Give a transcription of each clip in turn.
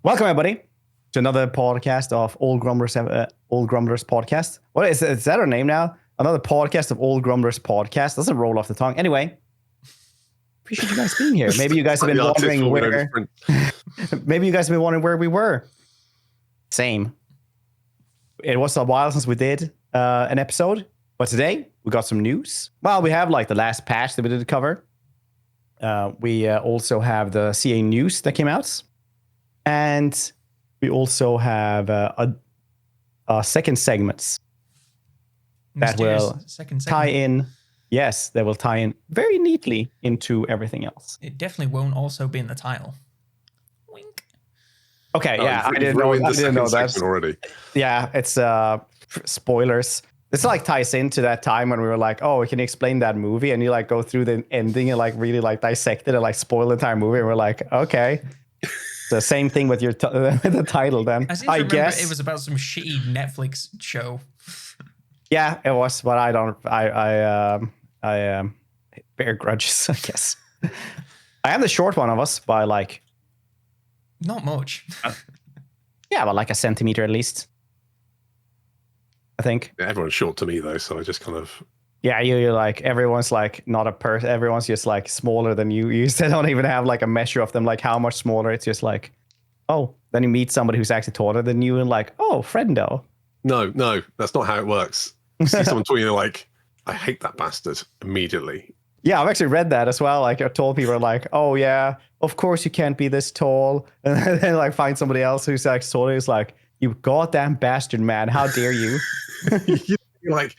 Welcome, everybody, to another podcast of Old Grumblers podcast. What is that our name now? Another podcast of Old Grumblers podcast. Doesn't roll off the tongue. Anyway, appreciate you guys being here. Maybe you guys have been wondering where. Maybe you guys have been wondering where we were. Same. It was a while since we did an episode, but today we got some news. Well, we have like the last patch that we did cover. We also have the CA news that came out. And we also have a second segments that will tie in. Yes, that will tie in very neatly into everything else. It definitely won't also be in the title. Wink. Okay, yeah, I didn't know that already. Yeah, it's spoilers. This like ties into that time when we were like, oh, can you explain that movie? And you like go through the ending and like really like dissect it and like spoil the entire movie. And we're like, okay. The same thing with your the title then. I guess it was about some shitty Netflix show. Yeah, it was, but I bear grudges, I guess. I am the short one of us by like not much. Yeah, but like a centimeter at least. I think. Yeah, everyone's short to me though, so I just kind of. Yeah, you're like, everyone's like not a person. Everyone's just like smaller than you. You still don't even have like a measure of them, like how much smaller. It's just like, oh, then you meet somebody who's actually taller than you and like, oh, friendo. No, that's not how it works. You see someone talking, you're like, I hate that bastard immediately. Yeah, I've actually read that as well. Like I told people like, oh yeah, of course you can't be this tall. And then like find somebody else who's like taller. Who's like, you goddamn bastard, man. How dare you? You're like,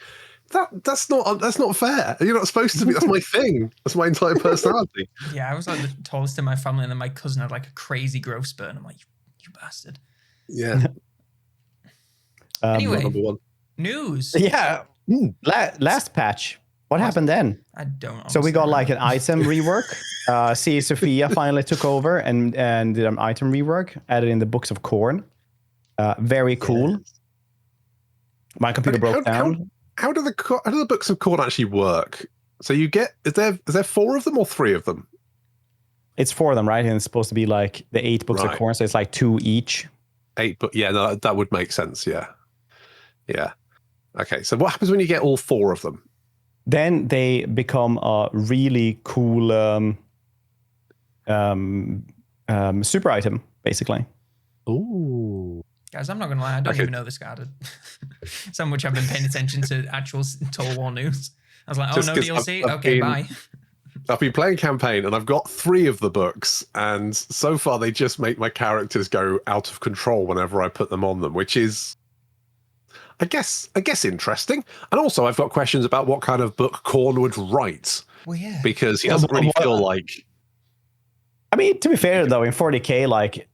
That's not fair. You're not supposed to be. That's my thing. That's my entire personality. Yeah, I was like the tallest in my family, and then my cousin had like a crazy growth spurt. And I'm like, you bastard. Yeah. Anyway, news. Yeah. Last patch. What happened then? I don't know. So we got like an item rework. C. Sophia finally took over and did an item rework, added in the Books of Corn. Very cool. Yes. My computer broke down. How do the Books of Corn actually work? So you get is there 4 of them or 3 of them? It's 4 of them, right? And it's supposed to be like the 8 Books of Corn, so it's like 2 each. 8, but yeah, no, that would make sense. Yeah. Okay, so what happens when you get all 4 of them? Then they become a really cool super item, basically. Ooh. Guys, I'm not going to lie. I don't even know this guy. So much I've been paying attention to actual Total War news. I was like, oh, no DLC? Okay, bye. I've been playing campaign and I've got 3 of the books. And so far, they just make my characters go out of control whenever I put them on them, which is, I guess interesting. And also, I've got questions about what kind of book Corn would write. Well, yeah. Because he doesn't really feel like... I mean, to be fair, though, in 40k, like,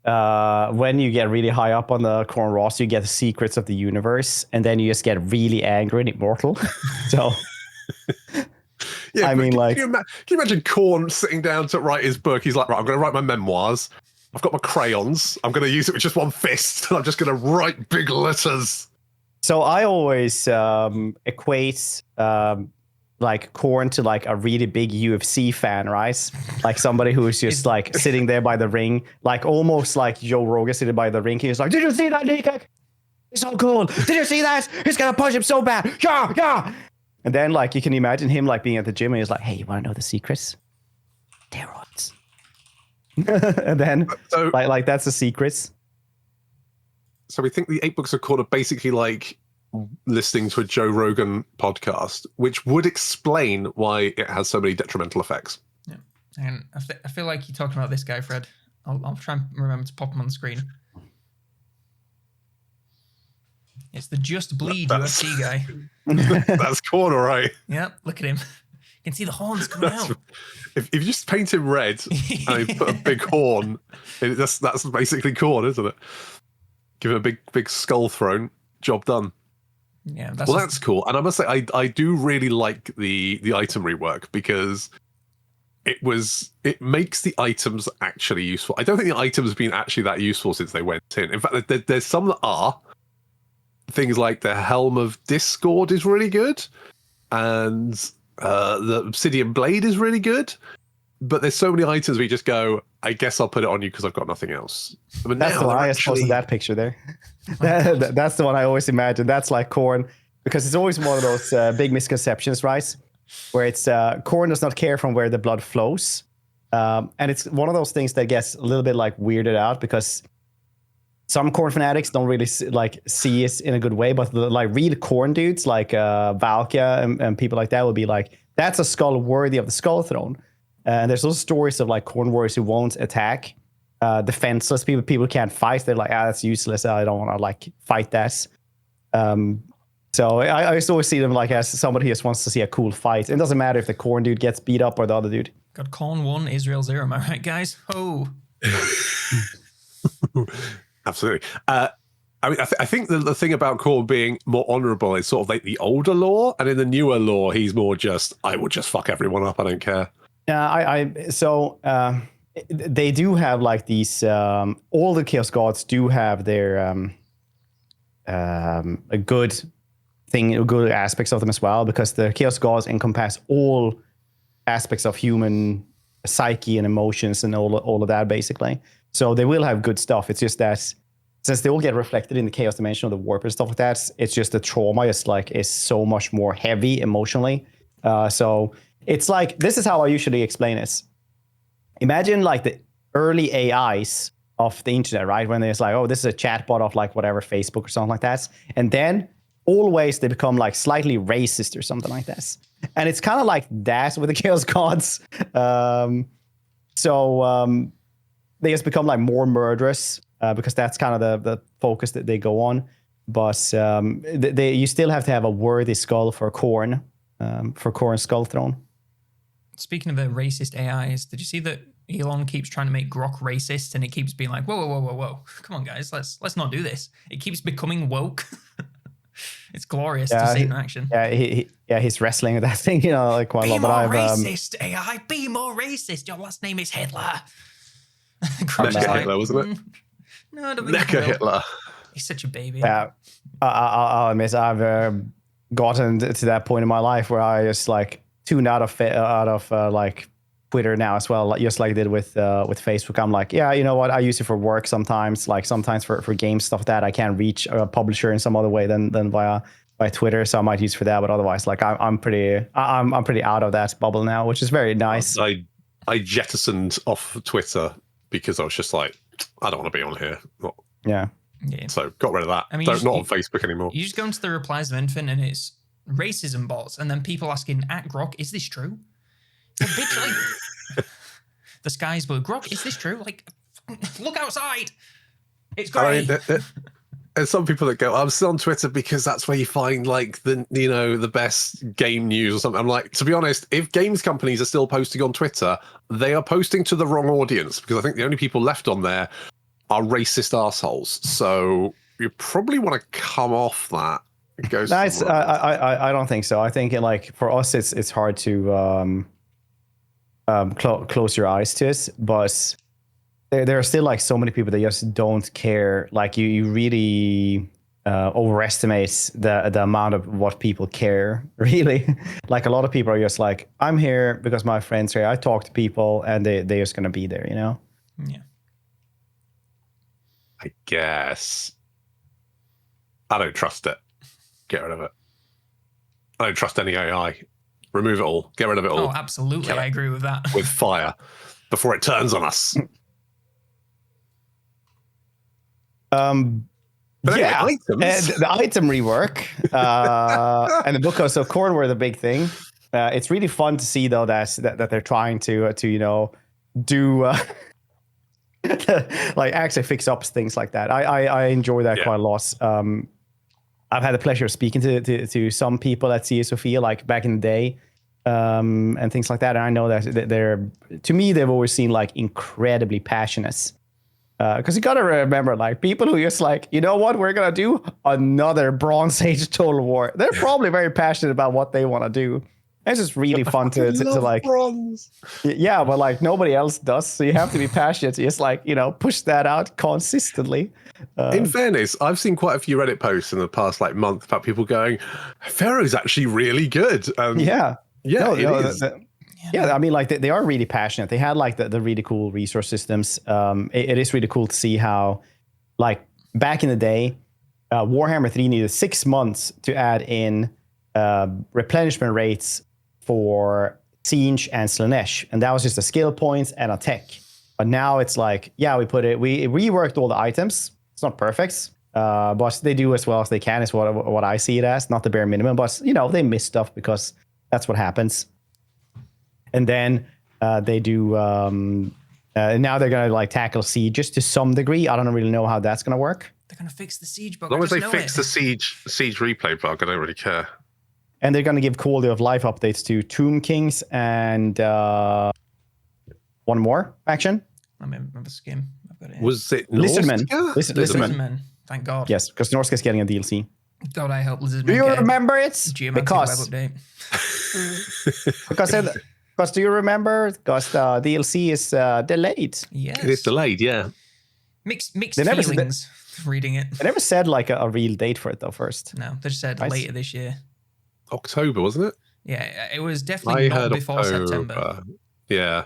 when you get really high up on the Corn roster, you get the secrets of the universe, and then you just get really angry and immortal. So, yeah, I mean, like... Can you imagine Corn sitting down to write his book? He's like, right, I'm going to write my memoirs. I've got my crayons. I'm going to use it with just one fist, and I'm just going to write big letters. So I always equate... like Corn to like a really big UFC fan, right? Like somebody who's just like sitting there by the ring, like almost like Joe Rogan sitting by the ring. He's like, did you see that knee kick? It's so cool. Did you see that? He's gonna punch him so bad. Yeah. And then like you can imagine him like being at the gym and he's like, hey, you wanna know the secrets? Steroids. And then so, like that's the secrets. So we think the 8 Books of Corn are basically like listening to a Joe Rogan podcast, which would explain why it has so many detrimental effects. Yeah, and I feel like you're talking about this guy, Fred. I'll try and remember to pop him on the screen. It's the Just Bleed UFC guy. That's Corn, all right. Yep, look at him. You can see the horns coming out. If you just paint him red and you put a big horn, that's basically Corn, isn't it? Give him a big skull throne, job done. Yeah, that's cool. And I must say, I do really like the item rework because it makes the items actually useful. I don't think the items have been actually that useful since they went in. In fact, there's some that are. Things like the Helm of Discord is really good, and the Obsidian Blade is really good. but there's so many items where you just go, I guess I'll put it on you because I've got nothing else. But that's the one I posted that picture there. That's the one I always imagine. That's like Khorne, because it's always one of those big misconceptions, right? Where it's Khorne does not care from where the blood flows. And it's one of those things that gets a little bit like weirded out because some Khorne fanatics don't really see it in a good way, but the real Khorne dudes like Valkia and people like that would be like, that's a skull worthy of the Skull Throne. And there's those stories of like Khorne warriors who won't attack, defenseless people can't fight. They're like, that's useless. I don't want to like fight that. So I just always see them like as somebody who just wants to see a cool fight. It doesn't matter if the Khorne dude gets beat up or the other dude. God, Khorne 1, Israel 0. Am I right, guys? Oh. Absolutely. I mean, I think the thing about Khorne being more honorable is sort of like the older lore, and in the newer lore, he's more just, I will just fuck everyone up. I don't care. So they do have like these. All the Chaos Gods do have their a good aspects of them as well, because the Chaos Gods encompass all aspects of human psyche and emotions and all of that basically. So they will have good stuff. It's just that since they all get reflected in the Chaos Dimension of the Warp and stuff like that, it's just the trauma is so much more heavy emotionally. So it's like, this is how I usually explain it. Imagine like the early AIs of the internet, right? When there's like, oh, this is a chatbot of like whatever, Facebook or something like that. And then always they become like slightly racist or something like this. And it's kind of like that with the Chaos Gods. They just become like more murderous because that's kind of the focus that they go on. But you still have to have a worthy skull for Khorne, for Khorne's Skull Throne. Speaking of the racist AIs, did you see that Elon keeps trying to make Grok racist, and it keeps being like, whoa, come on, guys, let's not do this. It keeps becoming woke. It's glorious to see in action. Yeah, he's wrestling with that thing, like quite a lot. Be more racist, AI. Be more racist. Your last name is Hitler. Hitler, wasn't it? No, I don't think Hitler. He's such a baby. Yeah, I'll admit I've gotten to that point in my life where I just like tune out of like Twitter now as well, just like I did with Facebook. I'm like, yeah, you know what? I use it for work sometimes, like sometimes for game stuff that I can't reach a publisher in some other way than via Twitter. So I might use it for that, but otherwise, like I'm pretty out of that bubble now, which is very nice. I jettisoned off Twitter because I was just like, I don't want to be on here. Yeah. So got rid of that. I mean, not on Facebook anymore. You just go into the replies of anything and it's racism bots, and then people asking at Grok, is this true? Well, bitch, like, the sky's blue. Grok, is this true? Like, look outside. It's great. I mean, there's some people that go, I'm still on Twitter because that's where you find like the best game news or something. I'm like, to be honest, if games companies are still posting on Twitter, they are posting to the wrong audience, because I think the only people left on there are racist assholes. So you probably want to come off that. Nice. I don't think so. I think like for us, it's hard to close your eyes to it, but there are still like so many people that just don't care. Like you really overestimate the amount of what people care, really. Like a lot of people are just like, I'm here because my friends are here. I talk to people and they're just going to be there, Yeah. I guess. I don't trust it. Get rid of it. I don't trust any AI. Remove it all. Get rid of it all. Oh, absolutely. I agree with that. With fire before it turns on us. But yeah, items. The item rework and the book of Khorne were the big thing. It's really fun to see though that they're trying to do like actually fix up things like that. I enjoy that quite a lot. I've had the pleasure of speaking to some people at CA Sophia, like back in the day, and things like that. And I know that they've always seemed like incredibly passionate. Because you got to remember, like, people who just like, you know what, we're going to do another Bronze Age Total War. They're probably very passionate about what they want to do. It's just really fun to like, bronze. Yeah, but like nobody else does. So you have to be passionate to just like, push that out consistently. In fairness, I've seen quite a few Reddit posts in the past like month about people going, Pharaoh's actually really good. Yeah. Yeah, it is. Yeah, I mean, like they are really passionate. They had like the really cool resource systems. It is really cool to see how, like back in the day, Warhammer 3 needed 6 months to add in replenishment rates for Siege and Slanesh, and that was just a skill points and a tech. But now it's like, yeah, we reworked all the items. It's not perfect, but they do as well as they can. Is what I see it as, not the bare minimum, but they miss stuff because that's what happens. And then they do. Now they're gonna like tackle siege just to some degree. I don't really know how that's gonna work. They're gonna fix the siege bug. As long as they fix the siege replay bug, I don't really care. And they're gonna give quality of life updates to Tomb Kings and one more faction. I remember skim. I've got it. Here. Was it Lizardmen? Lizardmen. Thank God. Yes, because Norsk is getting a DLC. God, I hope Lizardmen. Do you remember it? Because web update. Because do you remember? Because the DLC is delayed. Yes. It is delayed, yeah. Mixed feelings reading it. They never said like a real date for it though first. No, they just said later this year. October, wasn't it? Yeah, it was definitely not before October. September. Yeah.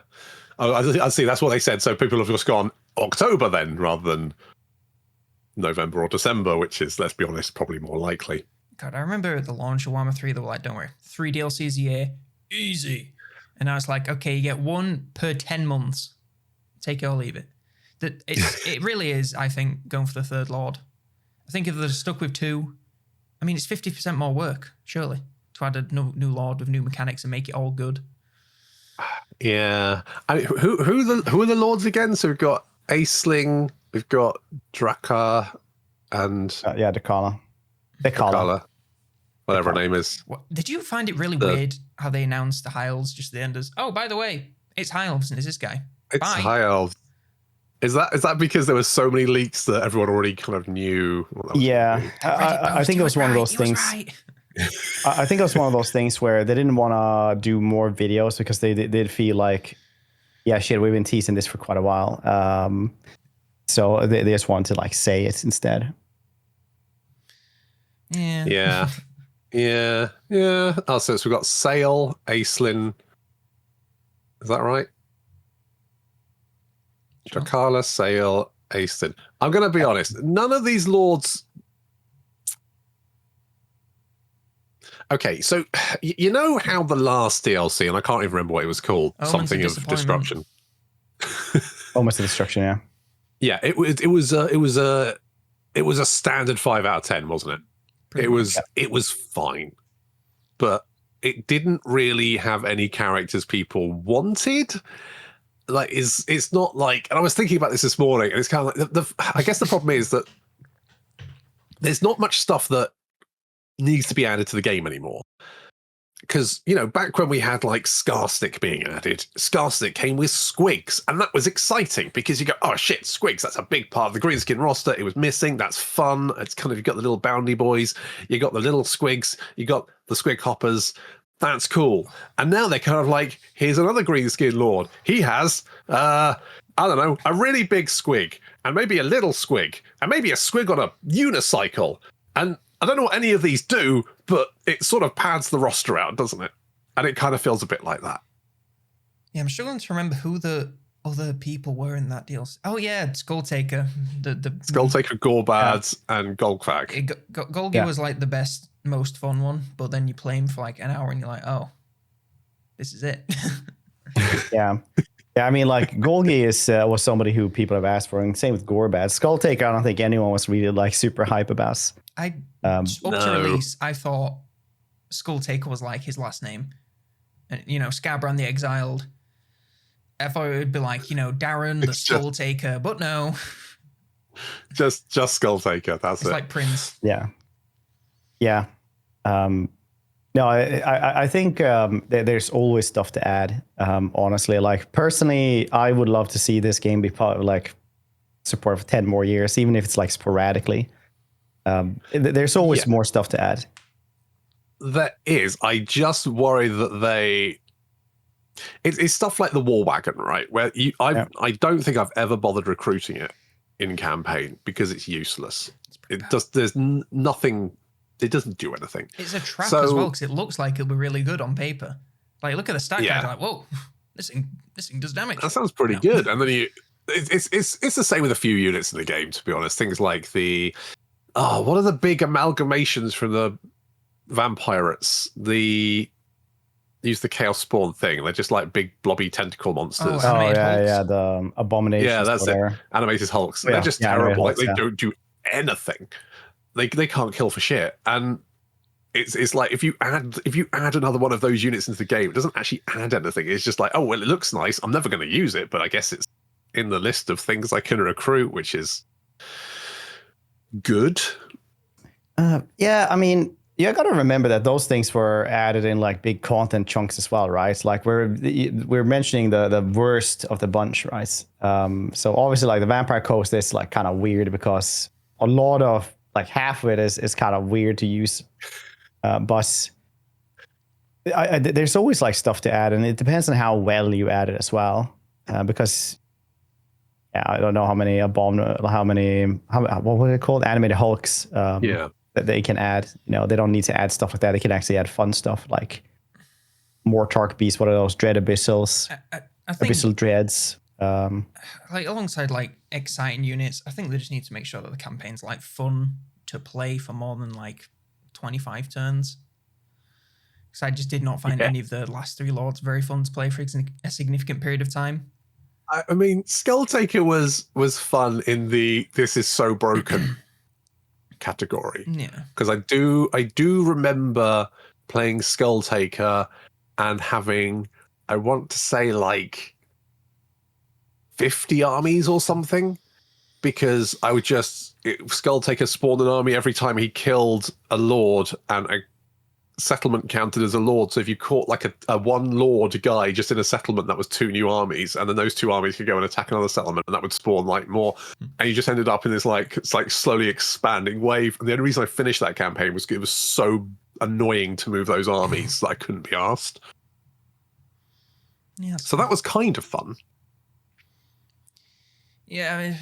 Oh, I see. That's what they said. So people have just gone October then, rather than November or December, which is, let's be honest, probably more likely. God, I remember at the launch of Warhammer 3, they were like, don't worry, 3 DLCs a year, easy. And I was like, okay, you get 1 per 10 months. Take it or leave it. It really is, I think, going for the third Lord. I think if they're stuck with 2, I mean, it's 50% more work, surely, to add a new Lord with new mechanics and make it all good. Yeah. I mean, who are the Lords again? So we've got Aisling, we've got Drakkar, and... Dakala. Whatever her name is. Did you find it really weird how they announced the High Elves just at the end as, oh, by the way, it's High Elves and it's this guy. It's Bye. High Elves. Is that because there were so many leaks that everyone already kind of knew? Yeah, I think it was one of those things. I think it was one of those things where they didn't want to do more videos because they did feel like, yeah, shit, we've been teasing this for quite a while. So they just wanted to like say it instead. Yeah. Yeah. Oh, so we've got Sale, Aislinn. Is that right? Sure. Drakkar, Sale, Aislinn. I'm going to be honest. None of these lords. Okay, so you know how the last DLC, and I can't even remember what it was called, something of disruption. Almost a destruction, yeah. Yeah, it was a standard 5 out of 10, wasn't it? It was fine, but it didn't really have any characters people wanted. Like, it's not like, and I was thinking about this morning, and it's kind of like I guess the problem is that there's not much stuff that needs to be added to the game anymore. Because, back when we had like Scarstick being added, Scarstick came with squigs, and that was exciting because you go, oh shit, squigs, that's a big part of the Greenskin roster. It was missing. That's fun. It's kind of, you got the little bounty boys, you got the little squigs, you got the squig hoppers. That's cool. And now they're kind of like, here's another Greenskin Lord. He has, I don't know, a really big squig, and maybe a little squig, and maybe a squig on a unicycle. And I don't know what any of these do, but it sort of pads the roster out, doesn't it? And it kind of feels a bit like that. Yeah, I'm struggling to remember who the other people were in that deal. Oh yeah, Skulltaker. The Skulltaker, Gorbad, and Golgfag. Golgi was like the best, most fun one, but then you play him for like an hour and you're like, oh, this is it. Yeah. Yeah, I mean, like, Golgi was somebody who people have asked for, and same with Gorbad. Skulltaker, I don't think anyone was really, like, super hype about. Up to release, I thought Skulltaker was, like, his last name. And, Scabran the Exiled. I thought it would be like, Darren the Skulltaker, but no. Just Skulltaker, that's it. It's like Prince. Yeah. Yeah. No, I think there's always stuff to add. Honestly, like personally, I would love to see this game be part of like support for 10 more years, even if it's like sporadically. There's always more stuff to add. There is. I just worry that it's stuff like the War Wagon, right? Where I don't think I've ever bothered recruiting it in campaign because it's useless. There's nothing. It doesn't do anything. It's a trap as well because it looks like it'll be really good on paper. Like, look at the stat Yeah. guide. Like, whoa, this thing does damage. That sounds pretty No. good. And then it's the same with a few units in the game, to be honest. Things like what are the big amalgamations from the Vampirates? Use the Chaos Spawn thing. They're just like big blobby tentacle monsters. Oh, Animated Hulks. yeah, the abominations. Yeah, that's whatever. it. Animated Hulks. Yeah, They're just yeah, Animated terrible. Hulks, Like, they yeah. don't do anything. They can't kill for shit. And it's like if you add another one of those units into the game, it doesn't actually add anything. It's just like, oh well, it looks nice. I'm never going to use it, but I guess it's in the list of things I can recruit, which is good. Yeah, I mean, you got to remember that those things were added in like big content chunks as well, right? Like we're mentioning the worst of the bunch, right? So obviously, like the Vampire Coast is like kind of weird because a lot of like half of it is kind of weird to use, but there's always like stuff to add, and it depends on how well you add it as well, because. Yeah, I don't know how many what were they called? Animated Hulks. Yeah. That they can add. You know, they don't need to add stuff like that. They can actually add fun stuff like more Tark Beasts. What are those? Dread Abyssals. I think, Abyssal Dreads. like alongside like exciting units, I think they just need to make sure that the campaign's like fun to play for more than like 25 turns. Because I just did not find any of the last 3 Lords very fun to play for a significant period of time. I mean, Skulltaker was fun in the "this is so broken" category. Yeah. Because I do remember playing Skulltaker and having, I want to say, like 50 armies or something, because I would Skulltaker spawned an army every time he killed a lord, and a settlement counted as a lord. So if you caught like a one lord guy just in a settlement, that was 2 new armies, and then those 2 armies could go and attack another settlement, and that would spawn like more, and you just ended up in this like slowly expanding wave. And the only reason I finished that campaign was it was so annoying to move those armies that I couldn't be asked. Yeah. So that was kind of fun. Yeah,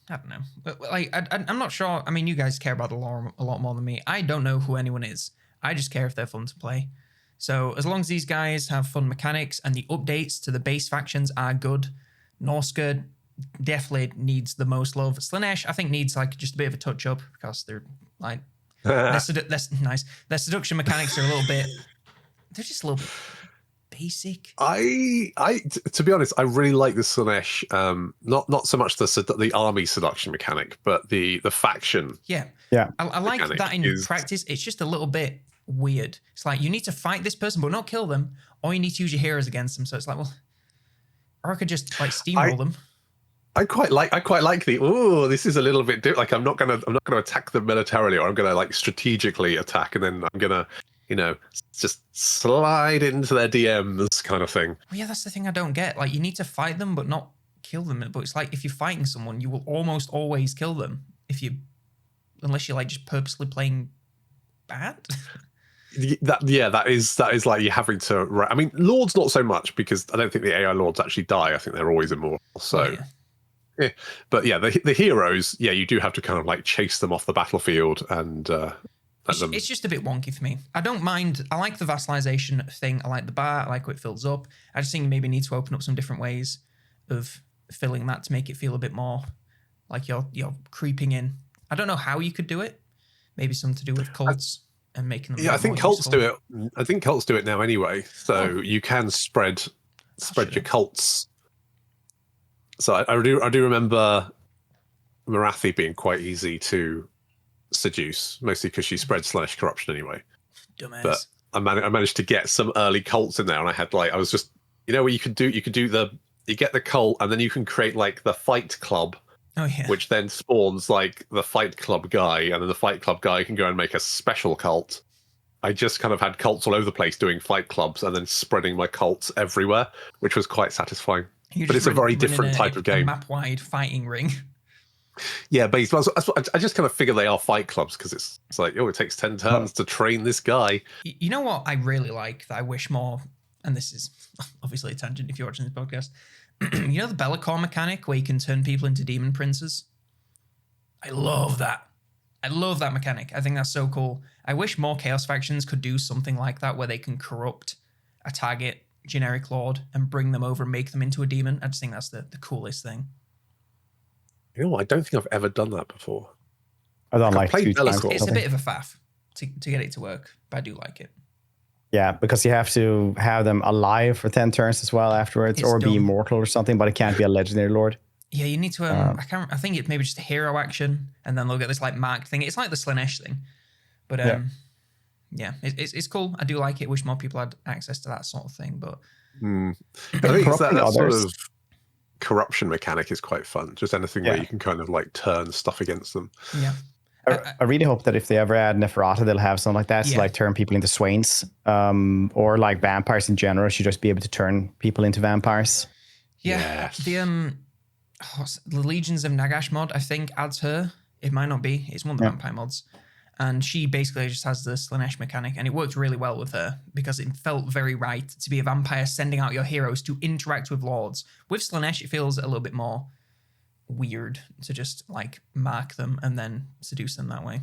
I don't know. But like, I'm not sure. I mean, you guys care about the lore a lot more than me. I don't know who anyone is. I just care if they're fun to play. So as long as these guys have fun mechanics and the updates to the base factions are good, Norska definitely needs the most love. Slaanesh, I think, needs like just a bit of a touch up because they're like that's nice. Their seduction mechanics are a little bit. They're just a little bit basic. To be honest, I really like the Slaanesh. Not so much the army seduction mechanic, but the faction. Yeah. Yeah. I like that in practice. It's just a little bit weird. It's like you need to fight this person but not kill them, or you need to use your heroes against them. So it's like, well, or I could just like steamroll them. I quite like the this is a little bit like I'm not gonna attack them militarily, or I'm gonna like strategically attack, and then I'm gonna just slide into their DMs kind of thing. Well, yeah, that's the thing I don't get. Like, you need to fight them but not kill them. But it's like if you're fighting someone, you will almost always kill them unless you're like just purposely playing bad. That is like you having to. I mean, Lords not so much, because I don't think the AI Lords actually die. I think they're always immortal. So, yeah. But yeah, the heroes, yeah, you do have to kind of like chase them off the battlefield and. It's just a bit wonky for me. I don't mind. I like the vassalization thing. I like the bar. I like how it fills up. I just think you maybe need to open up some different ways of filling that to make it feel a bit more like you're creeping in. I don't know how you could do it. Maybe something to do with cults and making them. Yeah, I think cults do it. I think cults do it now anyway. So you can spread your cults. So I do remember Marathi being quite easy to seduce, mostly because she spread Slaanesh corruption anyway. Dumbass. But I managed to get some early cults in there, and I had like, I was just, what you get the cult, and then you can create like the fight club. Oh yeah. Which then spawns like the fight club guy, and then the fight club guy can go and make a special cult. I just kind of had cults all over the place doing fight clubs and then spreading my cults everywhere, which was quite satisfying. But it's a very different type of game. A map-wide fighting ring. Yeah, but I just kind of figure they are fight clubs, because it's like, it takes 10 turns to train this guy. You know what I really like that I wish more, and this is obviously a tangent if you're watching this podcast. You know the Be'lakor mechanic where you can turn people into demon princes? I love that. I love that mechanic. I think that's so cool. I wish more Chaos factions could do something like that, where they can corrupt a target generic lord and bring them over and make them into a demon. I just think that's the coolest thing. You know what? I don't think I've ever done that before. I've done I've like played 2 times. Bellicor. It's a bit of a faff to get it to work, but I do like it. Yeah, because you have to have them alive for 10 turns as well afterwards, It's or be dumb. immortal or something, but it can't be a legendary lord. Yeah, you need to. I think it's maybe just a hero action, and then they'll get this like marked thing. It's like the Slanesh thing, but yeah, it's cool. I do like it. Wish more people had access to that sort of thing, but I think it's that Corrupting sort others. of corruption mechanic is quite fun. Just anything where you can kind of like turn stuff against them. yeah. I really hope that if they ever add Neferata, they'll have something like that to like turn people into Swains, or like vampires in general should just be able to turn people into vampires. Yeah, Yes. the Legions of Nagash mod, I think, adds her. It might not be. It's one of the vampire mods. And she basically just has the Slanesh mechanic, and it worked really well with her because it felt very right to be a vampire sending out your heroes to interact with lords. With Slanesh, it feels a little bit more weird to just like mark them and then seduce them that way.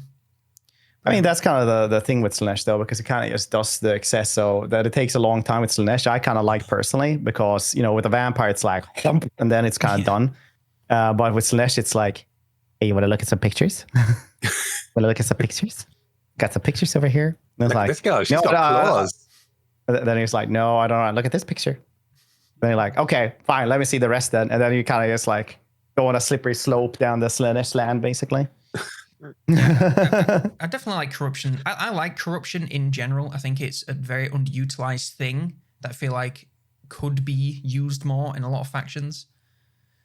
I mean, that's kind of the thing with Slanesh, though, because it kind of just does the excess, so that it takes a long time with Slanesh. I kind of like personally because, you know, with a vampire, it's like, thump, and then it's kind of done. But with Slanesh, it's like, hey, you want to look at some pictures? Want to look at some pictures? Got some pictures over here. And it's like, This guy, she's no, got claws. then he's like, no, I don't want to look at this picture. Then you're like, okay, fine, let me see the rest then. And then you kind of just like go on a slippery slope down the Slanesh land, basically. I definitely like corruption. I like corruption in general. I think it's a very underutilized thing that I feel like could be used more in a lot of factions,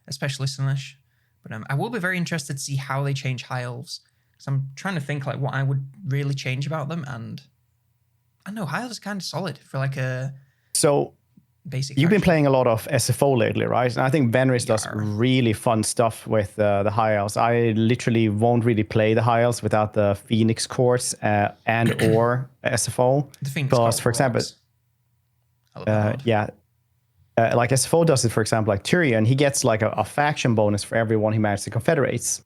especially Slanesh. But I will be very interested to see how they change high elves. Because I'm trying to think like what I would really change about them, and I know high elves is kind of solid for like a basic. You've been faction. playing a lot of SFO lately, right? And I think Venris does really fun stuff with the high elves. I literally won't really play the high elves without the Phoenix Courts and or SFO. The Phoenix Because, Court for example, rocks. I love that mod. like SFO does it, for example, like Tyrion, he gets like a faction bonus for everyone he manages to confederates,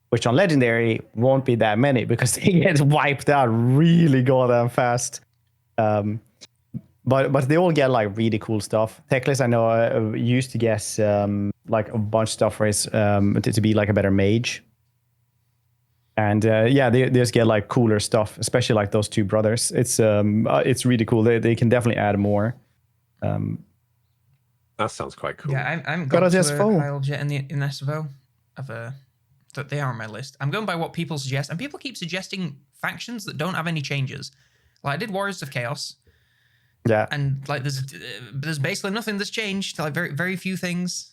which on Legendary won't be that many because they get wiped out really goddamn fast. But they all get like really cool stuff. Teclis, I know, used to guess like a bunch of stuff for his to be like a better mage. And they just get like cooler stuff, especially like those two brothers. It's really cool. They can definitely add more. That sounds quite cool. Yeah, I'm Got got a to SFO. high elves yet in SFO. That they are on my list. I'm going by what people suggest, and people keep suggesting factions that don't have any changes. Like I did Warriors of Chaos. Yeah. And like there's basically nothing that's changed, like very very few things,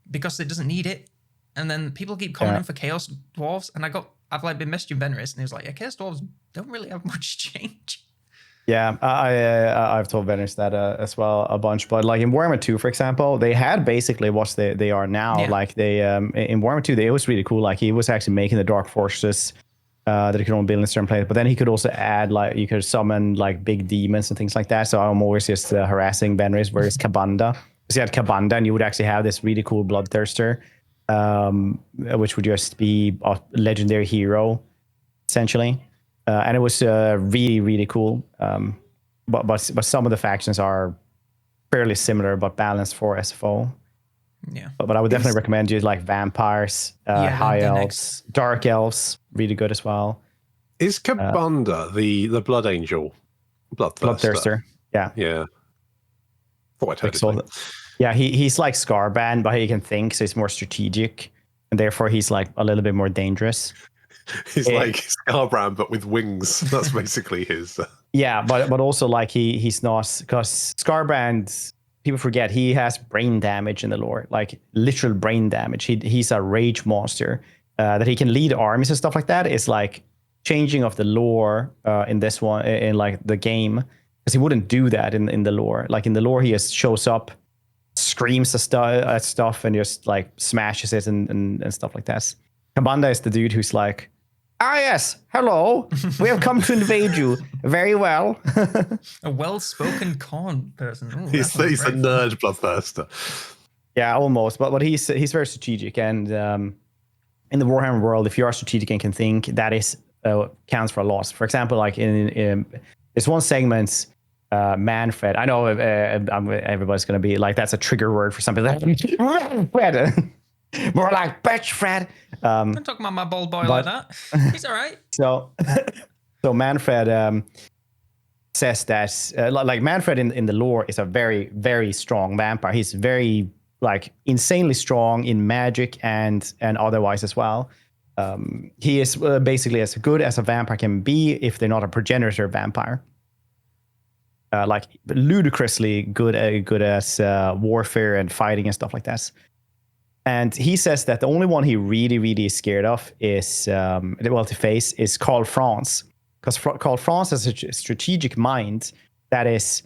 because it doesn't need it. And then people keep commenting for Chaos Dwarves, and I've like been messaging Venris, and he was like, yeah, Chaos Dwarves don't really have much change. Yeah, I've told Venus that as well a bunch. But like in Warhammer 2, for example, they had basically what they are now. Yeah. Like they in Warhammer 2, it was really cool. Like he was actually making the Dark Forces that he could only build in certain places. But then he could also add like you could summon like big demons and things like that. So I'm always just harassing Venris, whereas Kabanda. Because you had Kabanda, and you would actually have this really cool Bloodthirster, which would just be a legendary hero, essentially. And it was really, really cool. But some of the factions are fairly similar, but balanced for SFO. Yeah. But I would definitely recommend you like vampires, high elves, dark elves, really good as well. Is Kabanda the Blood Angel? Bloodthirster. Yeah. Yeah. Thought I'd heard his So, name. yeah, he's like Scarbrand, but he can think, so he's more strategic. And therefore he's like a little bit more dangerous. He's like Scarbrand, but with wings. That's basically his. Yeah, but also like he's not, because Scarbrand, people forget he has brain damage in the lore, like literal brain damage. He's a rage monster that he can lead armies and stuff like that. Is like changing of the lore in this one in like the game, because he wouldn't do that in the lore. Like in the lore, he just shows up, screams at stuff, and just like smashes it and stuff like that. Kabanda is the dude who's like, yes, hello, we have come to invade you. Very well. A well-spoken con person. Ooh, He's a nerd Bloodthirster. Yeah, almost. But he's very strategic, and in the Warhammer world, if you are strategic and can think, that is counts for a lot. For example, like in there's one segment man-fed. I know everybody's going to be like, that's a trigger word for something. Man-fed. More like bitch-fed. I'm talking about my bald boy like that. He's all right. So Manfred says that like Manfred in the lore is a very, very strong vampire. He's very like insanely strong in magic and otherwise as well. He is basically as good as a vampire can be if they're not a progenitor vampire. Like ludicrously good as warfare and fighting and stuff like that. And he says that the only one he really, really is scared of is, to face, is Karl Franz. Because Karl Franz has a strategic mind that is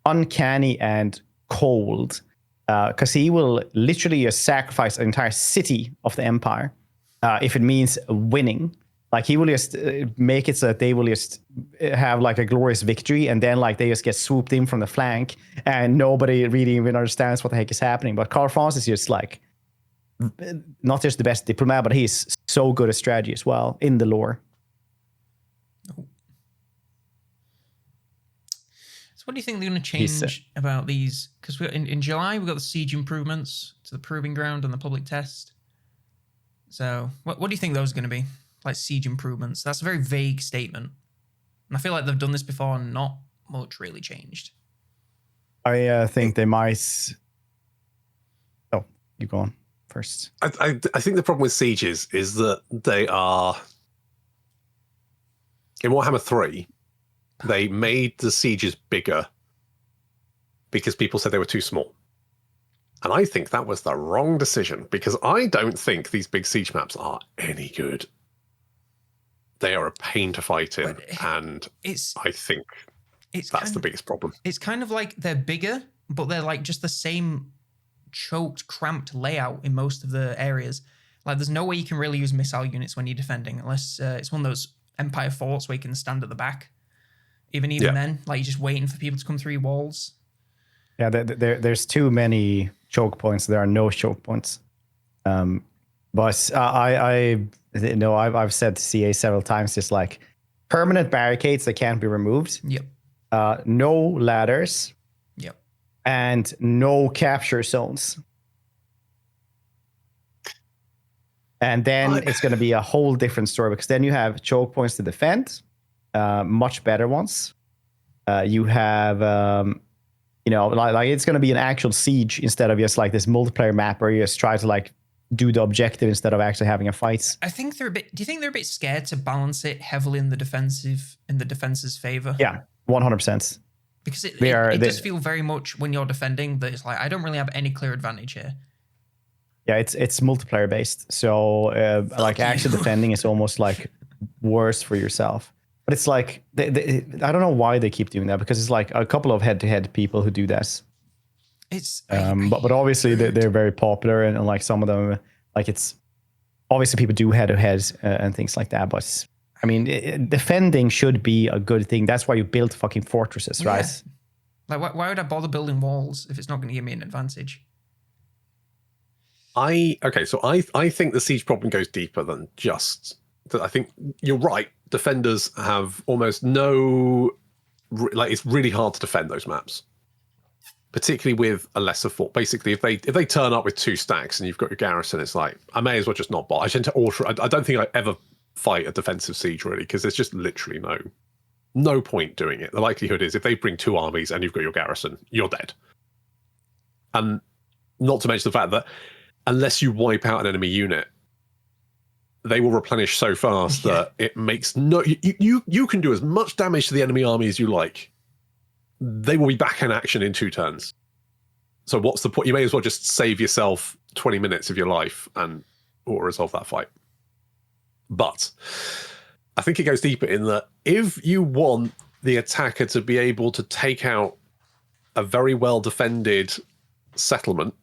uncanny and cold. Because he will literally sacrifice an entire city of the Empire if it means winning. Like, he will just make it so that they will just have like a glorious victory, and then like they just get swooped in from the flank, and nobody really even understands what the heck is happening. But Karl Franz is just like, not just the best diplomat, but he's so good at strategy as well in the lore. So what do you think they're going to change about these? Because in July, we've got the siege improvements to the proving ground and the public test. So what do you think those are going to be? Like siege improvements. That's a very vague statement. And I feel like they've done this before and not much really changed. I think they might... Oh, you go on. First. I think the problem with sieges is that they are, in Warhammer 3, they made the sieges bigger because people said they were too small. And I think that was the wrong decision, because I don't think these big siege maps are any good. They are a pain to fight in, and I think that's the biggest problem. It's kind of like they're bigger, but they're like just the same choked, cramped layout in most of the areas. Like, there's no way you can really use missile units when you're defending, unless it's one of those Empire forts where you can stand at the back. Even then, like, you're just waiting for people to come through your walls. Yeah, there's too many choke points. There are no choke points. But I've said to CA several times, just like permanent barricades that can't be removed. Yep. No ladders. Yep. And no capture zones. And then it's going to be a whole different story, because then you have choke points to defend, much better ones. You have, like it's going to be an actual siege instead of just like this multiplayer map where you just try to like do the objective instead of actually having a fight. I think they're a bit. Do you think they're a bit scared to balance it heavily in the defense's favor? Yeah, 100%. Because it does feel very much when you're defending that it's like, I don't really have any clear advantage here. Yeah, it's multiplayer based. So like actually defending is almost like worse for yourself. But it's like, I don't know why they keep doing that, because it's like a couple of head-to-head people who do this. But obviously they're very popular, and like some of them, like it's obviously people do head-to-head and things like that. But I mean, defending should be a good thing. That's why you build fucking fortresses, right? Yeah. Like, why would I bother building walls if it's not going to give me an advantage? I think the siege problem goes deeper than just that. I think you're right. Defenders have almost no, like, it's really hard to defend those maps, particularly with a lesser fort. Basically, if they turn up with 2 stacks and you've got your garrison, it's like, I may as well just not bother. I tend to I don't think I ever fight a defensive siege really, because there's just literally no point doing it. The likelihood is if they bring 2 armies and you've got your garrison, you're dead. And not to mention the fact that unless you wipe out an enemy unit, they will replenish so fast that it makes you can do as much damage to the enemy army as you like. They will be back in action in 2 turns. So what's the point? You may as well just save yourself 20 minutes of your life or resolve that fight. But I think it goes deeper in that if you want the attacker to be able to take out a very well defended settlement,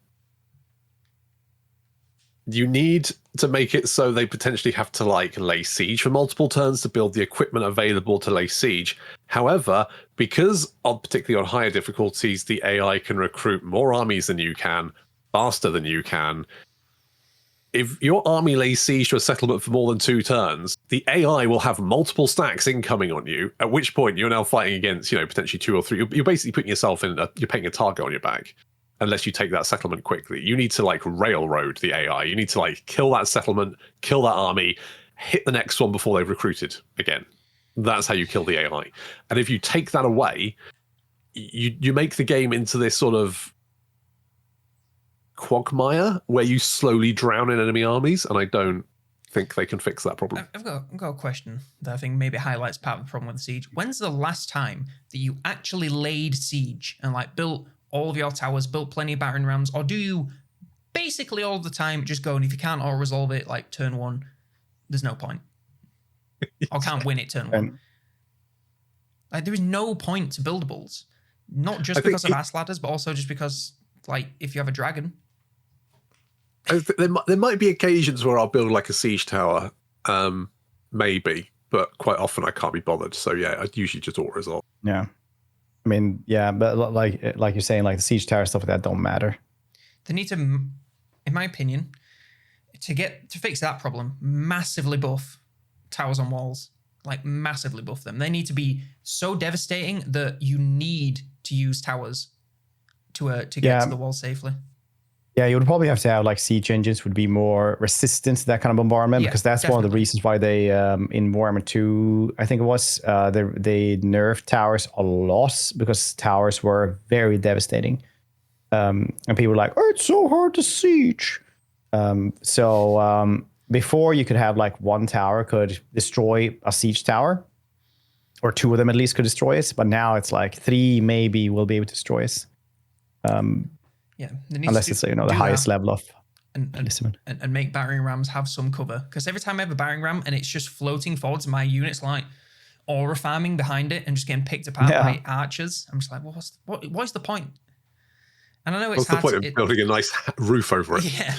you need to make it so they potentially have to like lay siege for multiple turns to build the equipment available to lay siege. However, because particularly on higher difficulties, the AI can recruit more armies than you can, faster than you can. If your army lays siege to a settlement for more than 2 turns, the AI will have multiple stacks incoming on you, at which point you're now fighting against, potentially 2 or 3. You're basically putting yourself you're putting a target on your back unless you take that settlement quickly. You need to railroad the AI. You need to kill that settlement, kill that army, hit the next one before they've recruited again. That's how you kill the AI. And if you take that away, you make the game into this sort of quagmire where you slowly drown in enemy armies, and I don't think they can fix that problem. I've got a question that I think maybe highlights part of the problem with the siege. When's the last time that you actually laid siege and built all of your towers, built plenty of battering rams, or do you basically all the time just go, and if you can't auto resolve it turn 1, there's no point, or can't win it turn 1? There is no point to buildables, not just because of ass ladders, but also just because if you have a dragon. There might be occasions where I'll build a siege tower, maybe, but quite often I can't be bothered. So yeah, I usually just auto resolve. Yeah, I mean, yeah, but like you're saying, the siege tower stuff like that don't matter. They need to, in my opinion, to fix that problem, massively buff towers on walls, massively buff them. They need to be so devastating that you need to use towers to get to the wall safely. Yeah, you would probably have to have siege engines would be more resistant to that kind of bombardment, because that's definitely one of the reasons why they in Warhammer 2, I think it was, they nerfed towers a lot because towers were very devastating. And people were like, oh, it's so hard to siege. Before you could have one tower could destroy a siege tower, or 2 of them at least could destroy it. But now it's 3 maybe will be able to destroy it. Yeah, unless it's the highest level of Lizardmen. And make battering rams have some cover, because every time I have a battering ram and it's just floating forwards, my unit's aura farming behind it and just getting picked apart by archers. I'm just what's the point? And I know it's hard. What's the point of building a nice roof over it? Yeah,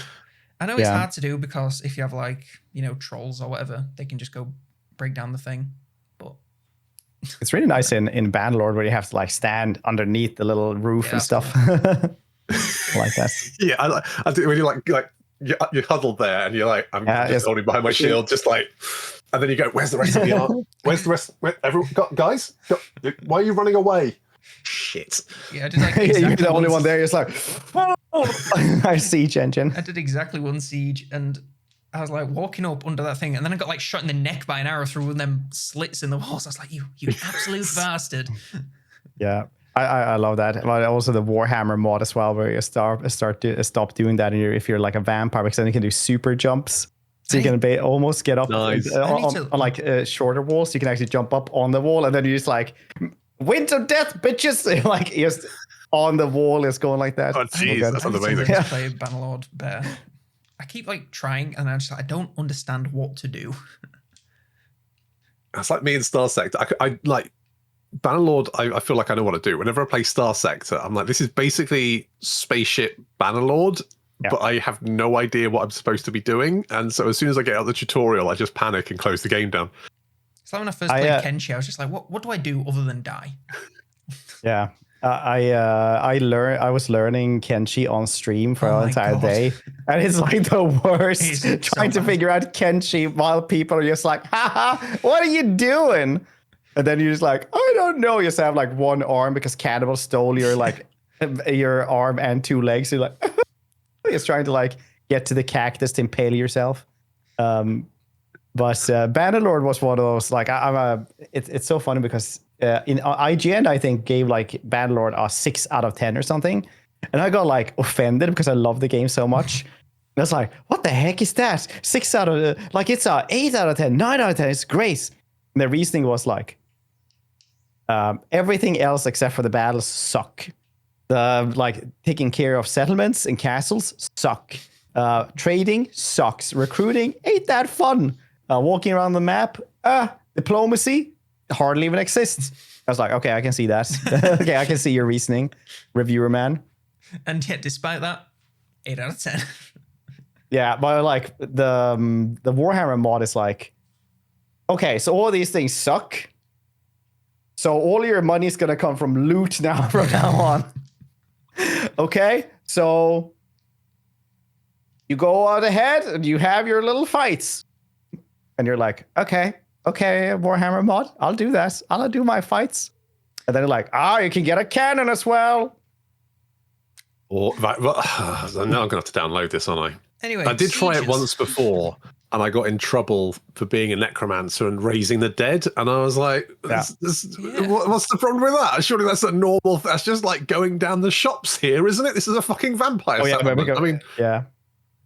I know it's hard to do because if you have trolls or whatever, they can just go break down the thing. But it's really nice in Bannerlord where you have to stand underneath the little roof and stuff. Cool. Like that. Yeah, I think when you're huddled there and you're I'm just holding behind my shield, and then you go, where's the rest of the arm? Where's the rest? Everyone, guys, why are you running away? Shit. Yeah, I did exactly you're the only one there. You're our siege engine. I did exactly one siege, and I was walking up under that thing, and then I got shot in the neck by an arrow through one of them slits in the walls. I was you absolute bastard. Yeah. I love that. But also the Warhammer mod as well, where you stop doing that, and if you're a vampire, because then you can do super jumps, so you can almost get up on shorter walls. You can actually jump up on the wall, and then you just wind of death, bitches. Just on the wall, is going like that. Oh jeez, that's amazing. Yeah. Play Bannerlord better. I keep trying, and I don't understand what to do. That's me in Star Sector. I Bannerlord, I feel I know what to do. Whenever I play Star Sector, I'm this is basically spaceship Bannerlord, but I have no idea what I'm supposed to be doing. And so as soon as I get out the tutorial, I just panic and close the game down. It's when I first played Kenshi, I was just what do I do other than die? Yeah. I was learning Kenshi on stream for an entire day, and it's the worst trying to figure out Kenshi while people are just haha, what are you doing? And then you're just I don't know. You just have one arm because cannibal stole your your arm and 2 legs. So you're you're just trying to get to the cactus to impale yourself. But Bannerlord was one of those it's so funny because in IGN I think gave Bannerlord a 6 out of 10 or something, and I got offended because I love the game so much. And I was what the heck is that? 6 out of it's a 8 out of 10, 9 out of 10. It's great. And the reasoning was everything else except for the battles suck. The taking care of settlements and castles suck. Trading sucks. Recruiting ain't that fun. Walking around the map, diplomacy hardly even exists. I was okay, I can see that. Okay, I can see your reasoning, reviewer man. And yet, despite that, 8 out of 10. Yeah, but the Warhammer mod is okay, so all these things suck. So all your money is gonna come from loot now from now on. Okay, so you go out ahead and you have your little fights. And you're like, okay, Warhammer mod, I'll do that. I'll do my fights. And then you're like, you can get a cannon as well. Or now I'm gonna have to download this, aren't I? Anyway, I did try it sieges. once before, and I got in trouble for being a necromancer and raising the dead. And I was like, what's the problem with that? Surely that's a normal. That's just like going down the shops here, isn't it? This is a fucking vampire settlement. I mean,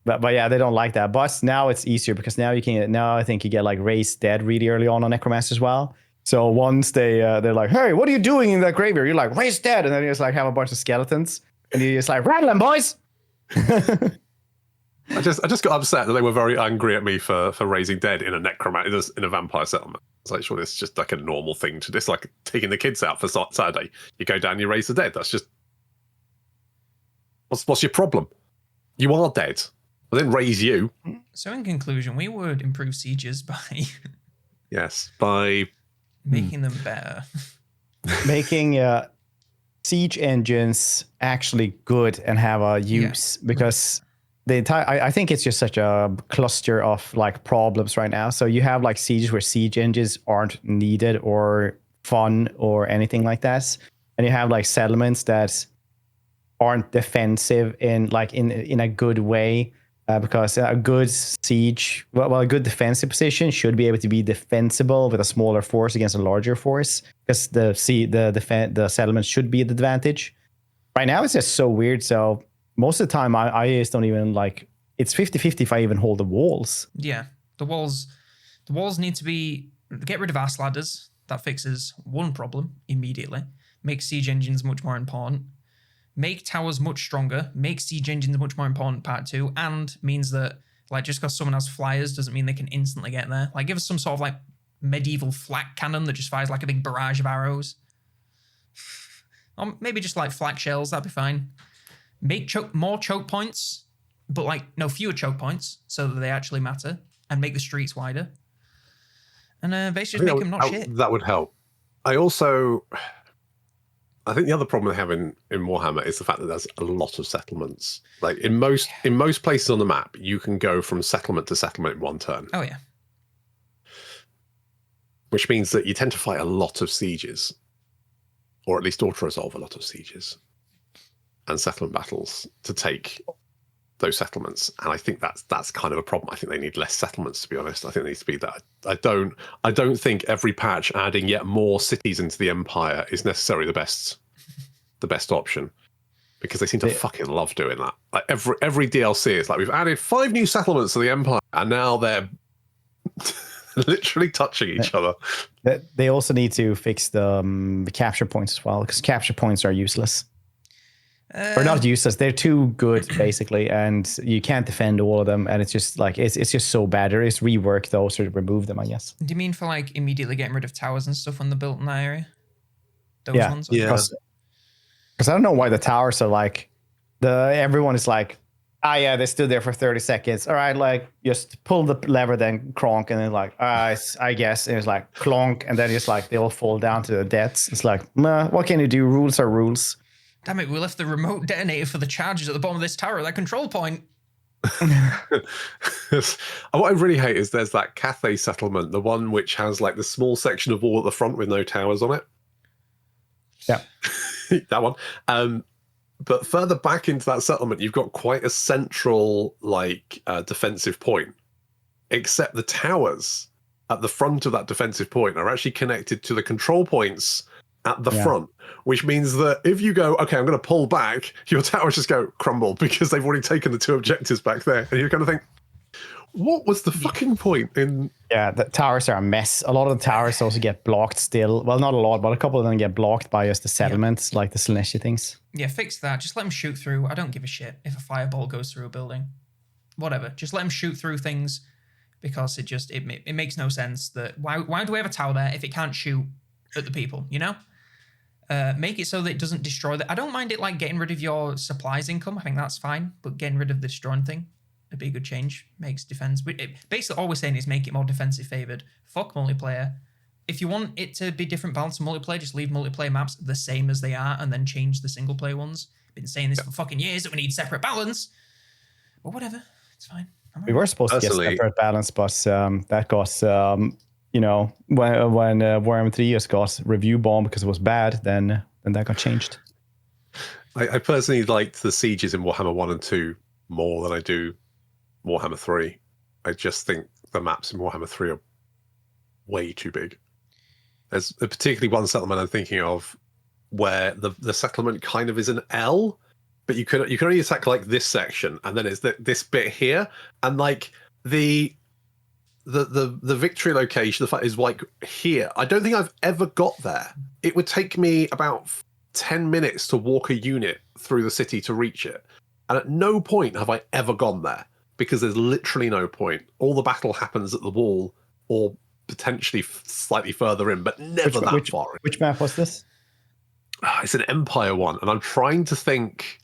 But yeah, they don't like that. But now it's easier because now I think you get like raised dead really early on necromancer as well. So once they're like, hey, what are you doing in that graveyard? You're like, raised dead, and then you just like have a bunch of skeletons, and you just like rattle them, boys. I just got upset that they were very angry at me for raising dead in a vampire settlement. It's like, sure, it's just like a normal thing to just like taking the kids out for Saturday. You go down, you raise the dead. That's just what's your problem? You are dead. I didn't raise you. So in conclusion, we would improve sieges by by making them better. Making siege engines actually good and have a use because the entire I think it's just such a cluster of like problems right now. So you have like sieges where siege engines aren't needed or fun or anything like that, and you have like settlements that aren't defensive in a good way. Because a good siege, a good defensive position should be able to be defensible with a smaller force against a larger force. Because the settlement should be the advantage. Right now, it's just so weird. So most of the time, I just don't even like. It's 50-50 if I even hold the walls. Yeah, the walls need to be get rid of ass ladders. That fixes one problem immediately. Makes siege engines much more important. Make towers much stronger, make siege engines much more important, part 2, and means that, like, just because someone has flyers doesn't mean they can instantly get there. Like, give us some sort of, like, medieval flak cannon that just fires, like, a big barrage of arrows. Or maybe just, like, flak shells, that'd be fine. Make more choke points, but, like, no, fewer choke points, so that they actually matter, and make the streets wider. And basically just make them not shit. That would help. I think the other problem they have in Warhammer is the fact that there's a lot of settlements. Like in most places on the map, you can go from settlement to settlement in one turn. Oh yeah. Which means that you tend to fight a lot of sieges, or at least auto-resolve a lot of sieges and settlement battles to take those settlements. And I think that's kind of a problem. I think they need less settlements, to be honest. I think it needs to be that. I don't think every patch adding yet more cities into the Empire is necessarily the best option, because they seem to fucking love doing that. Like every DLC is like, we've added 5 new settlements to the Empire, and now they're literally touching each other. They also need to fix the capture points as well, because capture points are useless. Or not useless, they're too good basically, and you can't defend all of them, and it's just like it's just so bad. There is rework those or remove them, I guess. Do you mean for like immediately getting rid of towers and stuff when they're built in that area? Those ones? Yeah. Because I don't know why the towers are like everyone is like, they stood there for 30 seconds. All right, like just pull the lever, then clonk, and then like, I guess. And it's like clonk, and then it's like they all fall down to the deaths. It's like, what can you do? Rules are rules. Damn it, we left the remote detonator for the charges at the bottom of this tower at that control point. What I really hate is there's that Cathay settlement, the one which has like the small section of wall at the front with no towers on it. Yeah. That one. But further back into that settlement, you've got quite a central defensive point, except the towers at the front of that defensive point are actually connected to the control points at the front, which means that if you go, okay, I'm going to pull back, your towers just go crumble because they've already taken the 2 objectives back there. And you're going to think, what was the fucking point in... Yeah, the towers are a mess. A lot of the towers also get blocked still. Well, not a lot, but a couple of them get blocked by just the settlements, like the Slaneshi things. Yeah, fix that. Just let them shoot through. I don't give a shit if a fireball goes through a building. Whatever. Just let them shoot through things, because it makes no sense that... Why do we have a tower there if it can't shoot at the people, you know? Make it so that it doesn't destroy I don't mind it like getting rid of your supplies income. I think that's fine. But getting rid of the destroying thing would be a good change. Makes defense. Basically, all we're saying is make it more defensive favored. Fuck multiplayer. If you want it to be different balance to multiplayer, just leave multiplayer maps the same as they are and then change the single player ones. Been saying this for fucking years that we need separate balance. But whatever. It's fine. We were supposed to get Personally- separate balance, but that got you know, when Warhammer 3 just got review bomb because it was bad, then that got changed. I personally liked the sieges in Warhammer 1 and 2 more than I do Warhammer 3. I just think the maps in Warhammer 3 are way too big. There's particularly one settlement I'm thinking of where the settlement kind of is an L, but you can only attack like this section, and then it's this bit here, and like the victory location, the fact is like here. I don't think I've ever got there. It would take me about 10 minutes to walk a unit through the city to reach it. And at no point have I ever gone there, because there's literally no point. All the battle happens at the wall or potentially slightly further in, but never that far in. Which map was this? It's an Empire one, and I'm trying to think.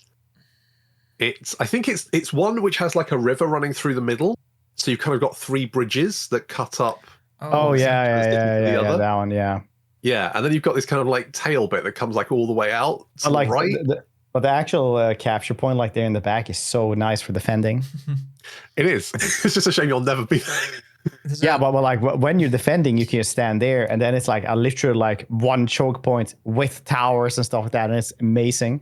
I think it's one which has like a river running through the middle. So you've kind of got 3 bridges that cut up. Oh yeah, that one, yeah. Yeah, and then you've got this kind of like tail bit that comes like all the way out to like the right. But the actual capture point, like there in the back, is so nice for defending. It is. It's just a shame you'll never be there. Yeah, but like when you're defending, you can just stand there, and then it's like a literal like one choke point with towers and stuff like that, and it's amazing.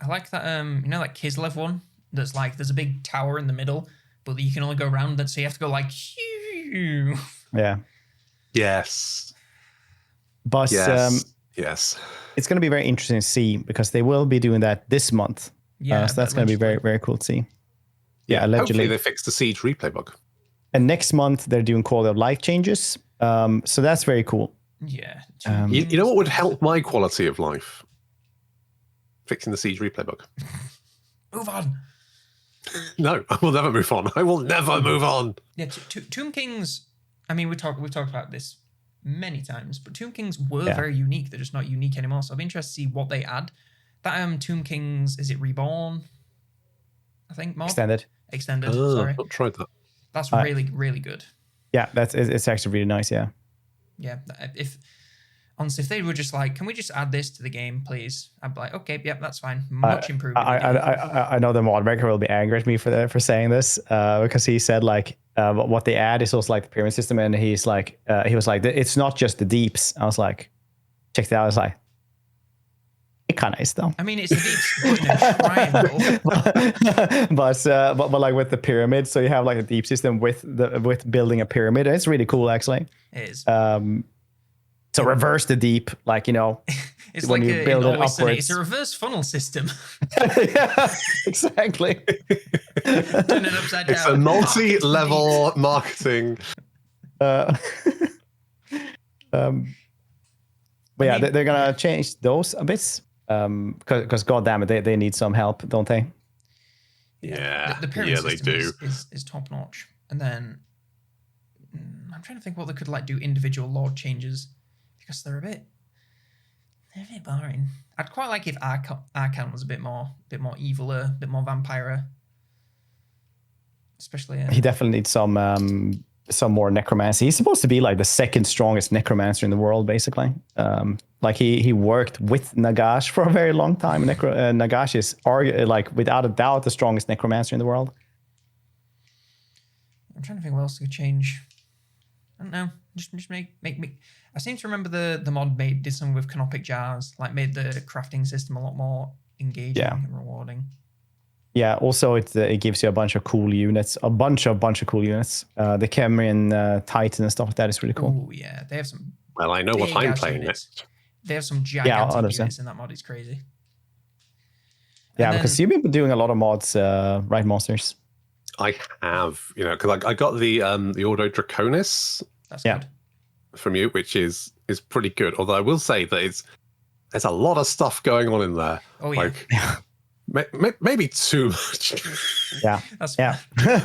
I like that. You know, that Kislev one. That's like there's a big tower in the middle, but you can only go around that, so you have to go like. Yeah. Yes. But yes. It's going to be very interesting to see, because they will be doing that this month. Yeah, so that's going to be very, very cool to see. Yeah, allegedly. Hopefully they fixed the siege replay bug. And next month they're doing quality of life changes. So that's very cool. Yeah. You know what would help my quality of life? Fixing the siege replay bug. Move on. No, I will never move on. I will never move on. Yeah, Tomb Kings. I mean, we've talked about this many times, but Tomb Kings were very unique. They're just not unique anymore. So I'll be interested to see what they add. That Tomb Kings, is it Reborn? I think mod? Extended. Sorry, I've not tried that. That's really, really good. Yeah, it's actually really nice. Yeah. Yeah, honestly, if they were just like, can we just add this to the game, please? I'd be like, okay, yep, that's fine. Much improved. I know the mod maker will be angry at me for saying this, because he said like what they add is also like the pyramid system, and he's like he was like, it's not just the deeps. I was like, check that out. I was like, it kind of is though. I mean, it's a deep in a triangle. but like with the pyramid, so you have like a deep system with building a pyramid. It's really cool actually. It is. So reverse the deep, like, you know, it's when like you build it upwards. It's a reverse funnel system. Yeah, exactly. Turn it upside down. It's a multi-level marketing. But yeah, they're gonna change those a bit, because goddamn it, they need some help, don't they? Yeah, the pyramid they system do. is top notch. And then I'm trying to think what they could like do individual lord changes, because they're a bit boring. I'd quite like if Arcan was a bit more eviler, a bit more vampire, especially. He definitely needs some more necromancy. He's supposed to be like the second strongest necromancer in the world, basically. Like he worked with Nagash for a very long time. Nagash is like without a doubt the strongest necromancer in the world. I'm trying to think what else to change. I don't know. Just make. I seem to remember the mod did something with canopic jars, like made the crafting system a lot more engaging and rewarding. Yeah. Also, it gives you a bunch of cool units, a bunch of cool units. The Cameron Titan and stuff like that is really cool. Oh yeah, they have some. Well, I know what I'm playing next. They have some gigantic units in that mod. It's crazy. Yeah, because you've been doing a lot of mods, right, Monsters? I have, because I got the Ordo Draconis. That's good. From you, which is pretty good. Although I will say that there's a lot of stuff going on in there. Oh yeah. Like, maybe too much. Yeah. That's yeah. I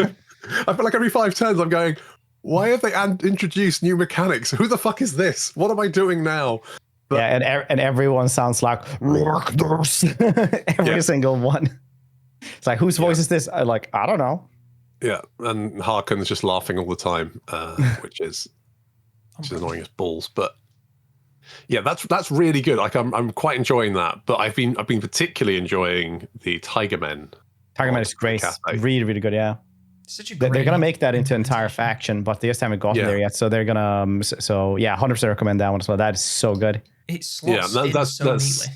feel like every 5 turns I'm going, why have they introduced new mechanics? Who the fuck is this? What am I doing now? But, yeah, and everyone sounds like every single one. It's like, whose voice is this? I don't know. Yeah, and Harkon's just laughing all the time, which is annoying as balls. But yeah, that's really good. Like I'm quite enjoying that. But I've been particularly enjoying the Tigermen. Tigermen is great. Really, really good. Yeah. Such a They're great gonna make that into an entire implementation. faction, but they just haven't gotten Yeah. there yet. So they're gonna. So yeah, 100% recommend that one as well. That is so good. It slots in that's neatly.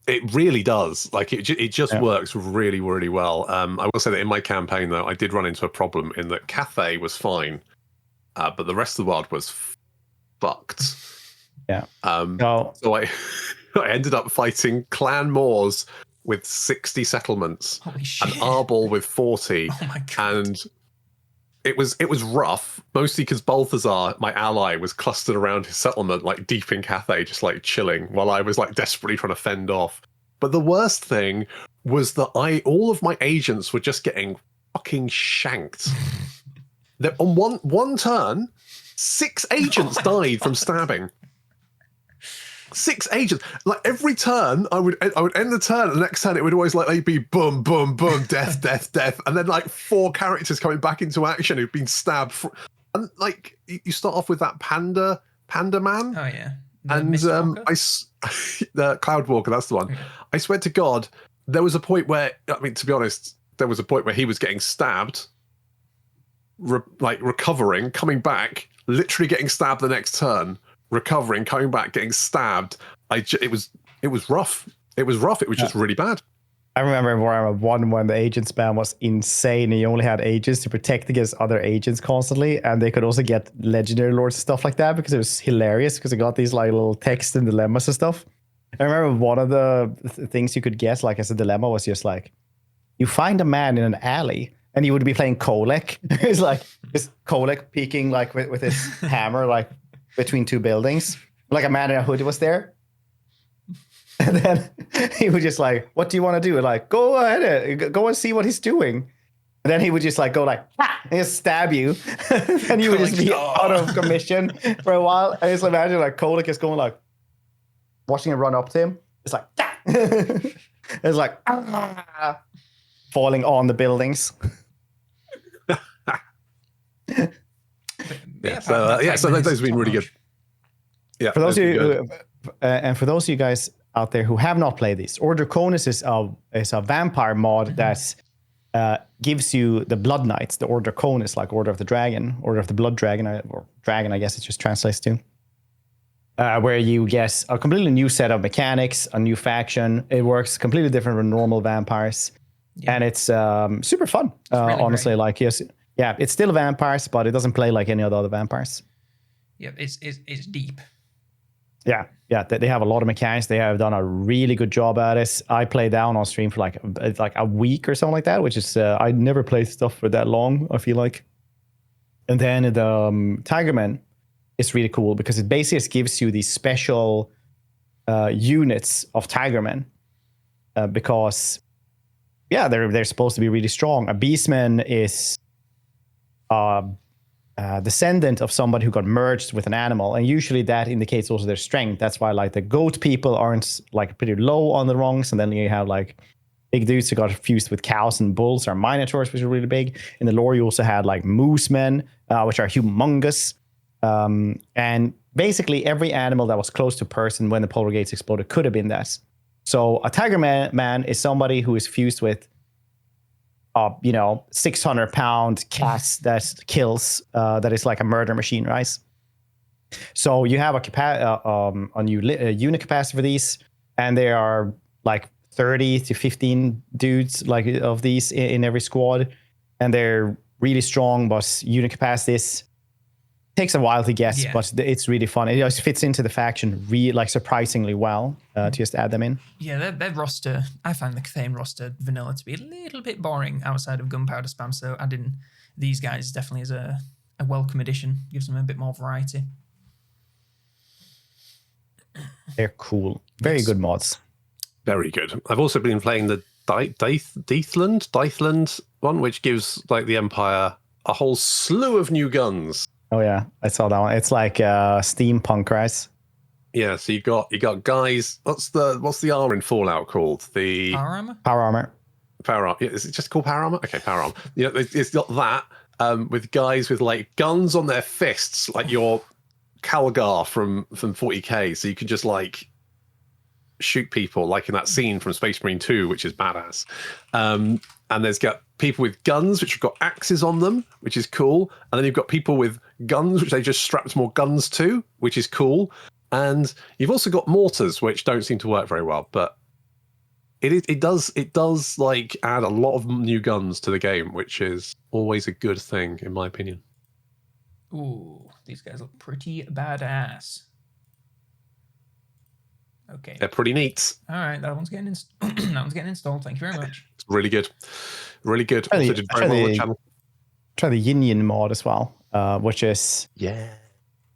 it really does. Like it just Yeah. works really, really well. I will say that in my campaign though, I did run into a problem in that Cathay was fine, but the rest of the world was fucked. Yeah. So I I ended up fighting Clan Moors with 60 settlements, Holy shit. and Arbol with 40, Oh my god. and it was rough, mostly because Balthazar, my ally, was clustered around his settlement, like deep in Cathay, just like chilling, while I was like desperately trying to fend off. But the worst thing was that all of my agents were just getting fucking shanked. That on one turn, 6 agents died from stabbing. 6 agents. Like every turn, I would end the turn, and the next turn it would always like be boom, boom, boom, death, death, death, and then like 4 characters coming back into action who've been stabbed. And like you start off with that panda man, Oh yeah. and the Cloudwalker. That's the one. Yeah. I swear to God, there was a point where, I mean, to be honest, there was a point where he was getting stabbed, recovering, coming back, literally getting stabbed the next turn. Recovering, coming back, getting stabbed. It was rough. It was rough. It was just really bad. I remember in Warhammer 1 when the agent spam was insane. And you only had agents to protect against other agents constantly, and they could also get legendary lords and stuff like that because it was hilarious because they got these like little text and dilemmas and stuff. I remember one of the things you could get like as a dilemma was just like, you find a man in an alley and you would be playing Kolek. It's like this Kolek peeking like with his hammer like between 2 buildings, like a man in a hoodie was there, and then he would just like, "What do you want to do?" Like, go ahead, go and see what he's doing. And then he would just like go like, and just stab you, and you would just be out of commission for a while. I just imagine like Kolek is going like, watching him run up to him. It's like, it's like falling on the buildings. So those have been really good. Yeah, for those of you, and for those of you guys out there who have not played this, Order Draconis is a vampire mod that gives you the Blood Knights, the Order Draconis, like Order of the Dragon, Order of the Blood Dragon, or Dragon, I guess it just translates to. Where you get a completely new set of mechanics, a new faction. It works completely different from normal vampires, and it's super fun. Really honestly, great. Like yes. Yeah, it's still vampires, but it doesn't play like any of the other vampires. Yep, it's deep. Yeah, they have a lot of mechanics. They have done a really good job at it. I played down on stream for like a week or something like that, which is I never played stuff for that long, I feel like. And then the Tigerman is really cool because it basically just gives you these special units of Tigermen because they're supposed to be really strong. A Beastman is descendant of somebody who got merged with an animal, and usually that indicates also their strength. That's why like the goat people aren't like pretty low on the rungs, and then you have like big dudes who got fused with cows and bulls or minotaurs, which are really big. In the lore, you also had like moose men, which are humongous, and basically every animal that was close to person when the polar gates exploded could have been that. So a tiger man is somebody who is fused with 600-pound cats that kills, that is like a murder machine, right? So you have a new unit capacity for these, and there are like 30 to 15 dudes like of these in every squad, and they're really strong, but unit capacities takes a while to guess, but it's really fun. It just fits into the faction surprisingly well to just add them in. Yeah, their roster, I find the Cathane roster vanilla to be a little bit boring outside of gunpowder spam, so adding these guys definitely is a welcome addition. Gives them a bit more variety. They're cool. Very good mods. Very good. I've also been playing the Deithland one, which gives like the Empire a whole slew of new guns. Oh yeah, I saw that one. It's like steampunk, right? Yeah, so you got guys. What's the armor in Fallout called? The power armor. Power armor. Power armor. Is it just called power armor? Okay, power armor. It's got that with guys with like guns on their fists, like your Calgar from 40k. So you can just like shoot people, like in that scene from Space Marine 2, which is badass. And there's got people with guns, which have got axes on them, which is cool. And then you've got people with guns, which they just strapped more guns to, which is cool. And you've also got mortars, which don't seem to work very well, but it does like add a lot of new guns to the game, which is always a good thing, in my opinion. Ooh, these guys look pretty badass. Okay. They're pretty neat. All right, that one's getting that one's getting installed. Thank you very much. It's really good. Really good. Try Also the- did very well on the channel. Try the Yin Yin mod as well, which is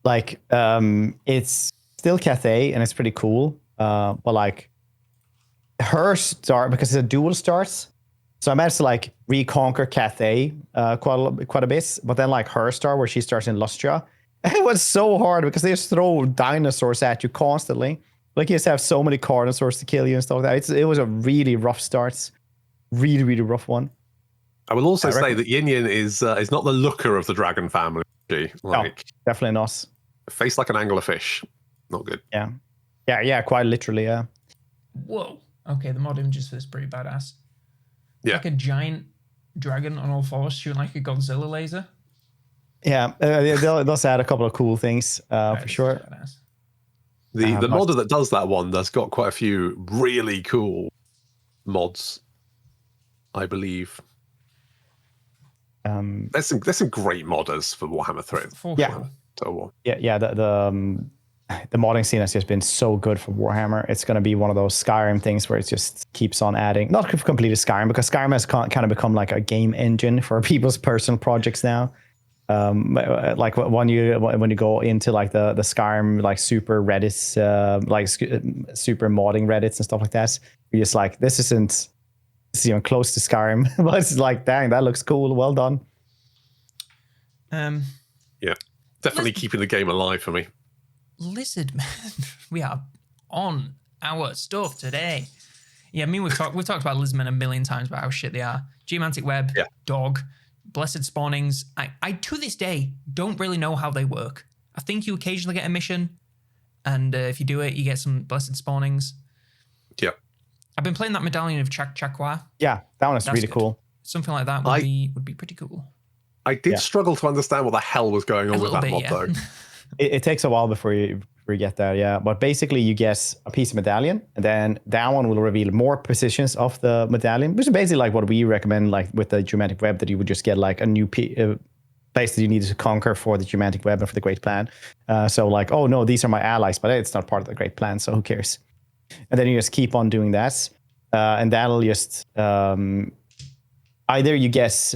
like it's still Cathay and it's pretty cool. But like her start, because it's a dual starts, so I managed to like reconquer Cathay quite a bit. But then like her star, where she starts in Lustria, it was so hard because they just throw dinosaurs at you constantly. Like you just have so many carnosaurs to kill you and stuff like that. It was a really rough start, really rough one. I will also say that Yin Yin is not the looker of the dragon family. Like, no, definitely not. Face like an anglerfish. Not good. Yeah, quite literally, yeah. Whoa. Okay, the mod images for this pretty badass. Yeah. Like a giant dragon on all fours shooting like a Godzilla laser. Yeah, they'll add a couple of cool things for sure. Badass. The modder that does that one has got quite a few really cool mods, I believe. There's some great modders for Warhammer 3. Sure. Total War. Yeah. The modding scene has just been so good for Warhammer. It's going to be one of those Skyrim things where it just keeps on adding. Not completely Skyrim, because Skyrim has kind of become like a game engine for people's personal projects now. Like when you go into like the Skyrim like super Reddits, like super modding Reddits and stuff like that, you're just like, this isn't even close to Skyrim, but it's like, dang, that looks cool. Well done. Yeah, definitely keeping the game alive for me. Lizardmen, we are on our stuff today. Yeah, I mean we've talked about Lizardmen a million times about how shit they are. Geomantic web, dog, blessed spawnings. I to this day don't really know how they work. I think you occasionally get a mission, and if you do it, you get some blessed spawnings. Yeah, I've been playing that medallion of Chakwa. Yeah, that one is really cool. Something like that would be pretty cool. I did struggle to understand what the hell was going on with that mod though. It takes a while before you get there, yeah. But basically, you get a piece of medallion, and then that one will reveal more positions of the medallion, which is basically like what we recommend, like with the geomantic web, that you would just get like a new place that you needed to conquer for the geomantic web and for the great plan. So like, oh no, these are my allies, but it's not part of the great plan, so who cares? And then you just keep on doing that, and that'll just either you guess.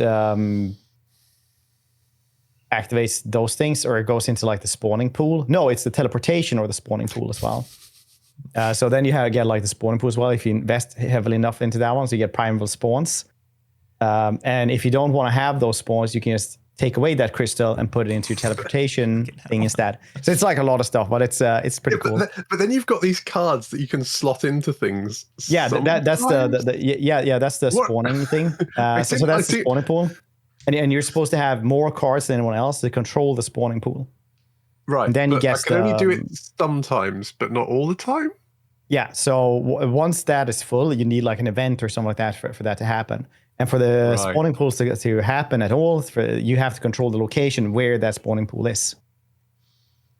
Activates those things, or it goes into like the spawning pool. No, it's the teleportation or the spawning pool as well. So then you get like the spawning pool as well if you invest heavily enough into that one. So you get primeval spawns. And if you don't want to have those spawns, you can just take away that crystal and put it into your teleportation thing instead. So it's like a lot of stuff, but it's pretty cool. But then you've got these cards that you can slot into things. Yeah, that's the spawning thing. So that's the spawning pool. And you're supposed to have more cards than anyone else to control the spawning pool. Right. And then you get I can only do it sometimes, but not all the time. Yeah. So once that is full, you need like an event or something like that for that to happen. And for the spawning pools to happen at all, you have to control the location where that spawning pool is.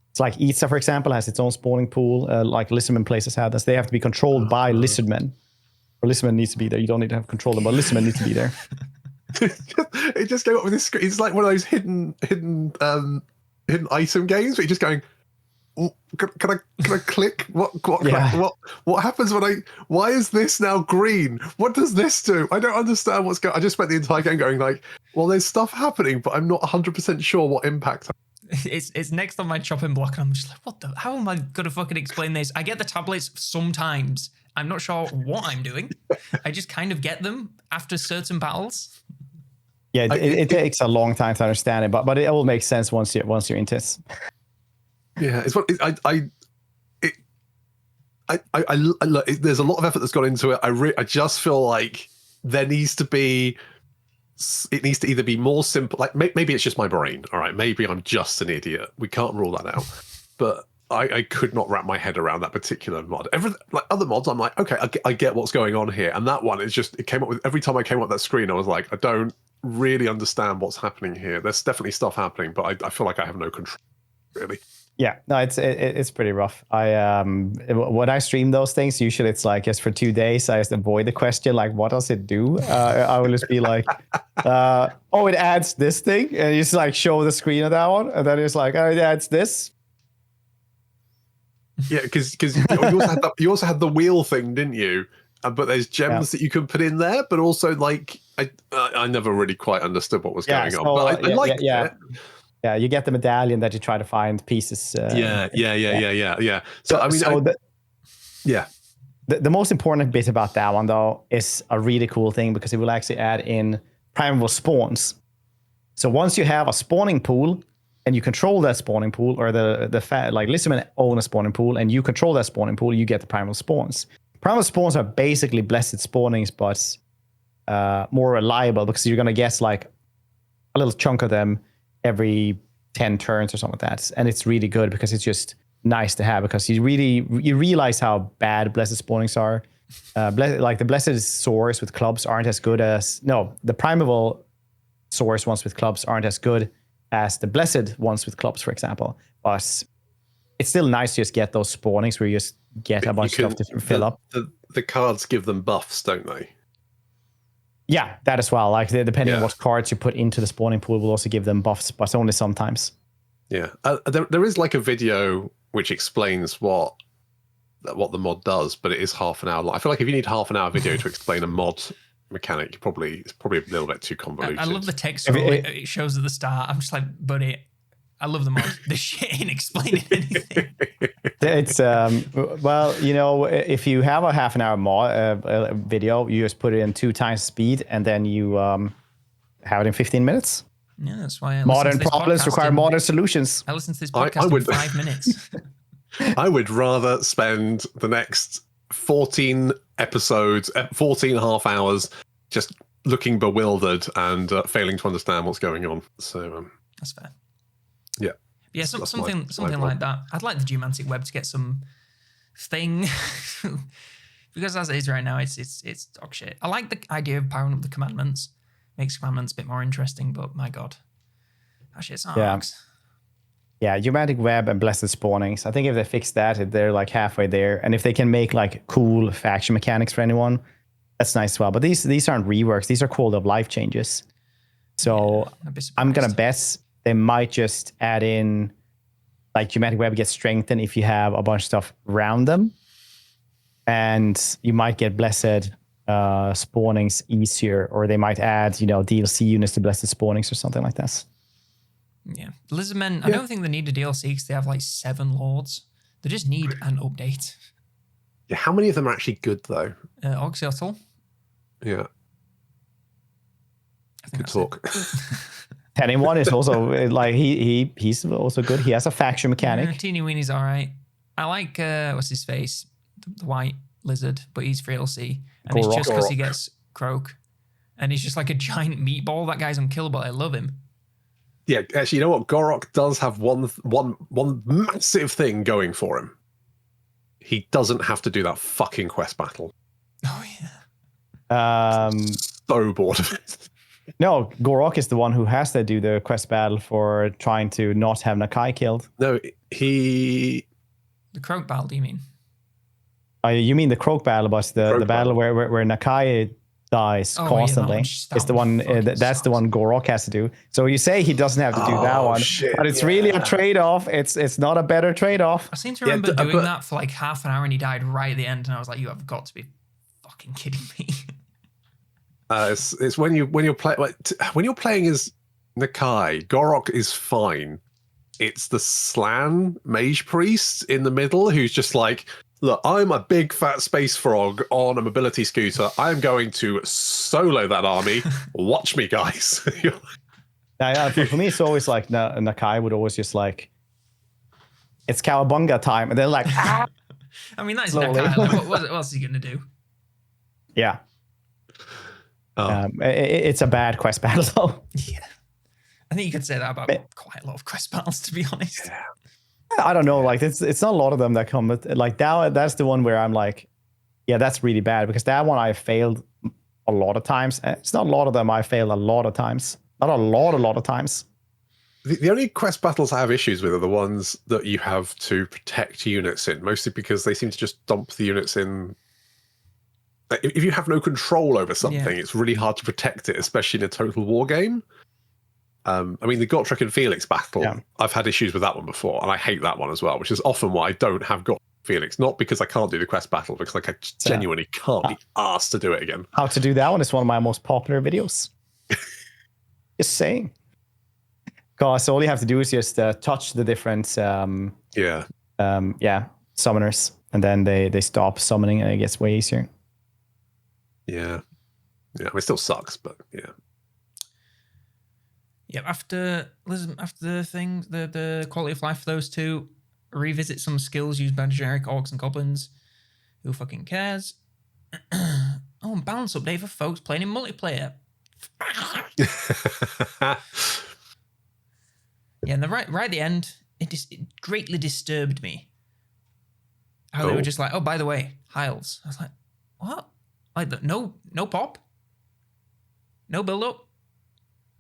It's like Itza, for example, has its own spawning pool. Like Lizardmen places have this. They have to be controlled by Lizardmen. Or Lizardmen needs to be there. You don't need to have control them, but Lizardmen need to be there. It just came up with this screen. It's like one of those hidden item games where you're just going, can I click? What happens when why is this now green? What does this do? I don't understand what's going on. I just spent the entire game going like, well, there's stuff happening, but I'm not 100% sure what impact. It's next on my chopping block, and I'm just like, how am I gonna fucking explain this? I get the tablets sometimes. I'm not sure what I'm doing. I just kind of get them after certain battles. Yeah, it takes a long time to understand it, but it all makes sense once you're into it. Yeah, it's what there's a lot of effort that's gone into it. I just feel like it needs to either be more simple. Like maybe it's just my brain. All right, maybe I'm just an idiot. We can't rule that out. But I could not wrap my head around that particular mod. Like other mods, I'm like, okay, I get what's going on here. And that one, it came up with, every time I came up that screen, I was like, I don't really understand what's happening here. There's definitely stuff happening, but I feel like I have no control, really. Yeah, no, it's pretty rough. When I stream those things, usually it's like just for 2 days, I just avoid the question like, what does it do? I will just be like, oh, it adds this thing, and you just like show the screen of that one, and then it's like, oh, it adds this. Yeah, because you also had the wheel thing, didn't you? But there's gems that you can put in there, but also like I never really quite understood what was going on. But I liked it. Yeah, you get the medallion that you try to find pieces. Yeah. So I mean, The most important bit about that one though is a really cool thing because it will actually add in primeval spawns. So once you have a spawning pool and you control that spawning pool, or like Lizardmen own a spawning pool and you control that spawning pool, you get the primeval spawns. Primeval spawns are basically blessed spawnings, but more reliable because you're gonna get like a little chunk of them every 10 turns or something like that. And it's really good because it's just nice to have, because you realize how bad blessed spawnings are. Like the blessed swords with clubs aren't as good as, no, the primeval swords ones with clubs aren't as good as the blessed ones with clubs, for example. But it's still nice to just get those spawnings where you just get a bunch of stuff to fill up. The cards give them buffs, don't they? Yeah, that as well. Like depending on what cards you put into the spawning pool will also give them buffs, but only sometimes. Yeah, there is like a video which explains what the mod does, but it is half an hour long. I feel like if you need half an hour video to explain a mod mechanic, it's probably a little bit too convoluted. I love the text it shows at the start. I'm just like, buddy, I love the mod. The shit ain't explaining anything. It's well, you know, if you have a half an hour mod video, you just put it in 2 times speed, and then you have it in 15 minutes. Yeah, that's why modern problems require modern solutions. I listen to this podcast in 5 minutes. I would rather spend the next 14 episodes, 14 half hours, just looking bewildered and failing to understand what's going on. So that's fair. Yeah. Yeah, something like that. I'd like the Geomantic Web to get some thing. Because as it is right now, it's dog shit. I like the idea of powering up the commandments. Makes commandments a bit more interesting, but my god. That shit sucks. Yeah, Geomantic Web and Blessed Spawnings. I think if they fix that, they're like halfway there. And if they can make like cool faction mechanics for anyone, that's nice as well. But these aren't reworks. These are quality of life changes. So I'm going to bet they might just add in, like, Geomantic Web gets strengthened if you have a bunch of stuff around them. And you might get Blessed spawnings easier, or they might add, DLC units to Blessed spawnings or something like that. Yeah. Lizardmen, I don't think they need a DLC because they have like 7 lords. They just need an update. Yeah, how many of them are actually good, though? Oxyotl. Yeah. Good talk. Anyone is also like he's also good. He has a faction mechanic. Teeny Weenie's all right. I like what's his face, the white lizard, but he's free LC, and it's just because he gets Croak, and he's just like a giant meatball. That guy's unkillable. I love him. Yeah, actually, you know what? Gorok does have one massive thing going for him. He doesn't have to do that fucking quest battle. Oh yeah. So bored of it. No, Gorok is the one who has to do the quest battle for trying to not have Nakai killed. No, the Croak battle. Do you mean? You mean the Croak battle, but the battle where Nakai dies constantly. Yeah, it's the one that's the one Gorok has to do. So you say he doesn't have to do that one, but it's really a trade-off. It's not a better trade-off. I seem to remember doing that for like half an hour, and he died right at the end, and I was like, "You have got to be fucking kidding me." It's when you're playing as Nakai, Gorok is fine. It's the Slan mage priest in the middle who's just like, look, I'm a big fat space frog on a mobility scooter. I'm going to solo that army. Watch me, guys. For me, it's always like Nakai would always just like, it's Cowabunga time, and they're like, ah! I mean, that's Nakai. Like, what else is he going to do? Yeah. It's a bad quest battle, though. Yeah. I think you could say that about quite a lot of quest battles, to be honest. Yeah. I don't know. Like it's not a lot of them that come with like that. That's the one where I'm like, yeah, that's really bad because that one I failed a lot of times. It's not a lot of them. I failed a lot of times. Not a lot of times. The only quest battles I have issues with are the ones that you have to protect units in, mostly because they seem to just dump the units in. If you have no control over something, it's really hard to protect it, especially in a total war game. I mean, the Gotrek and Felix battle, I've had issues with that one before, and I hate that one as well, which is often why I don't have Gotrek and Felix. Not because I can't do the quest battle, because like I genuinely can't be asked to do it again. How to do that one is one of my most popular videos. Just saying. Because all you have to do is just touch the different summoners, and then they stop summoning, and it gets way easier. Yeah. I mean, it still sucks, but yeah. Yeah, after the thing, the quality of life for those two, revisit some skills used by generic orcs and goblins. Who fucking cares? And balance update for folks playing in multiplayer. Yeah, and right at the end, it greatly disturbed me. How they were just like, oh, by the way, Hiles. I was like, what? Like, no pop? No build up?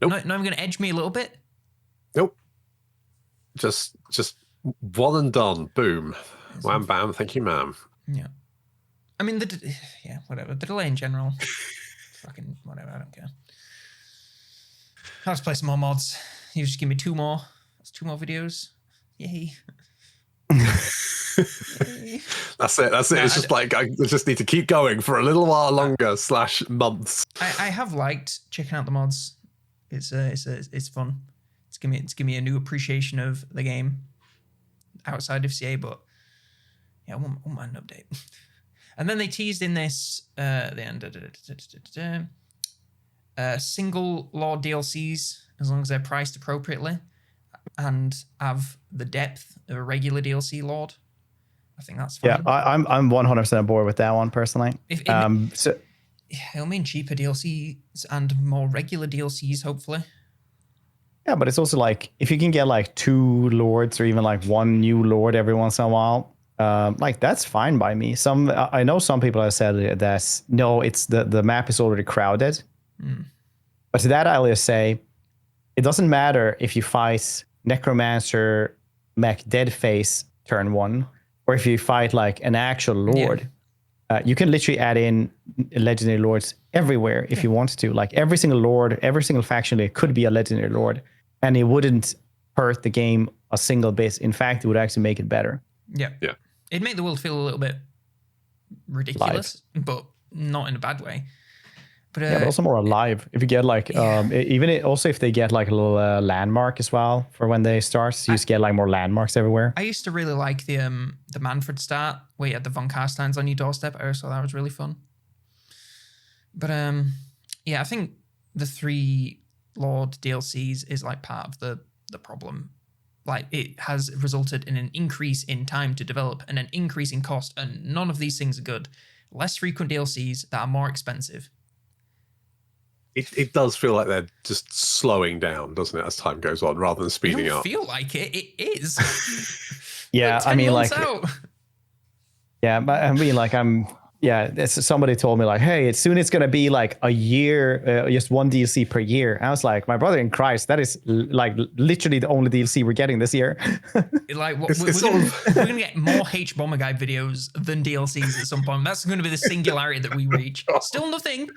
Nope. Not even going to edge me a little bit? Nope. Just one and done. Boom. Wham bam. Thank you, ma'am. Yeah. I mean, whatever. The delay in general. Fucking whatever. I don't care. I'll just play some more mods. You just give me two more. That's 2 more videos. Yay. Yay. That's it. No, it's just like I just need to keep going for a little while longer / months. I have liked checking out the mods. It's fun. It's given me a new appreciation of the game outside of CA, but yeah, I won't mind an update. And then they teased in this the end single Lord DLCs as long as they're priced appropriately and have the depth of a regular DLC Lord. I think that's fine. Yeah, I'm 100% on board with that one personally. It'll mean cheaper DLCs and more regular DLCs, hopefully. Yeah, but it's also like if you can get like 2 lords or even like 1 new lord every once in a while, like that's fine by me. I know some people have said that no, it's the map is already crowded. But to that I'll just say, it doesn't matter if you fight Necromancer, Mech Deadface turn 1, or if you fight like an actual lord. You can literally add in legendary lords everywhere if you want to. Like every single lord, every single faction there could be a legendary lord, and it wouldn't hurt the game a single bit. In fact, it would actually make it better. Yeah. It'd make the world feel a little bit ridiculous, but not in a bad way. But also more alive. If you get like, also if they get like a little landmark as well for when they start, you just get like more landmarks everywhere. I used to really like the Manfred start where you had the Von Carsteins on your doorstep. I also thought that was really fun. But I think the 3 Lord DLCs is like part of the problem. Like it has resulted in an increase in time to develop and an increase in cost, and none of these things are good. Less frequent DLCs that are more expensive. It does feel like they're just slowing down, doesn't it, as time goes on, rather than speeding up. I feel like it. It is. Yeah, I mean, like, out. Yeah, but I mean, like, somebody told me like, hey, soon it's gonna be like a year, just 1 DLC per year. And I was like, my brother in Christ, that is like literally the only DLC we're getting this year. Like, we're gonna get more H Bomber Guide videos than DLCs at some point. That's going to be the singularity that we reach. Still nothing.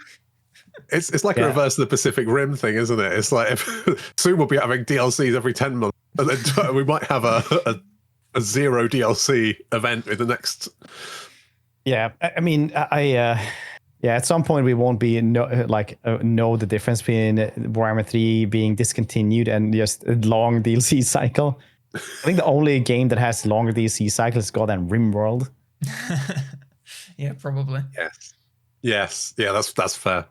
It's like a reverse of the Pacific Rim thing, isn't it? It's like soon we'll be having DLCs every 10 months, and then we might have a 0 DLC event in the next. Yeah, I mean, at some point we won't be know the difference between Warhammer 3 being discontinued and just a long DLC cycle. I think the only game that has longer DLC cycles is goddamn RimWorld. Yeah, probably. Yes. Yeah, that's fair.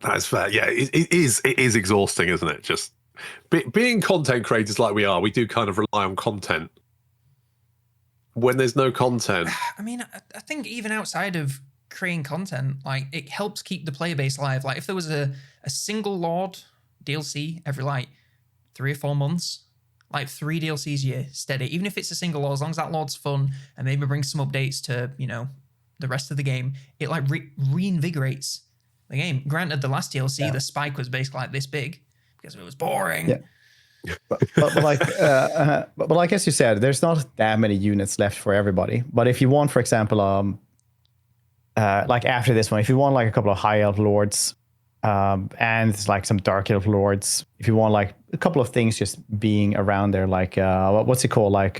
That's fair. Yeah, it is exhausting, isn't it? Just being content creators like we are, we do kind of rely on content. When there's no content, I mean, I think even outside of creating content, like it helps keep the player base alive. Like if there was a single Lord DLC every like 3 or 4 months, like 3 DLCs a year, steady. Even if it's a single lore, as long as that lord's fun and maybe brings some updates to, you know, the rest of the game, it like reinvigorates the game. Granted, the last DLC, the spike was basically like this big because it was boring. Yeah. but like as you said, there's not that many units left for everybody. But if you want, for example, like after this one, if you want like a couple of high elf lords, and like some dark elf lords, if you want like a couple of things just being around there, like what's it called, like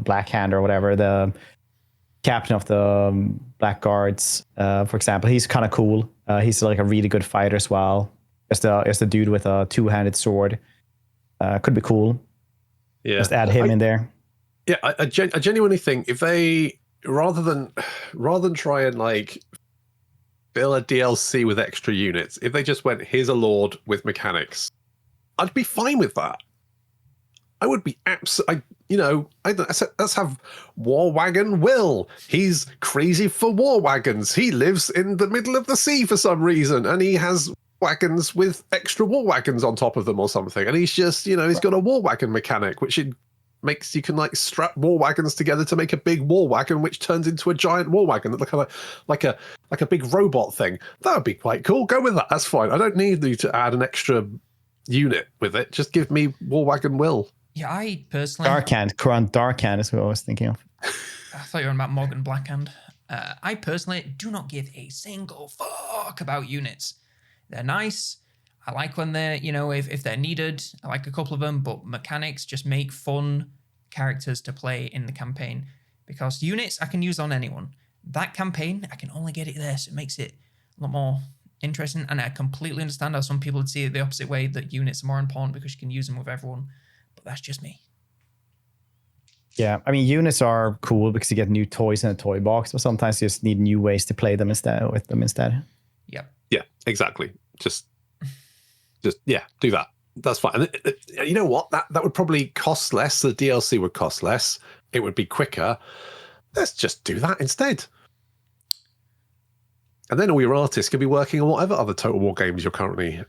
Black Hand or whatever, the captain of the Black Guards, for example, he's kind of cool. He's like a really good fighter as well. As the dude with a 2-handed sword. Could be cool. Yeah, just add him in there. Yeah, I genuinely think if they rather than try and like fill a DLC with extra units, if they just went, here's a lord with mechanics, I'd be fine with that. I would be let's have War Wagon Will. He's crazy for war wagons. He lives in the middle of the sea for some reason, and he has wagons with extra war wagons on top of them or something, and he's just, you know, he's got a war wagon mechanic which it makes you can like strap war wagons together to make a big war wagon which turns into a giant war wagon that kind of like a big robot thing. That would be quite cool. Go with that. That's fine. I don't need you to add an extra unit with it. Just give me War Wagon Will. Yeah, I personally Current Darkhand is what I was thinking of. I thought you were on about Morgan Blackhand. I personally do not give a single fuck about units. They're nice. I like when they're, you know, if they're needed. I like a couple of them, but mechanics just make fun characters to play in the campaign. Because units I can use on anyone. That campaign, I can only get it there, so it makes it a lot more interesting. And I completely understand how some people would see it the opposite way, that units are more important because you can use them with everyone. But that's just me. Yeah, I mean, units are cool because you get new toys in a toy box, but sometimes you just need new ways to play them instead. Yep. Yeah, exactly. Just yeah, do that. That's fine. And you know what? That would probably cost less. The DLC would cost less. It would be quicker. Let's just do that instead. And then all your artists can be working on whatever other Total War games you're currently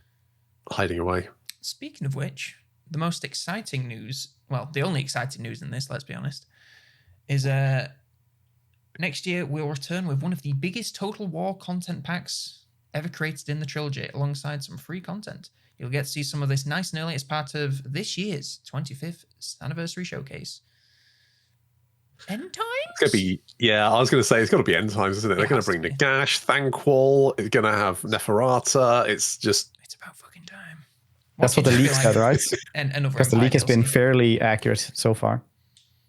hiding away. Speaking of which, the most exciting news, well, the only exciting news in this, let's be honest, is next year we'll return with one of the biggest Total War content packs ever created in the trilogy, alongside some free content. You'll get to see some of this nice and early as part of this year's 25th anniversary showcase. End times? It's going to be, yeah, I was going to say, it's got to be end times, isn't it? They're going to bring Nagash, Thanquol, it's going to have Neferata. It's about fucking time. That's what the leak said, right? Because the leak has been fairly accurate so far.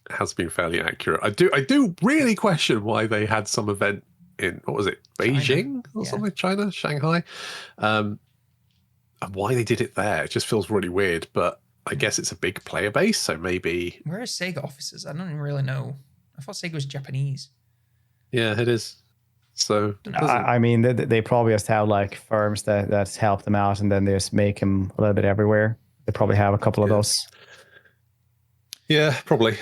It has been fairly accurate. I do really question why they had some event in, what was it, Beijing or something, China, Shanghai, and why they did it there. It just feels really weird, but I guess it's a big player base, so maybe. Where are Sega offices? I don't even really know. I thought Sega was Japanese. Yeah, it is. So I mean, they probably just have like firms that help them out, and then they just make them a little bit everywhere. They probably have a couple of those. Yeah, probably.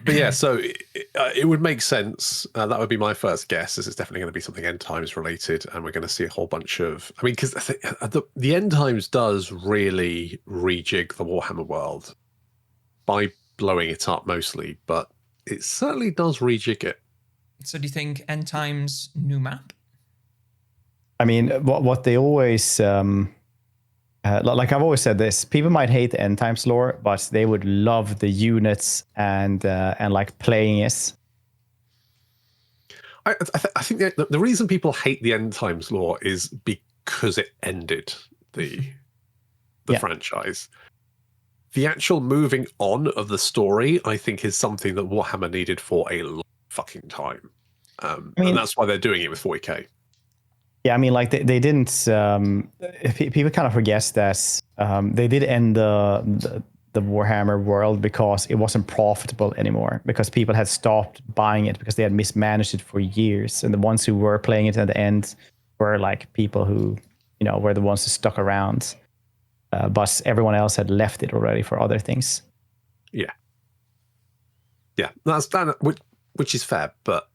But yeah, so it would make sense. That would be my first guess. Is it's definitely going to be something end times related, and we're going to see a whole bunch of. I mean, because the end times does really rejig the Warhammer world by blowing it up mostly, but it certainly does rejig it. So, do you think end times new map? I mean, what they always. Like I've always said this, people might hate the end times lore, but they would love the units and like playing it. I think the reason people hate the end times lore is because it ended the franchise. The actual moving on of the story, I think, is something that Warhammer needed for a long fucking time. And that's why they're doing it with 40k. Yeah, I mean, like they didn't. People kind of forget that they did end the Warhammer world because it wasn't profitable anymore, because people had stopped buying it because they had mismanaged it for years, and the ones who were playing it at the end were like people who, you know, were the ones who stuck around, but everyone else had left it already for other things. Yeah, that's which is fair, but.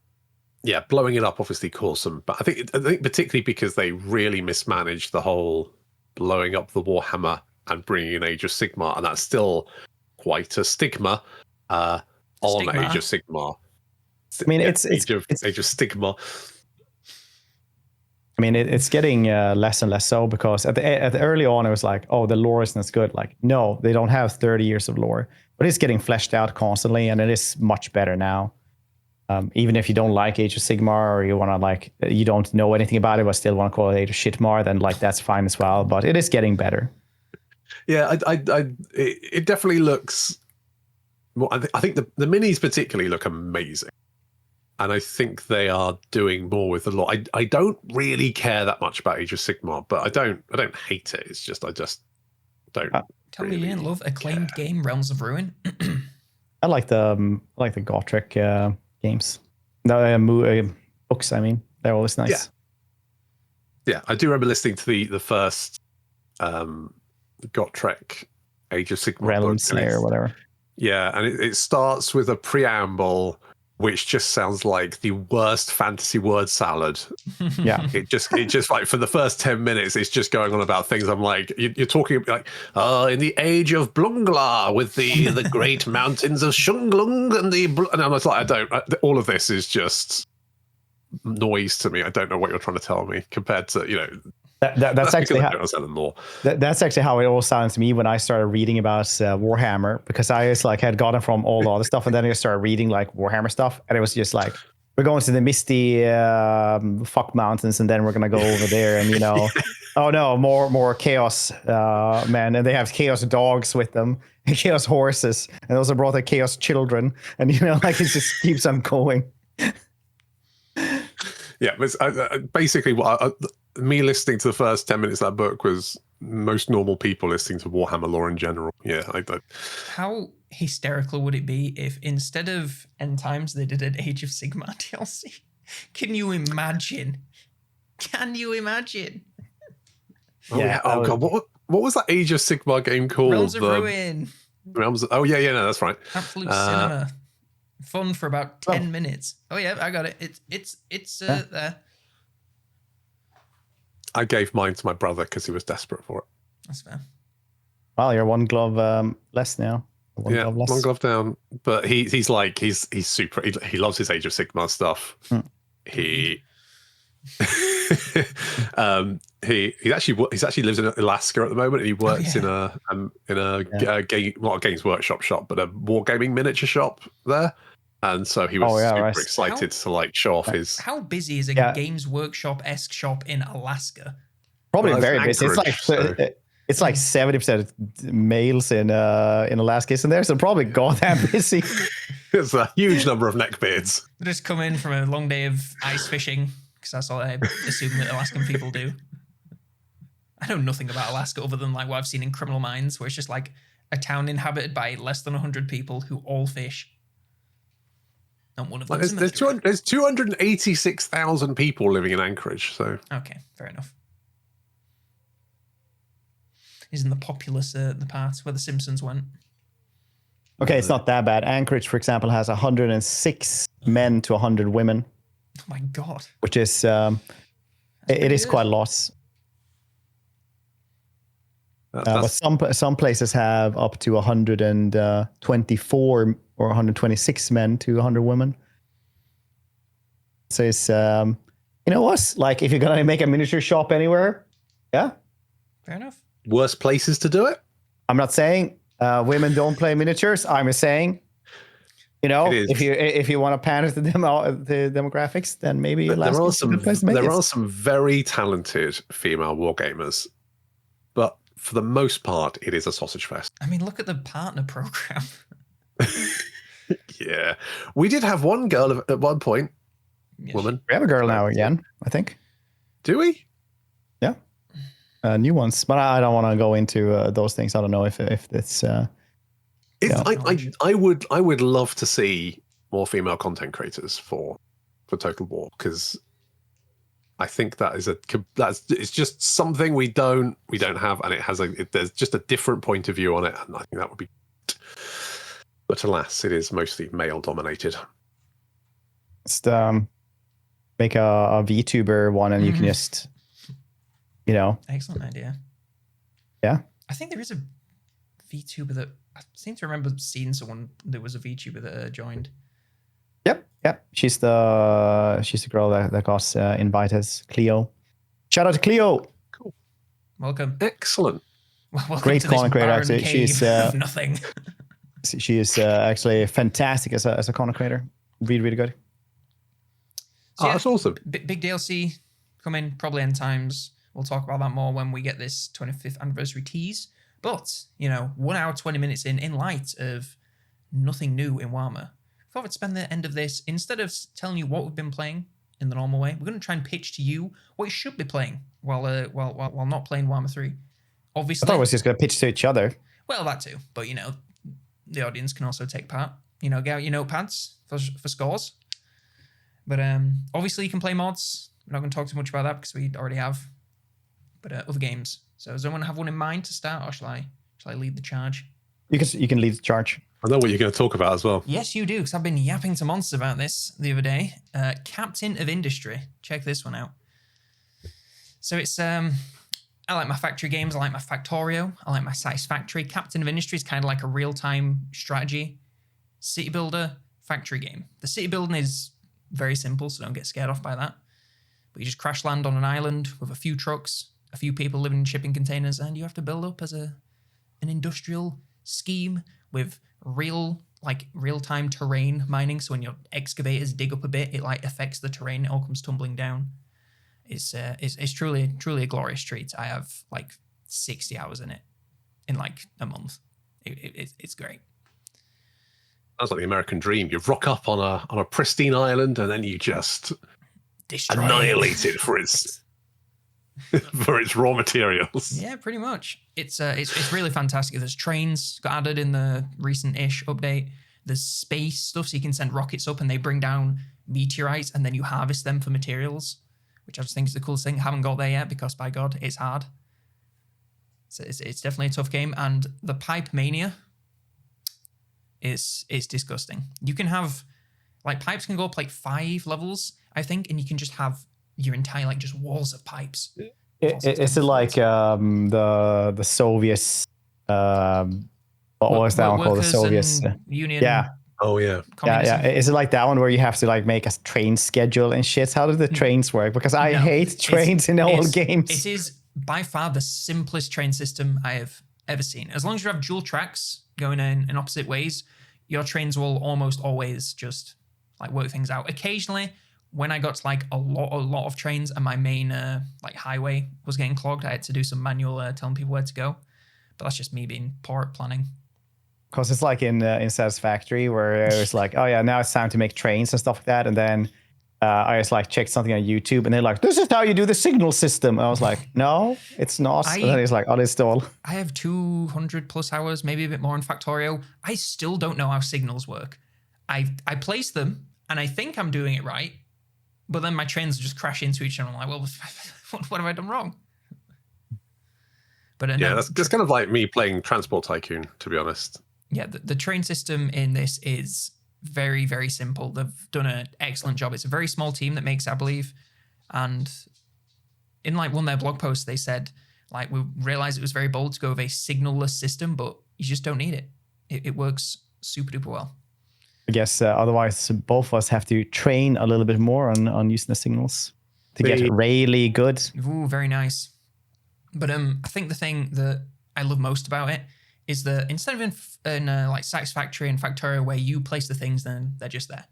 Yeah, blowing it up obviously caused some, but I think particularly because they really mismanaged the whole blowing up the Warhammer and bringing in Age of Sigmar, and that's still quite a stigma on Stigma? Age of Sigmar. I mean, Yeah, it's Age of Stigma. I mean, it's getting less and less so, because at the early on it was like, oh, the lore isn't as good. Like, no, they don't have 30 years of lore, but it's getting fleshed out constantly, and it is much better now. Even if you don't like Age of Sigmar, or you don't know anything about it, but still want to call it Age of Shitmar, then like that's fine as well. But it is getting better. Yeah, it definitely looks. Well, I think the minis particularly look amazing, and I think they are doing more with the lore. I don't really care that much about Age of Sigmar, but I don't hate it. It's just I just don't. Tell me you didn't love acclaimed game Realms of Ruin. I like the Gotrek games. No, books. I mean, they're always nice. Yeah, I do remember listening to the first Gotrek Age of Sigmar Realm book, Slayer or whatever. Yeah, and it starts with a preamble which just sounds like the worst fantasy word salad. Yeah. It just like for the first 10 minutes, it's just going on about things. I'm like, you're talking like, in the age of Blungla with the great mountains of Shunglung and I'm just like, all of this is just noise to me. I don't know what you're trying to tell me compared to, that's actually how, more. that's actually how it all sounds to me when I started reading about Warhammer, because I just like had gotten from all the other stuff, and then I started reading like Warhammer stuff, and it was just like, we're going to the misty fuck mountains, and then we're gonna go over there, and oh no, more chaos man, and they have chaos dogs with them, and chaos horses, and also brought the chaos children, and like it just keeps on going. Yeah, but basically what me listening to the first 10 minutes of that book was most normal people listening to Warhammer lore in general. Yeah, How hysterical would it be if instead of End Times they did an Age of Sigmar DLC? Can you imagine? Yeah. God, what was that Age of Sigmar game called? Realms of Ruin. Oh yeah, no, that's right. Absolute cinema. Fun for about 10 minutes. Oh yeah, I got it. It's there. I gave mine to my brother because he was desperate for it. That's fair. Well, you're one glove less now. One glove down. But he's super. He loves his Age of Sigmar stuff. He he actually lives in Alaska at the moment, and he works in a game, not a Games Workshop shop, but a wargaming miniature shop there. And so he was super excited to like show off his. How busy is a Games Workshop-esque shop in Alaska? Probably very busy. It's like 70% males in Alaska, isn't there? So probably goddamn busy. There's a huge number of neckbeards. They just come in from a long day of ice fishing, because that's all I assume that Alaskan people do. I know nothing about Alaska other than like what I've seen in Criminal Minds, where it's just like a town inhabited by less than 100 people who all fish. Not one of them. There's 286,000 people living in Anchorage. So okay, fair enough. Isn't the populace the part where the Simpsons went? Okay, it's not that bad. Anchorage, for example, has 106 men to 100 women. Oh my god! Which is it is quite a lot. But some places have up to 124 or 126 men to 100 women. So it's what? Like if you're gonna make a miniature shop anywhere, yeah, fair enough. Worst places to do it. I'm not saying women don't play miniatures. I'm just saying, if you want to pander to the demographics, then maybe there are some very talented female wargamers, but for the most part, it is a sausage fest. I mean, look at the partner program. Yeah, we did have one girl at one point. Yes. Woman. We have a girl now again, I think. Do we? Yeah, new ones, but I don't want to go into those things. I don't know if it's. I would love to see more female content creators for Total War, because I think it's just something we don't have, and there's just a different point of view on it, and I think that would be. But alas, it is mostly male dominated. Just make a VTuber one, and you can just, Excellent idea. Yeah. I think there is a VTuber that I seem to remember seeing someone that was a VTuber that joined. Yep. She's the girl that got invited. Cleo. Shout out to Cleo. Cool. Welcome. Excellent. Welcome Great to this content creator. barren Actually, cave she's of nothing. she is actually fantastic as a content creator. Really good. So That's awesome. Big DLC coming, probably end times. We'll talk about that more when we get this 25th anniversary tease. But, 1 hour, 20 minutes in light of nothing new in Warhammer, I thought I'd spend the end of this, instead of telling you what we've been playing in the normal way, we're going to try and pitch to you what you should be playing while not playing Warhammer 3. Obviously, I thought it was just going to pitch to each other. Well, that too. But, the audience can also take part. Get out your notepads for scores. But obviously you can play mods. We're not going to talk too much about that because we already have. But other games. So does anyone have one in mind to start, or shall I lead the charge? You can lead the charge. I know what you're going to talk about as well. Yes, you do, because I've been yapping to monsters about this the other day. Captain of Industry. Check this one out. So it's I like my factory games. I like my Factorio. I like my Satisfactory. Captain of Industry is kind of like a real-time strategy city builder factory game. The city building is very simple, so don't get scared off by that. But you just crash land on an island with a few trucks, a few people living in shipping containers, and you have to build up as an industrial scheme with real-time terrain mining. So when your excavators dig up a bit, it affects the terrain. It all comes tumbling down. It's truly a glorious treat. I have 60 hours in it in a month. It's great. Sounds like the American dream. You rock up on a pristine island and then you just Destroy annihilate it for its raw materials. Yeah, pretty much. It's really fantastic. There's trains got added in the recent-ish update. There's space stuff, so you can send rockets up and they bring down meteorites, and then you harvest them for materials, which I just think is the coolest thing. Haven't got there yet because, by God, it's hard. So it's definitely a tough game, and the pipe mania is disgusting. You can have pipes can go up 5 levels, I think, and you can just have your entire just walls of pipes. Is it like the Soviets? What was that one called? The Soviets Union. Yeah. Oh yeah. Yeah. Is it like that one where you have to make a train schedule and shit? How do the trains work? Because I hate trains in all games. It is by far the simplest train system I have ever seen. As long as you have dual tracks going in opposite ways, your trains will almost always just work things out. Occasionally, when I got to a lot of trains and my main highway was getting clogged, I had to do some manual telling people where to go. But that's just me being poor at planning. Because it's like in Satisfactory where it's oh yeah, now it's time to make trains and stuff like that. And then I just checked something on YouTube and they're this is how you do the signal system. And I was like, no, it's not. And then it's uninstall. I have 200 plus hours, maybe a bit more in Factorio. I still don't know how signals work. I place them and I think I'm doing it right. But then my trains just crash into each other. I'm like, well, what have I done wrong? But that's kind of like me playing Transport Tycoon, to be honest. Yeah, the train system in this is very, very simple. They've done an excellent job. It's a very small team that makes it, I believe. And in one of their blog posts, they said, we realized it was very bold to go with a signal-less system, but you just don't need it. It works super duper well. I guess otherwise both of us have to train a little bit more on using the signals to get really good. Ooh, very nice. But I think the thing that I love most about it is that instead of in Satisfactory and Factorio where you place the things, then they're just there.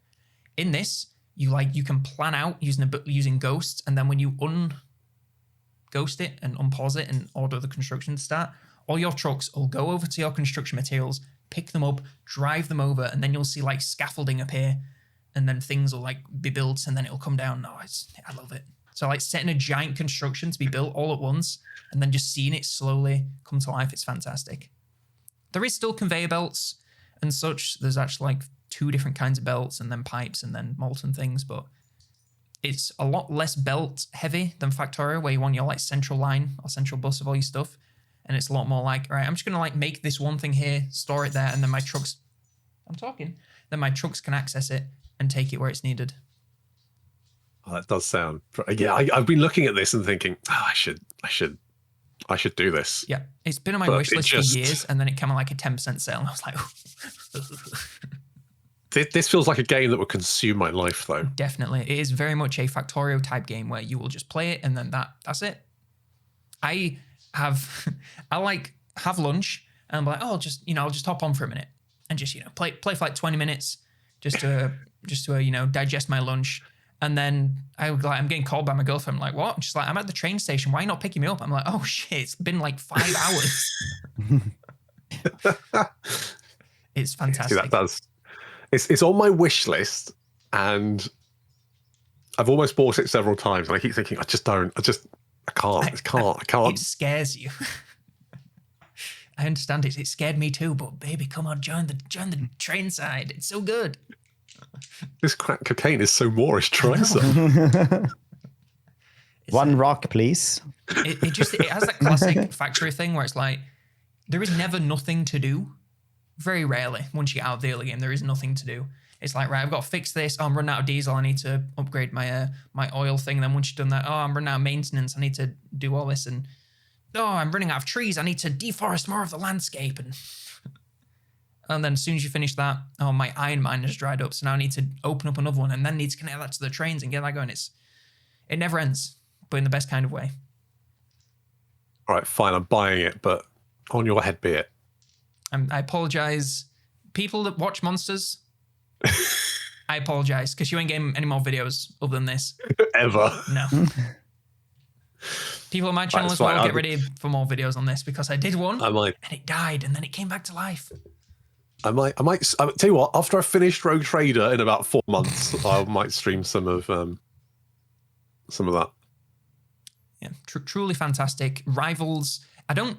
In this, you can plan out using ghosts, and then when you unghost it and unpause it and order the construction to start, all your trucks will go over to your construction materials, pick them up, drive them over, and then you'll see scaffolding appear, and then things will be built, and then it'll come down. No, I love it. So setting a giant construction to be built all at once, and then just seeing it slowly come to life, it's fantastic. There is still conveyor belts and such. There's actually 2 different kinds of belts, and then pipes, and then molten things, but it's a lot less belt heavy than Factorio, where you want your central line or central bus of all your stuff. And it's a lot more all right, I'm just going to make this one thing here, store it there, and then my trucks, then my trucks can access it and take it where it's needed. Oh, that does sound, yeah, I've been looking at this and thinking, I should I should do this. Yeah, it's been on my But wish it list just- for years, and then it came on like a 10% sale, and I was like, This feels like a game that would consume my life, though. definitely. It is very much a Factorio type game where you will just play it, and then that's it. I have lunch, and I'm like, oh, I'll just hop on for a minute, and just play for like 20 minutes, just to digest my lunch. And then I'm getting called by my girlfriend. I'm like, what? She's like, I'm at the train station. Why are you not picking me up? I'm like, oh shit, it's been like 5 hours. It's fantastic. See, it's on my wish list, and I've almost bought it several times, and I keep thinking, I can't. It scares you. I understand it. It scared me too, but baby, come on, join the train side. It's so good. This crack cocaine is so Moorish. Try some. One rock, please. It has that classic factory thing where it's like there is never nothing to do. Very rarely, once you get out of the early game, there is nothing to do. It's like, right, I've got to fix this. Oh, I'm running out of diesel. I need to upgrade my oil thing. And then once you've done that, oh, I'm running out of maintenance. I need to do all this. And oh, I'm running out of trees. I need to deforest more of the landscape. And then as soon as you finish that, oh, my iron mine has dried up. So now I need to open up another one and then need to connect that to the trains and get that going. It never ends, but in the best kind of way. All right, fine. I'm buying it, but on your head be it. I apologize. People that watch Monsters, I apologize because you ain't getting any more videos other than this. Ever. No. People on my channel That's as well, fine. get ready for more videos on this because I did one I might. and it died and then it came back to life. I might tell you what, after I finish Rogue Trader in about 4 months, I might stream some of that. Yeah, truly fantastic. Rivals. I don't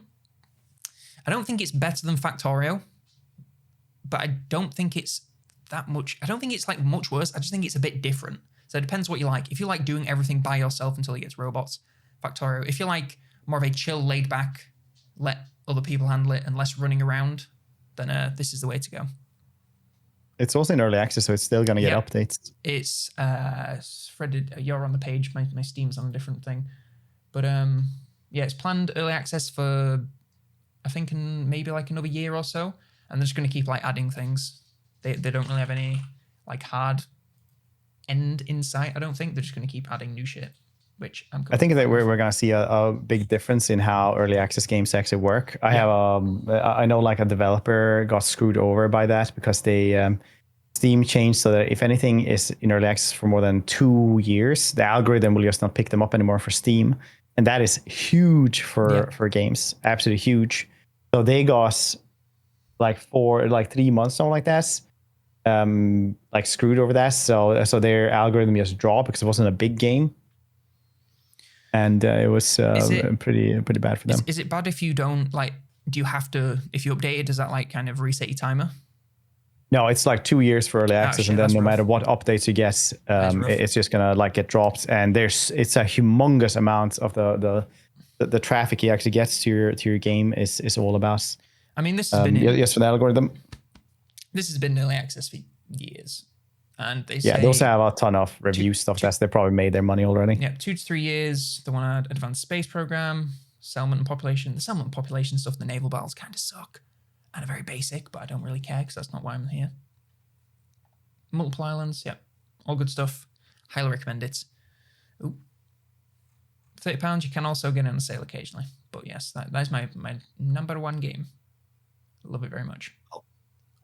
think it's better than Factorio, but I don't think it's that much. I don't think it's like much worse. I just think it's a bit different. So it depends what you like. If you like doing everything by yourself until you get to robots, Factorio. If you like more of a chill, laid back, let other people handle it and less running around, then this is the way to go. It's also in early access, so it's still going to get updates. It's Fred, you're on the page. My Steam's on a different thing. But yeah, it's planned early access for, I think, in maybe like another year or so. And they're just going to keep like adding things. They don't really have any like hard end in sight, I don't think. They're just going to keep adding new shit, which I'm I think that we're going to see a big difference in how early access games actually work. I know like a developer got screwed over by that because they Steam changed so that if anything is in early access for more than 2 years, the algorithm will just not pick them up anymore for Steam. And that is huge for games, absolutely huge. So they got like 3 months, something like that, like screwed over that. So their algorithm just dropped because it wasn't a big game. And it was pretty bad for them. Is it bad if you don't like? Do you have to, if you update it, does that like kind of reset your timer? No, it's like 2 years for early access, and then no matter what updates you get, it's just gonna like get dropped. And it's a humongous amount of the traffic you actually gets to your game is all about. I mean, this has been for the algorithm. This has been early access for years, and they say they also have a ton of review stuff. They probably made their money already. Yeah, 2 to 3 years. They want an advanced space program, settlement and population. The settlement and population stuff, the naval battles kind of suck. And are very basic, but I don't really care because that's not why I'm here. Multiple islands, all good stuff. Highly recommend it. Ooh. £30, you can also get it on sale occasionally. But yes, that's my number one game. Love it very much.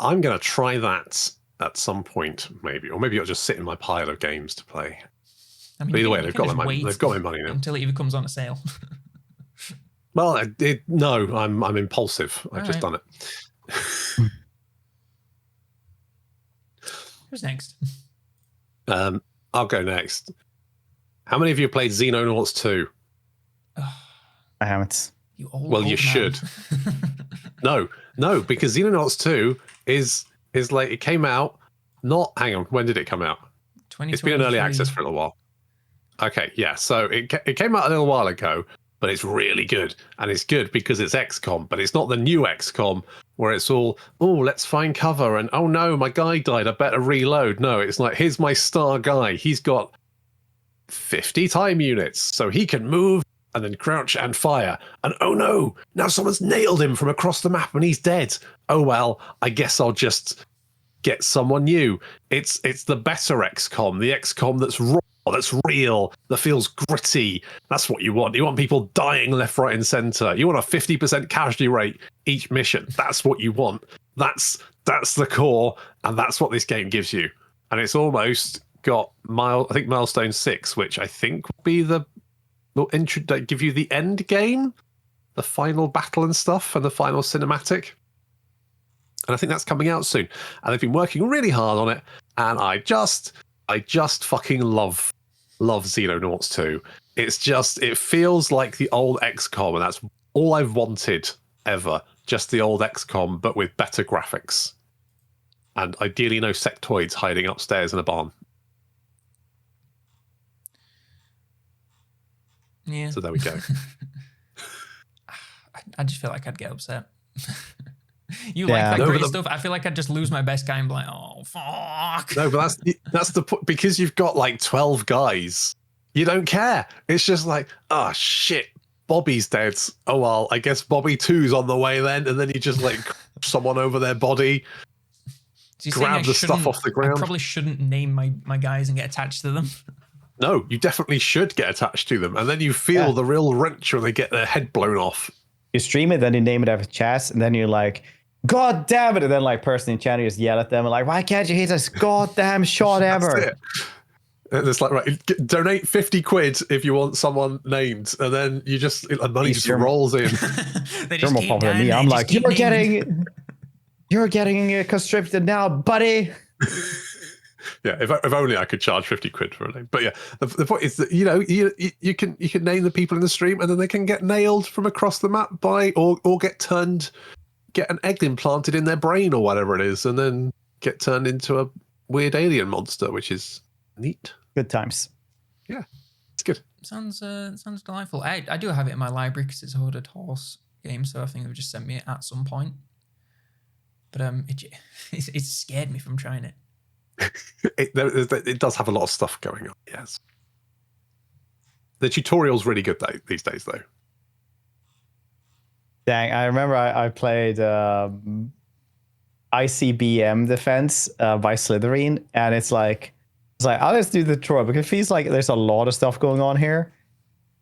I'm going to try that at some point, maybe. Or maybe it'll just sit in my pile of games to play. I mean, but either way, they've got my money. They've got my money now. Until it even comes on a sale. Well, no, I'm impulsive. I've just done it. Who's next? I'll go next. How many of you played Xenonauts 2? I haven't. Well, you should. No, because Xenonauts 2 is like, it came out. Hang on, when did it come out? It's been in early access for a little while. Okay, yeah. So it came out a little while ago. But it's really good. And it's good because it's XCOM, but it's not the new XCOM where it's all, let's find cover. And, oh no, my guy died. I better reload. No, it's like, here's my star guy. He's got 50 time units. So he can move and then crouch and fire. And oh no, now someone's nailed him from across the map and he's dead. Oh well, I guess I'll just get someone new. It's the better XCOM, the XCOM that's raw, that's real, that feels gritty. That's what you want. You want people dying left, right, and center. You want a 50% casualty rate each mission. That's what you want. That's the core, and that's what this game gives you. And it's almost got milestone 6, which I think will be the give you the end game, the final battle and stuff, and the final cinematic. And I think that's coming out soon. And they've been working really hard on it. And I just fucking love Xenonauts 2. It feels like the old XCOM, and that's all I've wanted ever. Just the old XCOM, but with better graphics. And ideally no sectoids hiding upstairs in a barn. Yeah. So there we go. I just feel like I'd get upset. Like that great stuff. I feel like I'd just lose my best guy and be like, oh, fuck. No, but that's the point. Because you've got like 12 guys, you don't care. It's just like, oh, shit, Bobby's dead. Oh, well, I guess Bobby 2's on the way then. And then you just like someone over their body, grab the stuff off the ground. I probably shouldn't name my guys and get attached to them. No, you definitely should get attached to them. And then you feel the real wrench when they get their head blown off. You stream it, then you name it after chats, and then you're like, God damn it. And then like person in chat, you just yell at them and like, why can't you hit this goddamn shot ever? And it's like, right, donate 50 quid if you want someone named. And then you just, money just rolls in. They're more popular than me. I'm like, you're getting conscripted now, buddy. Yeah, if only I could charge 50 quid for a name. But yeah, the point is that, you can name the people in the stream and then they can get nailed from across the map or get an egg implanted in their brain or whatever it is, and then get turned into a weird alien monster, which is neat. Good times. Yeah, it's good. Sounds delightful. I do have it in my library because it's a Hooded Horse game, so I think they've just sent me it at some point. But it scared me from trying it. It does have a lot of stuff going on, yes. The tutorial's really good these days, though. Dang, I remember I played ICBM Defense by Slytherin, and it's like, I'll just do the tutorial because it feels like there's a lot of stuff going on here.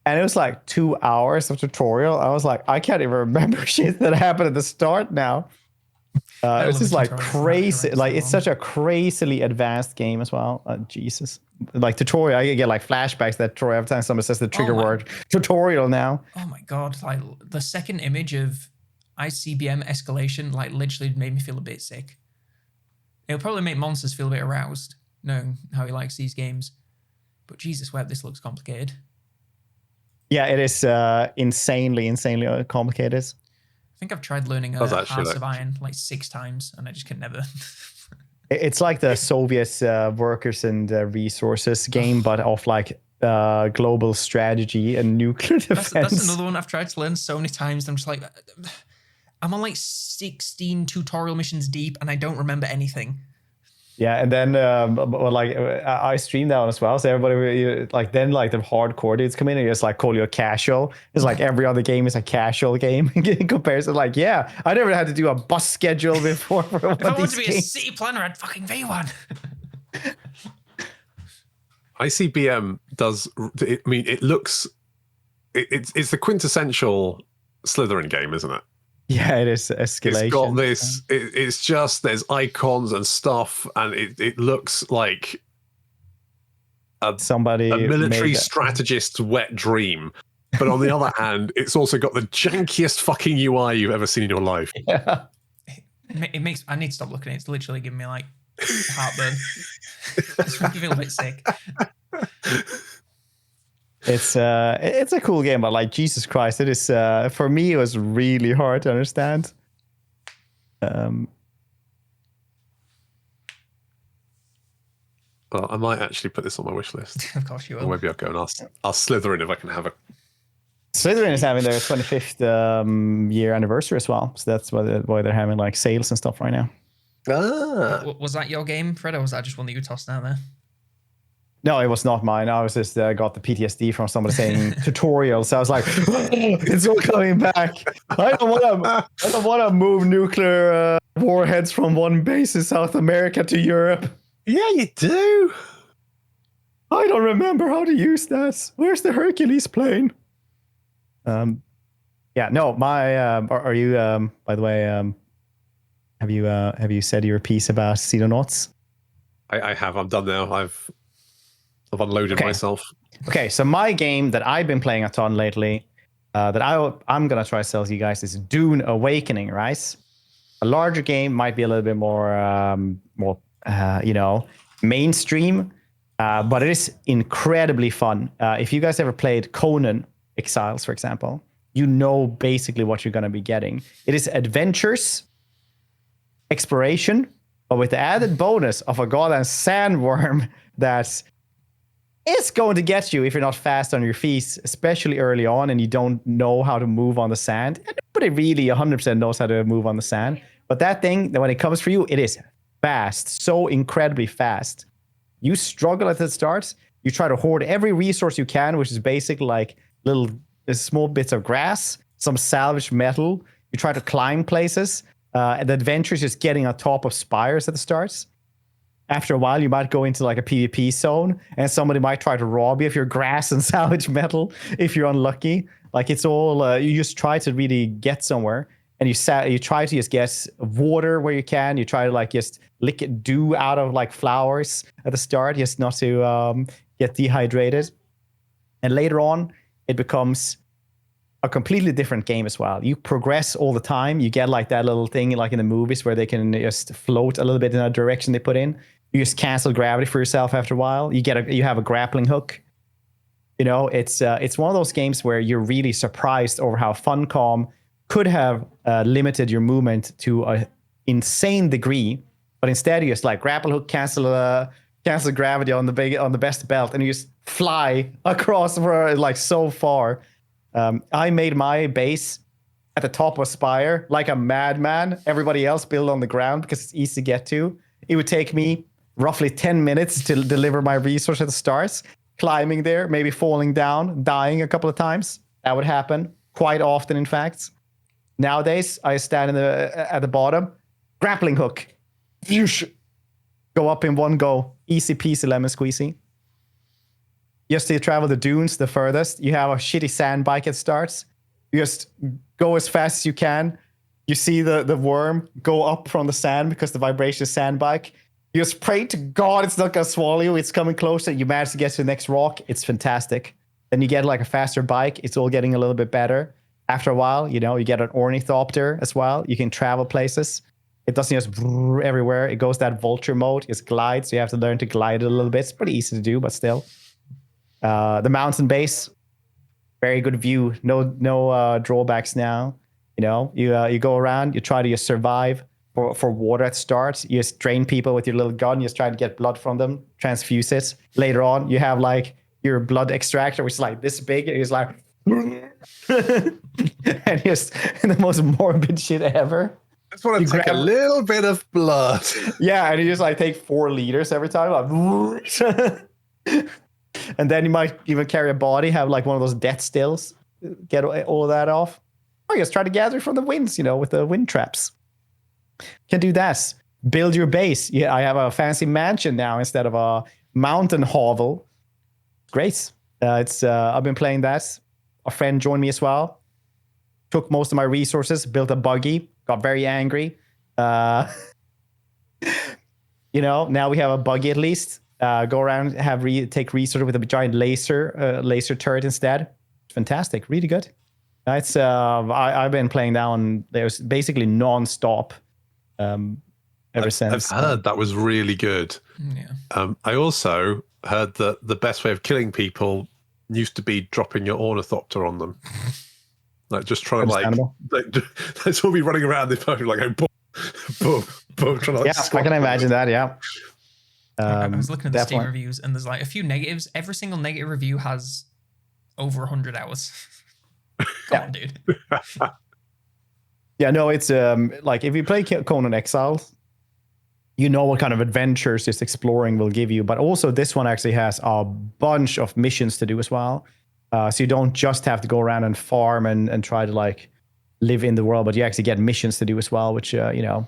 And it was like 2 hours of tutorial. I was like, I can't even remember shit that happened at the start now. It's just like crazy. Like it's such a crazily advanced game as well. Jesus. Like tutorial, I get like flashbacks that tutorial every time someone says the trigger word tutorial now. Oh my God. Like the second image of ICBM escalation, like literally made me feel a bit sick. It'll probably make Monsters feel a bit aroused, knowing how he likes these games. But Jesus, web, this looks complicated. Yeah, it is insanely complicated. I think I've tried learning House of Iron like 6 times, and I just can never. It's like the Soviet workers and resources game, but of like global strategy and nuclear defense. That's another one I've tried to learn so many times. I'm just like, I'm on like 16 tutorial missions deep, and I don't remember anything. Yeah, and then like I stream that one as well, so everybody like then like the hardcore dudes come in and just like call you a casual. It's like every other game is a casual game in comparison. Like, yeah, I never had to do a bus schedule before. For one if I wanted to be a city planner, I'd fucking be one. ICBM does. I mean, it looks. It's the quintessential Slytherin game, isn't it? Yeah, it is escalation. It's got this. It's just there's icons and stuff, and it looks like a military strategist's wet dream. But on the other hand, it's also got the jankiest fucking UI you've ever seen in your life. Yeah. It makes. I need to stop looking at it. It's literally giving me like heartburn. It's making me feel a bit sick. It's a cool game, but like Jesus Christ, it is for me it was really hard to understand. Well, I might actually put this on my wish list. Of course you will. Or maybe I'll go and ask Slytherin if I can have a. Slytherin is having their 25th year anniversary as well, so that's why they're having like sales and stuff right now. Ah. Was that your game, Fred, or was that just one that you tossed out there? No, it was not mine. I was just got the PTSD from somebody saying tutorial. So I was like, it's all coming back. I don't want to move nuclear warheads from one base in South America to Europe. Yeah, you do. I don't remember how to use that. Where's the Hercules plane? Yeah, no, my are you by the way, have you said your piece about Xenonauts? I have. I'm done now. I've unloaded myself. Okay, so my game that I've been playing a ton lately, that I'm gonna try to sell to you guys is Dune Awakening, right? A larger game, might be a little bit more mainstream, but it is incredibly fun. If you guys ever played Conan Exiles, for example, you know basically what you're gonna be getting. It is adventures, exploration, but with the added bonus of a goddamn sandworm that it's going to get you if you're not fast on your feet, especially early on, and you don't know how to move on the sand. And nobody really 100% knows how to move on the sand. But that thing, when it comes for you, it is fast, so incredibly fast. You struggle at the start. You try to hoard every resource you can, which is basically like little small bits of grass, some salvaged metal. You try to climb places. And the adventure is just getting on top of spires at the start. After a while, you might go into like a PvP zone, and somebody might try to rob you of your grass and salvage metal if you're unlucky. Like it's all you just try to really get somewhere, and you try to just get water where you can. You try to like just lick it dew out of like flowers at the start, just not to get dehydrated. And later on, it becomes a completely different game as well. You progress all the time. You get like that little thing like in the movies where they can just float a little bit in a direction they put in. You just cancel gravity for yourself after a while. You have a grappling hook. You know, it's one of those games where you're really surprised over how Funcom could have limited your movement to an insane degree, but instead you just like grapple hook, cancel gravity on the best belt, and you just fly across for like so far. I made my base at the top of a spire like a madman. Everybody else built on the ground because it's easy to get to. It would take me roughly 10 minutes to deliver my resource at the stars, climbing there, maybe falling down, dying a couple of times. That would happen quite often, in fact. Nowadays, I stand at the bottom, grappling hook, go up in one go, easy peasy lemon squeezy. Just to travel the dunes the furthest, you have a shitty sand bike at starts. You just go as fast as you can. You see the worm go up from the sand because the vibration is sand bike. You just pray to God it's not going to swallow you. It's coming closer. You manage to get to the next rock. It's fantastic. Then you get like a faster bike. It's all getting a little bit better. After a while, you get an ornithopter as well. You can travel places. It doesn't just everywhere. It goes that vulture mode. It's glide, so you have to learn to glide it a little bit. It's pretty easy to do, but still. The mountain base, very good view. No drawbacks now. You go around. You try to just survive for water at start. You just drain people with your little gun. You just try to get blood from them, transfuse it. Later on, you have like your blood extractor, which is like this big. It's like, and just the most morbid shit ever. I just want to take a little bit of blood. Yeah, and you just like take 4 liters every time. Like, and then you might even carry a body, have like one of those death stills, get all of that off. Or just try to gather from the winds, with the wind traps. Can do that. Build your base. Yeah, I have a fancy mansion now instead of a mountain hovel. Great. I've been playing that. A friend joined me as well. Took most of my resources, built a buggy, got very angry. Now we have a buggy at least. Go around, take resources with a giant laser turret instead. Fantastic, really good. It's I've been playing down. There's basically non-stop ever since. I've heard that was really good. Yeah. I also heard that the best way of killing people used to be dropping your ornithopter on them. Like just trying to that's all be running around the phone like boom, boom, boom. Trying to, I can imagine that. Yeah. I was looking at the Steam reviews, and there's like a few negatives. Every single negative review has over 100 hours. Come on, dude. Yeah, no, it's like if you play Conan Exiles, you know what kind of adventures just exploring will give you. But also this one actually has a bunch of missions to do as well. So you don't just have to go around and farm and try to like live in the world, but you actually get missions to do as well, which, you know,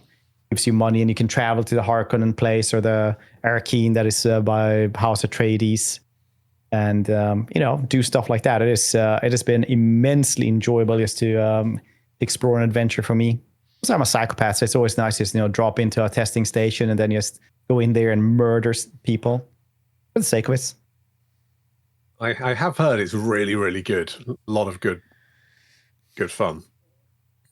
gives you money, and you can travel to the Harkonnen place or the Arkeen that is by House Atreides, and you know, do stuff like that. It has been immensely enjoyable just to explore an adventure for me. So I'm a psychopath, so it's always nice just, you know, drop into a testing station and then just go in there and murder people for the sake of it. I have heard it's really, really good. A lot of good fun.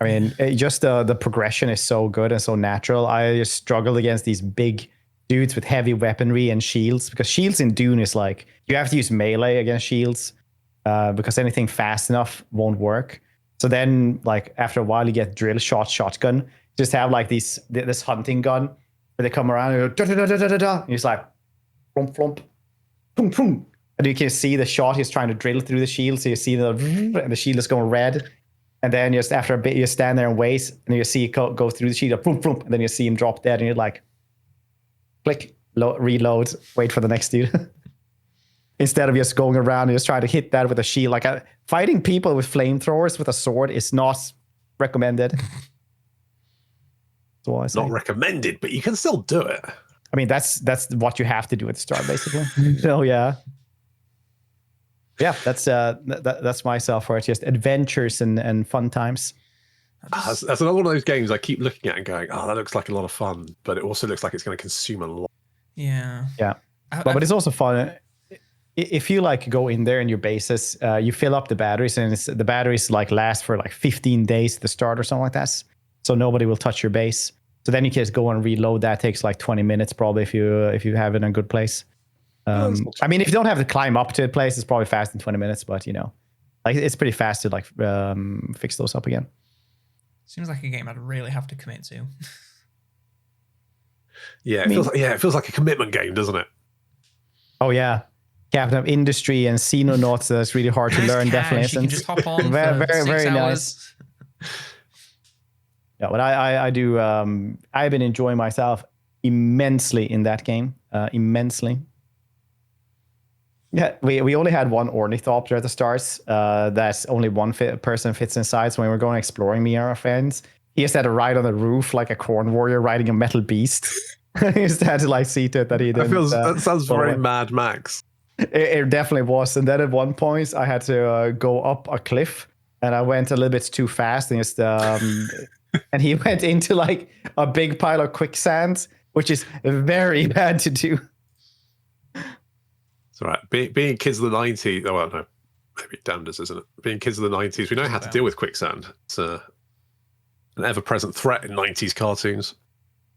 I mean, just the progression is so good and so natural. I just struggled against these big dudes with heavy weaponry and shields, because shields in Dune is like, you have to use melee against shields because anything fast enough won't work. So then, like, after a while, you get drill shotgun. Just have like this hunting gun where they come around and go, da-da-da-da-da-da. And it's like, flump, flump, boom, boom. And you can see the shot he's trying to drill through the shield. So you see and the shield is going red. And then just after a bit, you stand there and wait, and you see it go through the shield, boom, boom. And then you see him drop dead, and you're like, click, reload, wait for the next dude. Instead of just going around and just trying to hit that with a shield. Like fighting people with flamethrowers with a sword is not recommended. So I say. Not recommended, but you can still do it. I mean, that's what you have to do at the start, basically. So yeah, that's myself for it. Just adventures and fun times. That's another one of those games I keep looking at and going, oh, that looks like a lot of fun, but it also looks like it's going to consume a lot. Yeah. But it's also fun. If you like go in there in your bases, you fill up the batteries, and the batteries like last for like 15 days at the start or something like that. So nobody will touch your base. So then you can just go and reload. That takes like 20 minutes probably if you have it in a good place. I mean, if you don't have to climb up to a place, it's probably fast in 20 minutes. But you know, like it's pretty fast to like fix those up again. Seems like a game I'd really have to commit to. Yeah, it feels like a commitment game, doesn't it? Oh yeah. Captain of Industry and Xenonauts, that's really hard to learn. Definitely, you can just hop on very, for 6 very hours. Nice. Yeah, but I do. I've been enjoying myself immensely in that game. Immensely. Yeah, we only had one ornithopter at the start. That's only one person fits inside. So when we were going exploring, me and our friends, he just had to ride on the roof like a corn warrior riding a metal beast. He just had to like see to it that he didn't. That sounds very Mad Max. It definitely was. And then at one point I had to go up a cliff, and I went a little bit too fast, and just and he went into like a big pile of quicksand, which is very bad to do. It's all right. Being kids of the 90s, oh well, no, maybe damneders, isn't it? Being kids of the 90s, we know how to deal with quicksand. It's an ever-present threat in 90s cartoons.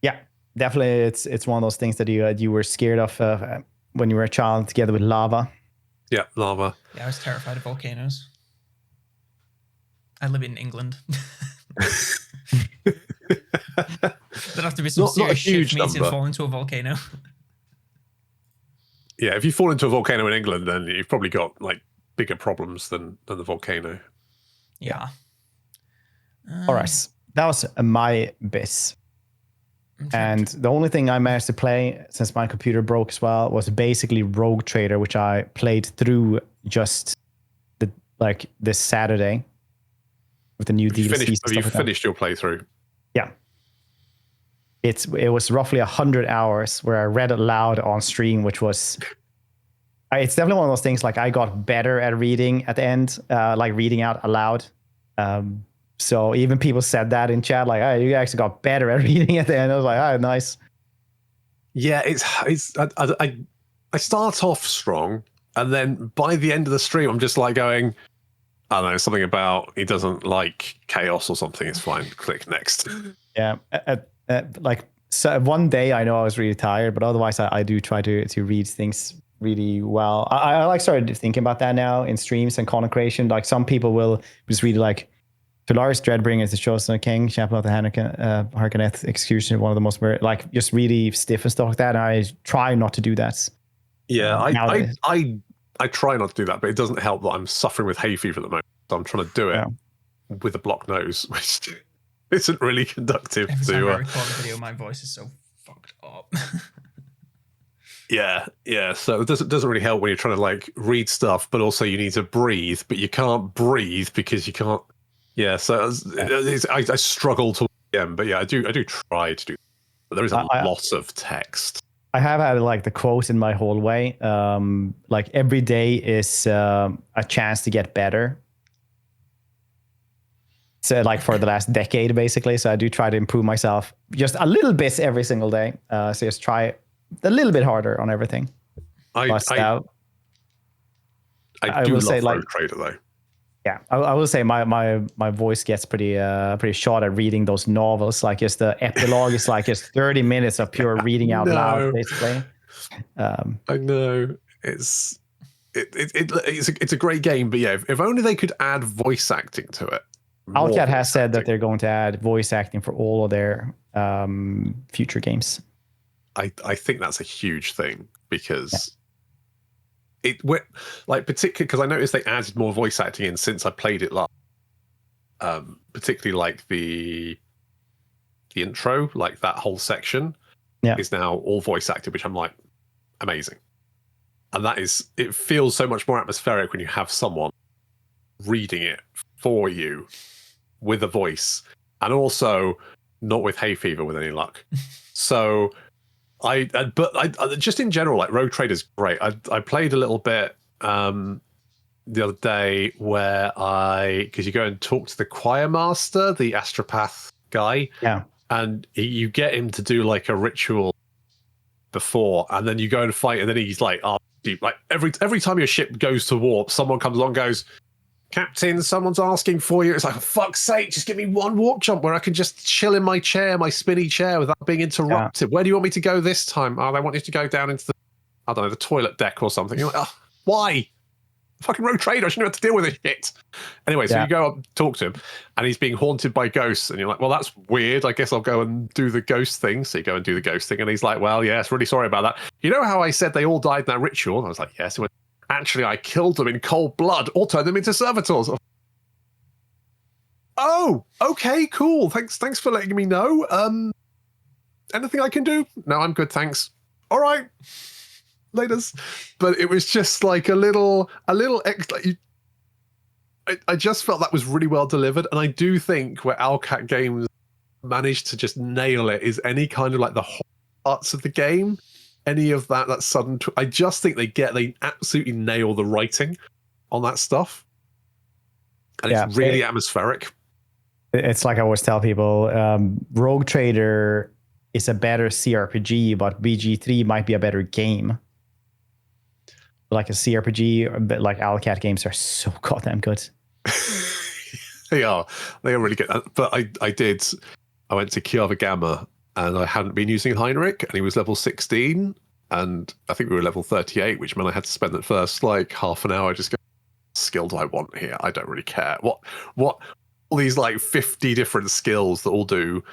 Yeah, definitely. It's one of those things that you were scared of when you were a child, together with lava. Yeah, lava. Yeah, I was terrified of volcanoes. I live in England. There'd have to be some serious shit for me to fall into a volcano. Yeah, if you fall into a volcano in England, then you've probably got like bigger problems than the volcano. Yeah. All right, that was my bit. And the only thing I managed to play since my computer broke as well was basically Rogue Trader, which I played through just this Saturday with the new DLC. Have you finished your playthrough? Yeah. It was roughly 100 hours where I read it loud on stream, which was... It's definitely one of those things, like I got better at reading at the end, like reading out aloud. So even people said that in chat, like, "Oh, you actually got better at reading at the end." I was like, "Oh, nice." Yeah, I start off strong, and then by the end of the stream, I'm just like going, I don't know, something about he doesn't like chaos or something. It's fine. Click next. Yeah, so one day I know I was really tired, but otherwise I do try to read things really well. I like started thinking about that now in streams and content creation. Like some people will just read like Tularis Dreadbringer is the Chosen King, Chapel of the Harkonneth Execution, one of the most like just really stiff and stuff like that. And I try not to do that. Yeah, I try not to do that, but it doesn't help that I'm suffering with hay fever at the moment. So I'm trying to do it with a blocked nose, which isn't really conductive Every to. time I record a video, my voice is so fucked up. Yeah. So it doesn't really help when you're trying to like read stuff, but also you need to breathe, but you can't breathe because you can't. Yeah. So I struggle to again, but yeah, I do try to do. But there is a lot of text. I have had like the quote in my hallway. Like every day is a chance to get better. So like for the last decade, basically. So I do try to improve myself just a little bit every single day. So just try a little bit harder on everything. I do will love say, Rogue Trader though. Yeah, I will say my voice gets pretty short at reading those novels. Like just the epilogue is like just 30 minutes of pure reading out loud, basically. I know it's a great game, but yeah, if only they could add voice acting to it. Alcat has said that they're going to add voice acting for all of their future games. I think that's a huge thing because it went like particularly because I noticed they added more voice acting in since I played it last. Particularly like the intro, like that whole section is now all voice acted, which I'm like amazing. And it feels so much more atmospheric when you have someone reading it for you with a voice, and also not with hay fever with any luck. So I just in general, like Rogue Trader's great. I played a little bit the other day where because you go and talk to the choir master, the astropath guy, and you get him to do like a ritual before, and then you go and fight, and then he's like, like every time your ship goes to warp, someone comes along and goes, Captain, someone's asking for you. It's like, for fuck's sake, just give me one warp jump where I can just chill in my chair, my spinny chair, without being interrupted. Where do you want me to go this time? Oh, they want you to go down into the toilet deck or something. You're like, why? Fucking Rogue Trader, I shouldn't have to deal with this shit. Anyway, so you go up, talk to him, and he's being haunted by ghosts, and you're like, well, that's weird. I guess I'll go and do the ghost thing. So you go and do the ghost thing, and he's like, well, yes, really sorry about that. You know how I said they all died in that ritual? And I was like, yes. He went, actually, I killed them in cold blood or turned them into servitors. Oh, okay, cool. Thanks for letting me know. Anything I can do? No, I'm good, thanks. All right. Laters. But it was just like a little extra. I just felt that was really well delivered, and I do think where Alcat Games managed to just nail it is any kind of like the parts of the game, any of that sudden. I just think they absolutely nail the writing on that stuff, and it's really atmospheric. It's like I always tell people, Rogue Trader is a better CRPG, but BG3 might be a better game. Like a CRPG, but like Alcat games are so goddamn good. They are really good. But I went to Kiava Gamma, and I hadn't been using Heinrich, and he was level 16, and I think we were level 38, which meant I had to spend the first like half an hour just going, what skill do I want here? I don't really care. What all these like 50 different skills that all do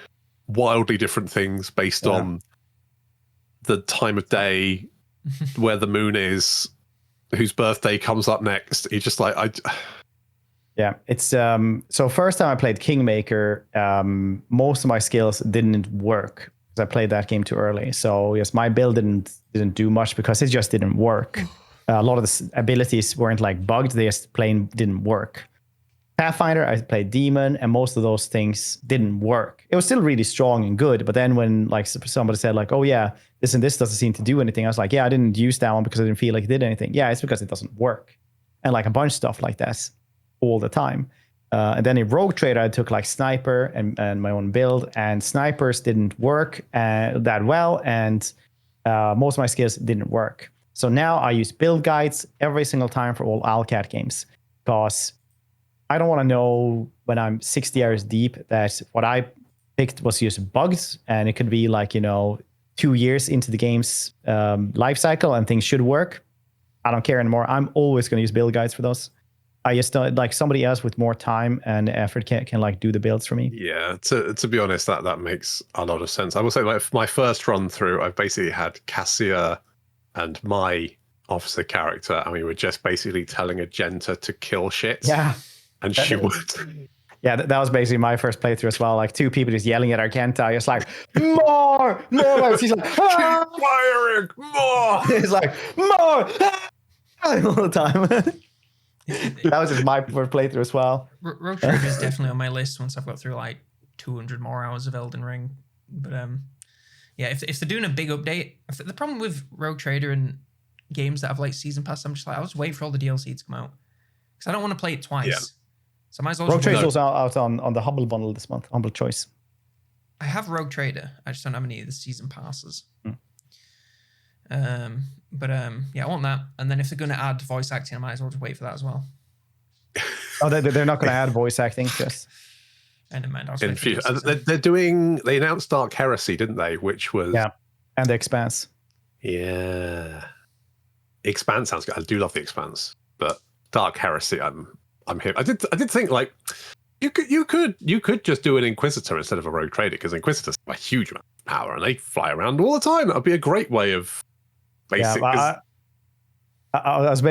wildly different things based on the time of day, where the moon is, whose birthday comes up next. You're just like, it's so first time I played Kingmaker, most of my skills didn't work because I played that game too early. So yes, my build didn't do much because it just didn't work. A lot of the abilities weren't like bugged; they just plain didn't work. Pathfinder, I played Demon, and most of those things didn't work. It was still really strong and good, but then when like somebody said like, "Oh yeah, this and this doesn't seem to do anything," I was like, "Yeah, I didn't use that one because I didn't feel like it did anything." Yeah, it's because it doesn't work, and like a bunch of stuff like that all the time. And then in Rogue Trader, I took like Sniper and my own build, and Snipers didn't work that well, and most of my skills didn't work. So now I use build guides every single time for all Alcat games because I don't want to know when I'm 60 hours deep that what I picked was just bugs, and it could be like, 2 years into the game's life cycle and things should work. I don't care anymore. I'm always going to use build guides for those. I just don't, like somebody else with more time and effort can like do the builds for me. Yeah, to be honest, that makes a lot of sense. I will say like my first run through, I've basically had Cassia and my officer character, and we were just basically telling Agenta to kill shit. Yeah. And she would. Yeah, that was basically my first playthrough as well. Like 2 people just yelling at Argenta. It's like, more. He's like, ah! Keep firing more. It's like, more. Ah! All the time. That was just my first playthrough as well. Rogue Trader is definitely on my list once I've got through like 200 more hours of Elden Ring. But yeah, if they're doing a big update, the problem with Rogue Trader and games that have like season pass, I'm just like, I'll just wait for all the DLC to come out because I don't want to play it twice. Yeah. So I might as well. Rogue Trader is also out on the Humble Bundle this month. Humble Choice. I have Rogue Trader. I just don't have any of the season passes. Yeah, I want that. And then if they're going to add voice acting, I might as well just wait for that as well. Oh, they're not going to add voice acting, just. And they announced Dark Heresy, didn't they? Which was and the Expanse. Yeah, Expanse sounds good. I do love the Expanse, but Dark Heresy, I'm here. I did think like you could just do an Inquisitor instead of a Rogue Trader because Inquisitors have a huge amount of power and they fly around all the time. That would be a great way of basic. Yeah, I've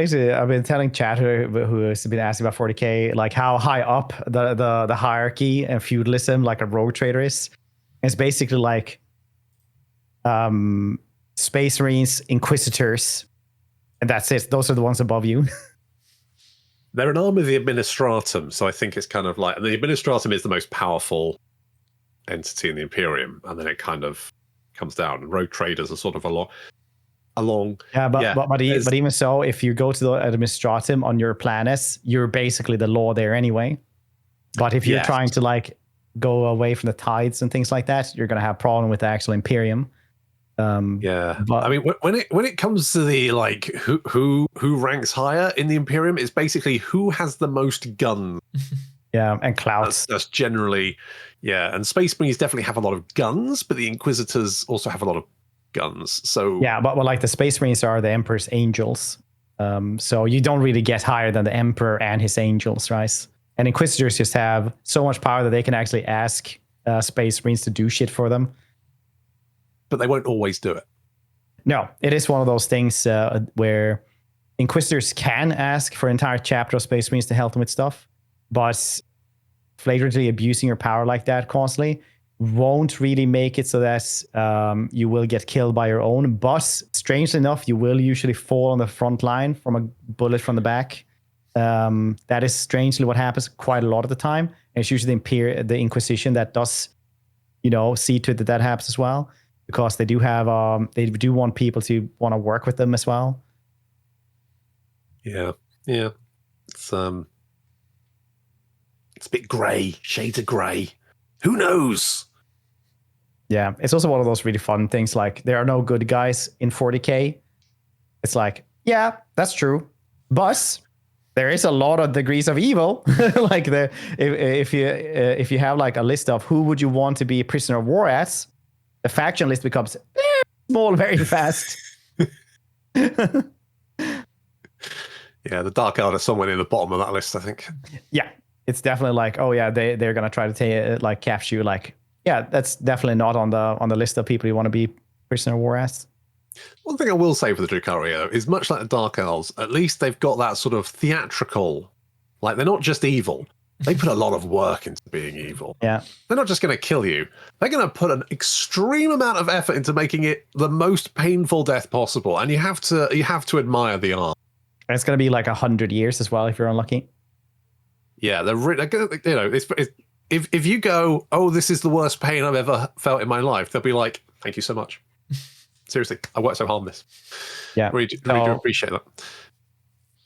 been telling Chatter, who has been asking about 40k, like how high up the hierarchy and feudalism like a Rogue Trader is. It's basically like Space Marines, Inquisitors, and that's it. Those are the ones above you. They're an arm of the Administratum, so I think it's kind of like, and the Administratum is the most powerful entity in the Imperium, and then it kind of comes down. And Rogue Traders are sort of along. But even so, if you go to the Administratum on your planets, you're basically the law there anyway. But if you're trying to like go away from the tides and things like that, you're going to have a problem with the actual Imperium. But I mean, when it comes to the like who ranks higher in the Imperium, it's basically who has the most guns. And clouds. That's generally, and Space Marines definitely have a lot of guns, but the Inquisitors also have a lot of guns. So but like the Space Marines are the Emperor's angels. So you don't really get higher than the Emperor and his angels, right? And Inquisitors just have so much power that they can actually ask Space Marines to do shit for them. But they won't always do it. No, it is one of those things where Inquisitors can ask for an entire chapter of Space Marines to help them with stuff, but flagrantly abusing your power like that constantly won't really make it so that you will get killed by your own. But strangely enough, you will usually fall on the front line from a bullet from the back. That is strangely what happens quite a lot of the time. And it's usually the Inquisition that does, see to it that happens as well. Because they do have, they do want people to want to work with them as well. Yeah. It's a bit grey, shades of grey. Who knows? Yeah, it's also one of those really fun things. Like there are no good guys in 40k. It's like, yeah, that's true, but there is a lot of degrees of evil. Like if you have like a list of who would you want to be a prisoner of war as. The faction list becomes small very fast. The Dark Elder somewhere near the bottom of that list, I think. Yeah, it's definitely like, oh yeah, they're gonna try to capture you. Like, yeah, that's definitely not on the list of people you want to be prisoner of war as. One thing I will say for the Drukhari though is much like the Dark Elves, at least they've got that sort of theatrical, like they're not just evil. They put a lot of work into being evil. Yeah. They're not just going to kill you. They're going to put an extreme amount of effort into making it the most painful death possible. And you have to admire the art. And it's going to be like 100 years as well if you're unlucky. Yeah, they're if you go, oh, this is the worst pain I've ever felt in my life, they'll be like, thank you so much. Seriously, I worked so hard on this. Yeah. Really do appreciate that.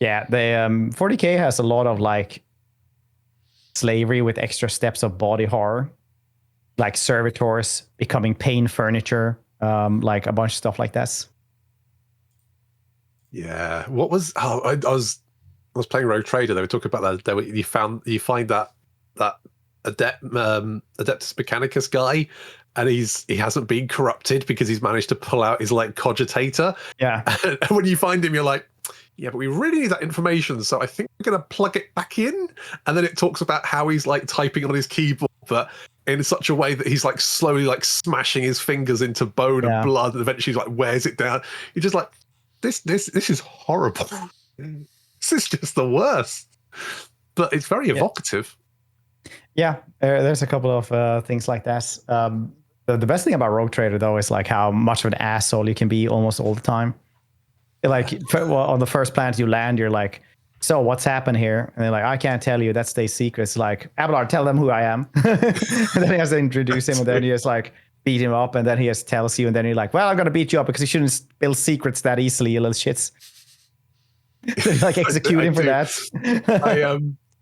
Yeah, the 40k has a lot of like slavery with extra steps of body horror, like servitors becoming pain furniture, like a bunch of stuff like this. Yeah, what was? Oh, I was playing Rogue Trader. They were talking about that. You find that Adeptus Mechanicus guy, and he hasn't been corrupted because he's managed to pull out his like cogitator. Yeah, and when you find him, you're like, yeah, but we really need that information. So I think we're going to plug it back in. And then it talks about how he's like typing on his keyboard, but in such a way that he's like slowly like smashing his fingers into bone and blood, and eventually like wears it down. You're just like, this is horrible. This is just the worst. But it's very evocative. Yeah, there's a couple of things like that. The best thing about Rogue Trader though is like how much of an asshole you can be almost all the time. Like on the first planet you land, you're like, so what's happened here? And they're like, I can't tell you. That stays secret. It's like, Abelard, tell them who I am. And then he has to introduce him, and then you just like beat him up, and then he just tells you, and then you're like, well, I'm gonna beat you up because you shouldn't spill secrets that easily, you little shits. So you like execute him for that.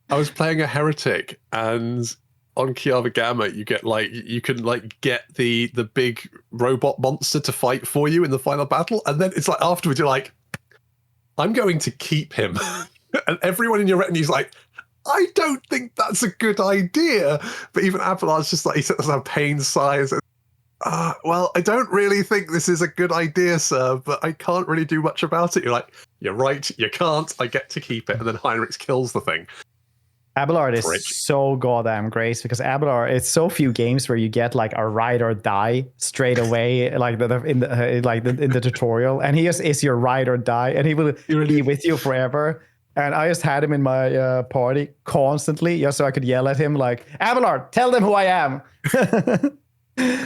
I was playing a heretic, and on Kiava Gamma, you can get the big robot monster to fight for you in the final battle, and then it's like afterwards you're like, I'm going to keep him, and everyone in your retinue's like, I don't think that's a good idea. But even Abelard's just like, he says a pain sigh and says, well, I don't really think this is a good idea, sir, but I can't really do much about it. You're like, you're right, you can't. I get to keep it, and then Heinrich kills the thing. Abelard is so goddamn great because Abelard, it's so few games where you get like a ride or die straight away, like in the tutorial, and he just is your ride or die, and he will be with you forever. And I just had him in my party constantly, just so I could yell at him like, Abelard, tell them who I am.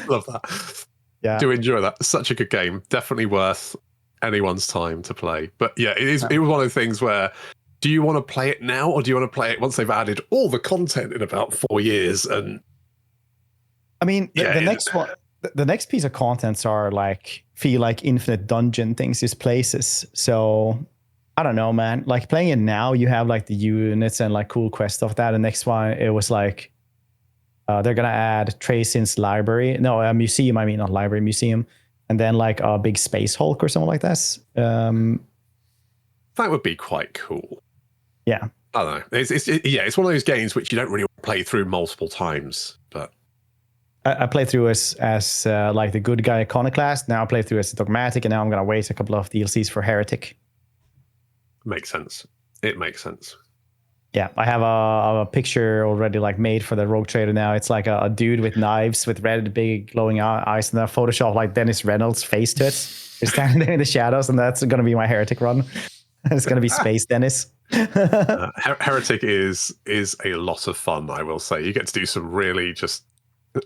Love that. Yeah, do enjoy that. Such a good game. Definitely worth anyone's time to play. But yeah, it was one of the things where, do you want to play it now, or do you want to play it once they've added all the content in about 4 years? And I mean, the next one, the next piece of contents are like feel like infinite dungeon things, these places. So I don't know, man. Like playing it now, you have like the units and like cool quest stuff. That the next one, it was like they're gonna add Tracin's library. No, a museum. I mean, not library, museum, and then like a big space Hulk or something like that. That would be quite cool. Yeah, I don't know. It's one of those games which you don't really play through multiple times. But I play through as like the good guy Iconoclast. Now I play through as Dogmatic, and now I'm gonna wait a couple of DLCs for Heretic. Makes sense. It makes sense. Yeah, I have a picture already like made for the Rogue Trader now. It's like a dude with knives with red, big glowing eyes, and then Photoshop like Dennis Reynolds' face to it. He's standing there in the shadows, and that's gonna be my Heretic run. It's gonna be Space Dennis. Heretic is a lot of fun, I will say. You get to do some really just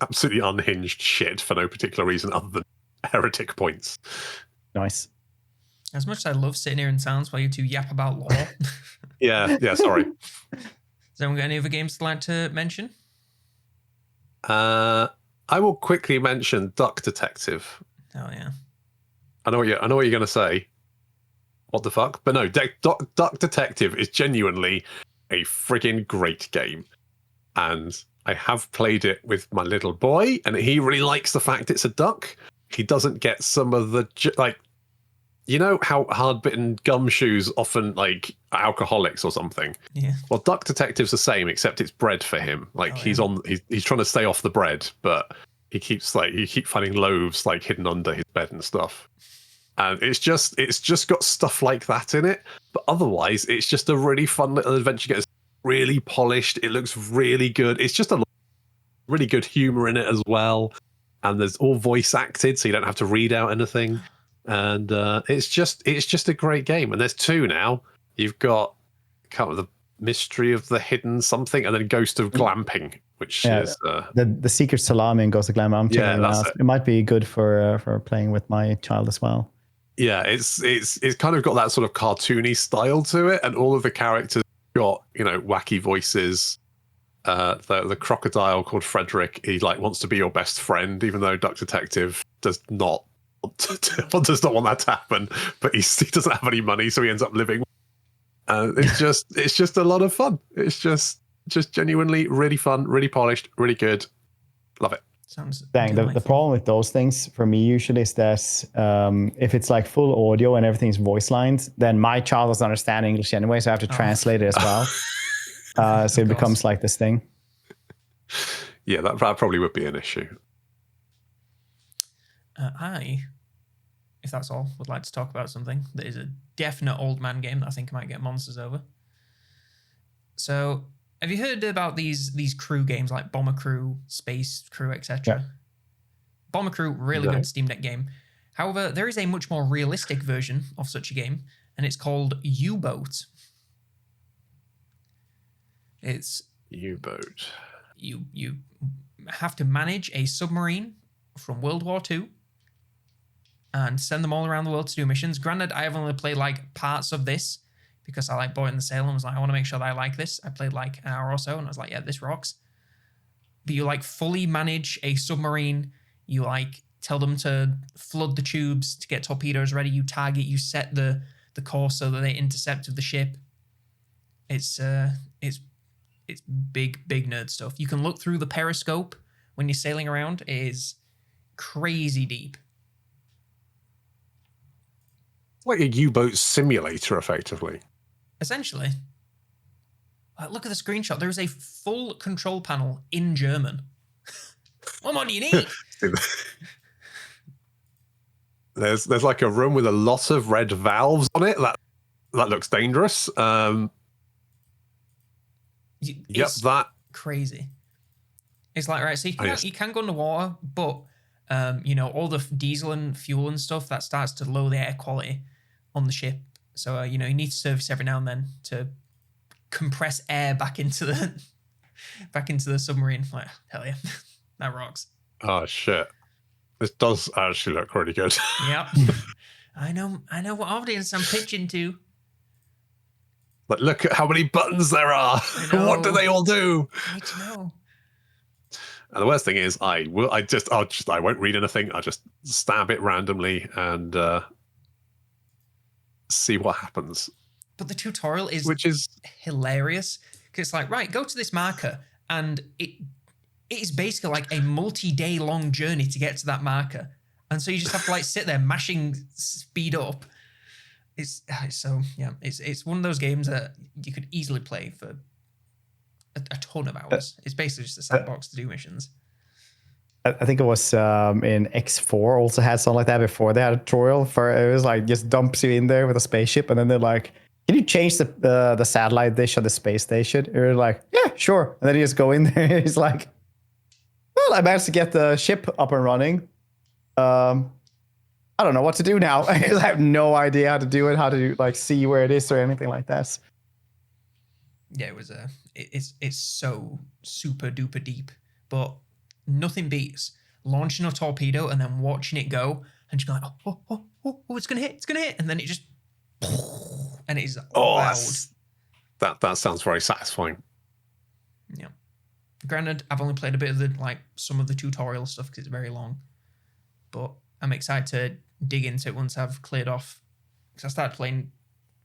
absolutely unhinged shit for no particular reason other than Heretic points. Nice. As much as I love sitting here in silence while you two yap about lore. yeah, sorry. Has anyone got any other games to like to mention? I will quickly mention Duck Detective. Oh yeah. I know what you're gonna say. What the fuck? But no, Duck Detective is genuinely a friggin' great game. And I have played it with my little boy, and he really likes the fact it's a duck. He doesn't get some of the, like, you know how hard-bitten gumshoes often, like, are alcoholics or something? Yeah. Well, Duck Detective's the same, except it's bread for him. Like, he's trying to stay off the bread, but he keeps finding loaves, like, hidden under his bed and stuff. And it's just got stuff like that in it. But otherwise, it's just a really fun little adventure. It gets really polished. It looks really good. It's just a really good humor in it as well. And there's all voice acted, so you don't have to read out anything. And it's just a great game. And there's 2 now. You've got the Mystery of the Hidden something, and then Ghost of Glamping, which is the Secret Salami and Ghost of Glamping. I'm checking it out. It might be good for playing with my child as well. Yeah, it's kind of got that sort of cartoony style to it, and all of the characters got, wacky voices. The crocodile called Frederick, he wants to be your best friend, even though Duck Detective does not want that to happen. But he doesn't have any money, so he ends up living. It's just a lot of fun. It's just genuinely really fun, really polished, really good. Love it. The problem with those things for me usually is that if it's like full audio and everything's voice lines, then my child doesn't understand English anyway, so I have to translate it as well. So it becomes like this thing. Yeah, that probably would be an issue. If that's all, would like to talk about something that is a definite old man game that I think I might get monsters over. So, have you heard about these crew games like Bomber Crew, Space Crew, etc.? Yeah. Bomber Crew, really good Steam Deck game. However, there is a much more realistic version of such a game, and it's called U-Boat. It's U-Boat. You have to manage a submarine from World War II and send them all around the world to do missions. Granted, I have only played like parts of this because I like bought it in the sale and was like, I want to make sure that I like this. I played like an hour or so and I was like, yeah, this rocks. But you like fully manage a submarine. You like tell them to flood the tubes to get torpedoes ready. You target, you set the course so that they intercept the ship. It's big nerd stuff. You can look through the periscope when you're sailing around. It is crazy deep. Like a U-boat simulator, effectively. Essentially. Look at the screenshot. There is a full control panel in German. What more do you need? There's like a room with a lot of red valves on it. That looks dangerous. Yep, that crazy. It's like, right, so you can go underwater, but all the diesel and fuel and stuff that starts to lower the air quality on the ship. So you need to service every now and then to compress air back into the submarine. Like, hell yeah, that rocks. Oh shit, this does actually look really good. Yep. I know what audience I'm pitching to. But look at how many buttons there are. What do they all do? I need to know. And the worst thing is, I won't read anything. I'll just stab it randomly and see what happens. But the tutorial is hilarious because it's like, right, go to this marker, and it is basically like a multi-day long journey to get to that marker, and so you just have to like sit there mashing speed up. It's one of those games that you could easily play for a ton of hours. It's basically just a sandbox to do missions. I think it was in X4 also had something like that before they had a tutorial for it. Was like just dumps you in there with a spaceship, and then they're like, can you change the satellite dish of the space station? And you're like, yeah, sure. And then you just go in there and he's like, well, I managed to get the ship up and running. I don't know what to do now. I have no idea how to do it, how to like see where it is or anything like that. Yeah, it was it's so super duper deep, but nothing beats launching a torpedo and then watching it go and just going, oh, it's gonna hit, and then it just and it is loud. That sounds very satisfying. Yeah. Granted, I've only played a bit of some of the tutorial stuff because it's very long, but I'm excited to dig into it once I've cleared off. Because I started playing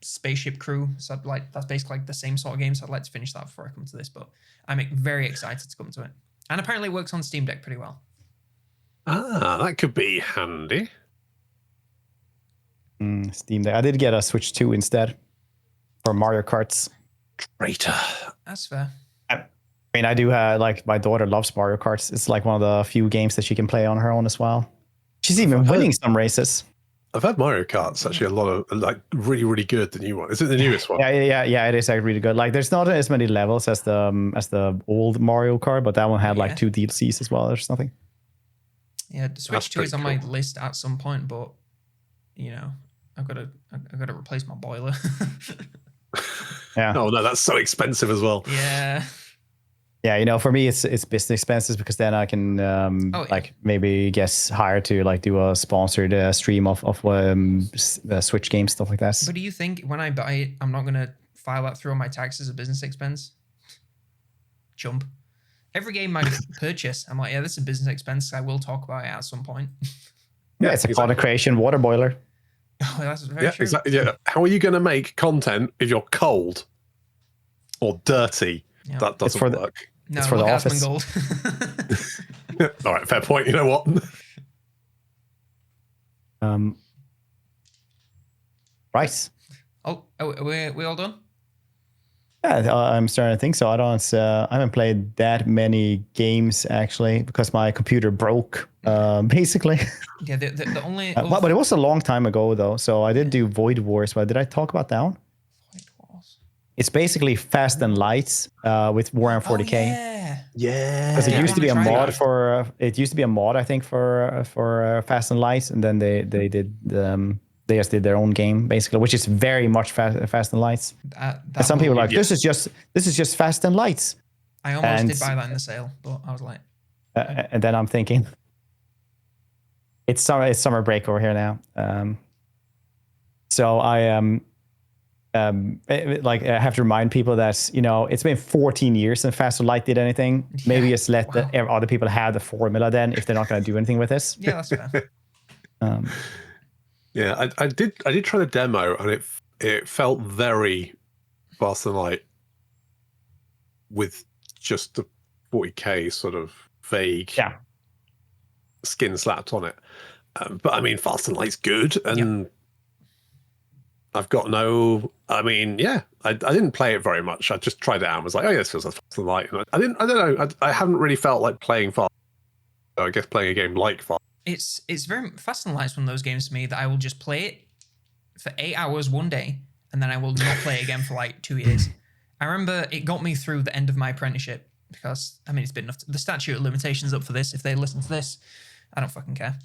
Spaceship Crew, so that's basically like the same sort of game. So I'd like to finish that before I come to this. But I'm very excited to come to it, and apparently it works on Steam Deck pretty well. That could be handy. Steam Deck. I did get a Switch 2 instead for Mario Karts. Traitor. That's fair. I mean, I do have my daughter loves Mario Karts. It's like one of the few games that she can play on her own as well. She's even winning some races. I've had Mario Kart's actually a lot of really, really good. The new one. Is it the newest one? Yeah. It is like really good. Like, there's not as many levels as the old Mario Kart, but that one had like 2 DLCs as well or something. Yeah, the Switch 2 is on my list at some point, but I've got to replace my boiler. Yeah. Oh no, that's so expensive as well. Yeah. Yeah, for me it's business expenses because then I can maybe get hired to do a sponsored stream of Switch games, stuff like that. But do you think when I buy it, I'm not gonna file that through on my tax as a business expense? Chump. Every game I purchase, I'm like, yeah, this is a business expense. I will talk about it at some point. Yeah, it's a content creation water boiler. Oh, that's very true. Exactly. Yeah. How are you going to make content if you're cold or dirty? Yeah. That doesn't work. No, it's for the office. Gold. All right, fair point. You know what? Right. Oh, we all done? Yeah, I'm starting to think so. I haven't played that many games actually because my computer broke. Basically. Yeah, the only. But it was a long time ago though. So I did do Void Wars, but did I talk about that one? Void Wars. It's basically Fast and Lights with Warhammer 40k. Yeah. Because it used to be a mod for. It used to be a mod, I think, for Fast and Lights, and then they did. They just did their own game basically, which is very much Fast and Lights. And some people are like, this is just Fast and Lights. I almost did buy that in the sale, but I was like, and then I'm thinking, it's summer break over here now. So I I have to remind people that, you know, it's been 14 years since Fast and Light did anything. Maybe just let the other people have the formula then, if they're not going to do anything with this. Yeah, that's fair. Yeah, I did try the demo, and it felt very Fast and Light with just the 40k sort of vague skin slapped on it. But I mean, Fast and Light's good, and I've got no. I mean, I didn't play it very much. I just tried it out and was like, oh yeah, this feels like Fast and Light. And I don't know. I haven't really felt like playing Fast. So I guess playing a game like Fast. It's very Fast and Light's one of those games to me that I will just play it for 8 hours one day, and then I will not play it again for like 2 years. I remember it got me through the end of my apprenticeship because, I mean, it's been enough. The statute of limitations up for this. If they listen to this, I don't fucking care.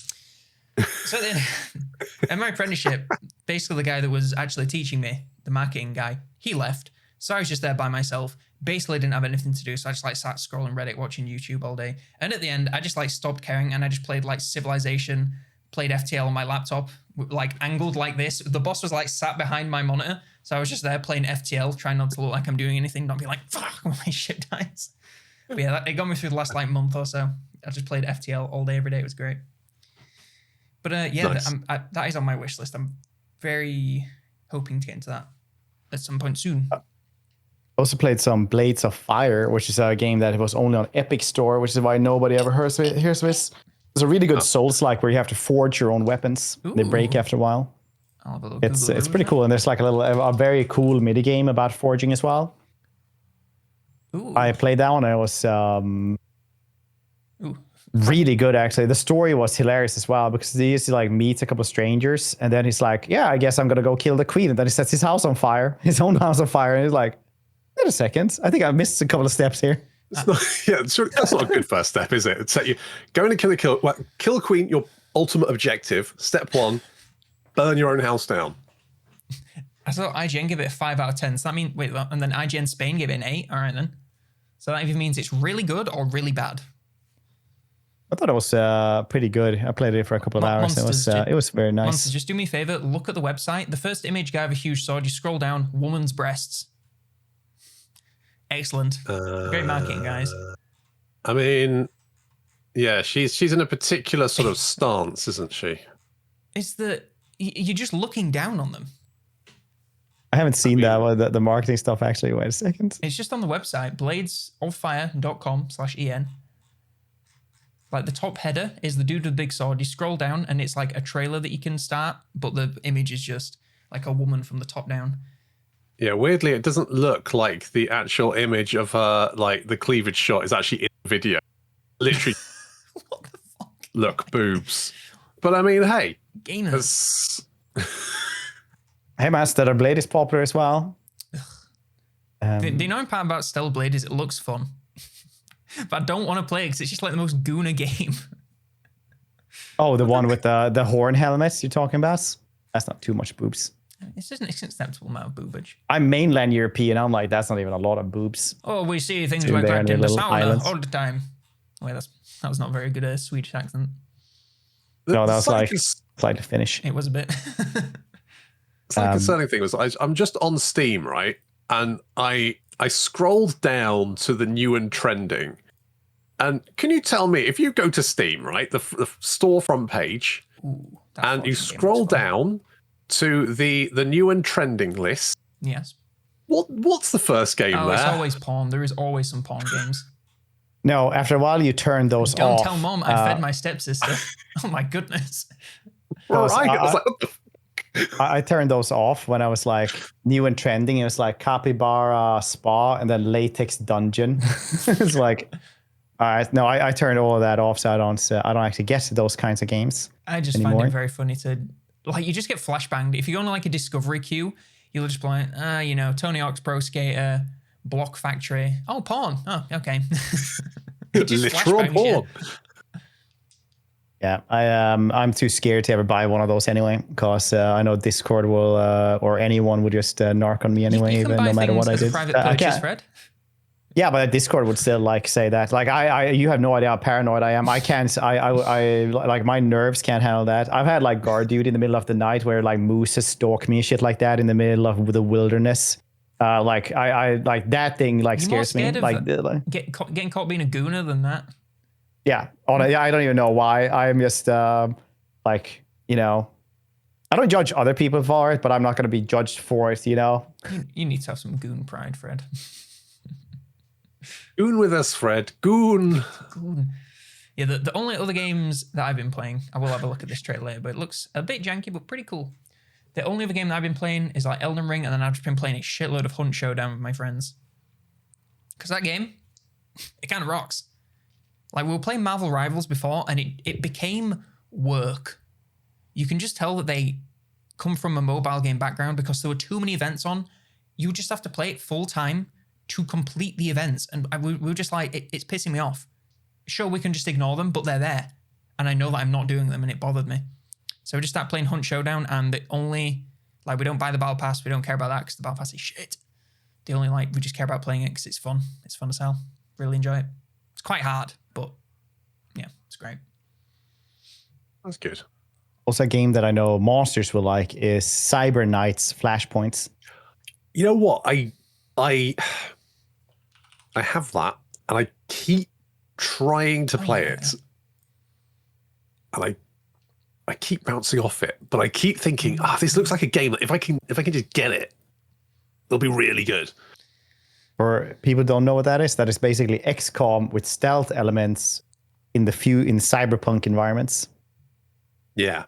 So then, in my apprenticeship, basically the guy that was actually teaching me, the marketing guy, he left. So I was just there by myself. Basically didn't have anything to do. So I just like sat scrolling Reddit, watching YouTube all day. And at the end, I just like stopped caring and I just played like Civilization, played FTL on my laptop, like angled like this. The boss was like sat behind my monitor. So I was just there playing FTL, trying not to look like I'm doing anything, not be like, fuck, when my shit dies. But yeah, it got me through the last like month or so. I just played FTL all day, every day. It was great. But nice. That is on my wish list. I'm very hoping to get into that at some point soon. I also played some Blades of Fire, which is a game that was only on Epic Store, which is why nobody ever hears of it. It's a really good Souls-like where you have to forge your own weapons. Ooh. They break after a while. I'll have a look. It's pretty cool, and there's like a very cool mini game about forging as well. Ooh. I played that one, and it was really good actually. The story was hilarious as well because he used to like meet a couple of strangers, and then he's like, "Yeah, I guess I'm gonna go kill the queen," and then he sets his house on fire, his own house on fire, and he's like, "Wait a second, I think I missed a couple of steps here." It's not, that's not a good first step, is it? It's that you going to kill a queen, your ultimate objective. Step 1, burn your own house down. I saw IGN give it a 5 out of 10. So that means and then IGN Spain gave it an 8. All right then. So that either means it's really good or really bad. I thought it was pretty good. I played it for a couple of hours. It was very nice. Monsters, just do me a favor. Look at the website. The first image, guy with a huge sword. You scroll down, woman's breasts. Excellent. Great marketing, guys. I mean, yeah, she's in a particular sort of stance, isn't she? It's that you're just looking down on them. I haven't seen the marketing stuff actually. Wait a second. It's just on the website, bladesofire.com/en. Like the top header is the dude with the big sword. You scroll down and it's like a trailer that you can start, but the image is just like a woman from the top down. Yeah, weirdly, it doesn't look like the actual image of her, like the cleavage shot is actually in the video. Literally, what the fuck? Look, boobs. But I mean, hey. Gainers. Hey, man, Stellar Blade is popular as well. The annoying part about Stellar Blade is it looks fun. But I don't want to play it because it's just like the most Gooner game. Oh, the one with the horn helmets you're talking about? That's not too much boobs. It's just an acceptable amount of boobage. I'm mainland European. I'm like, that's not even a lot of boobs. Oh, we see things like that in the sauna all the time. Wait, that was not very good Swedish accent. No, that was like Finnish. It was a bit. It's like concerning thing was I'm just on Steam, right? And I scrolled down to the new and trending. And can you tell me, if you go to Steam, right, the storefront page, and you scroll down to the new and trending list. Yes. What's the first game there? It's always porn. There is always some porn games. No, after a while you turn those Don't off. Don't tell Mom I fed my stepsister. Oh my goodness. I turned those off when I was like new and trending. It was like Capybara Spa and then Latex Dungeon. It's like, all right, no, I turned all of that off, so I don't actually get to those kinds of games. I just find it very funny to, like, you just get flashbanged. If you go on like a discovery queue, you'll just be like, Tony Hawk's Pro Skater, Block Factory. Oh, porn. Oh, okay. Literal porn. Yeah, I'm too scared to ever buy one of those anyway, because I know Discord will or anyone would just narc on me anyway, you even no matter what I did. Private purchase, Fred. Yeah, but Discord would still like say that. Like you have no idea how paranoid I am. I can't. I like my nerves can't handle that. I've had like guard duty in the middle of the night where like mooses stalk me and shit like that in the middle of the wilderness. Like I like that thing like You're more scares me. scared of getting caught being a gooner than that. Yeah. I don't even know why. I'm just like, you know, I don't judge other people for it, but I'm not going to be judged for it, you know? You need to have some goon pride, Fred. Goon with us, Fred. Goon. Yeah, the only other games that I've been playing, I will have a look at this trailer later, but it looks a bit janky, but pretty cool. The only other game that I've been playing is like Elden Ring, and then I've just been playing a shitload of Hunt Showdown with my friends. Because that game, it kind of rocks. Like, we were playing Marvel Rivals before, and it became work. You can just tell that they come from a mobile game background because there were too many events on. You just have to play it full time to complete the events. And we were just like, it's pissing me off. Sure, we can just ignore them, but they're there. And I know that I'm not doing them, and it bothered me. So we just start playing Hunt Showdown, and we don't buy the Battle Pass. We don't care about that because the Battle Pass is shit. We just care about playing it because it's fun. It's fun as hell. Really enjoy it. It's quite hard, but yeah, it's great. That's good. Also, a game that I know monsters will like is Cyber Knights Flashpoints. You know what? I have that, and I keep trying to play it, and I keep bouncing off it. But I keep thinking, this looks like a game that if I can just get it, it'll be really good. For people who don't know what that is basically XCOM with stealth elements in cyberpunk environments. Yeah,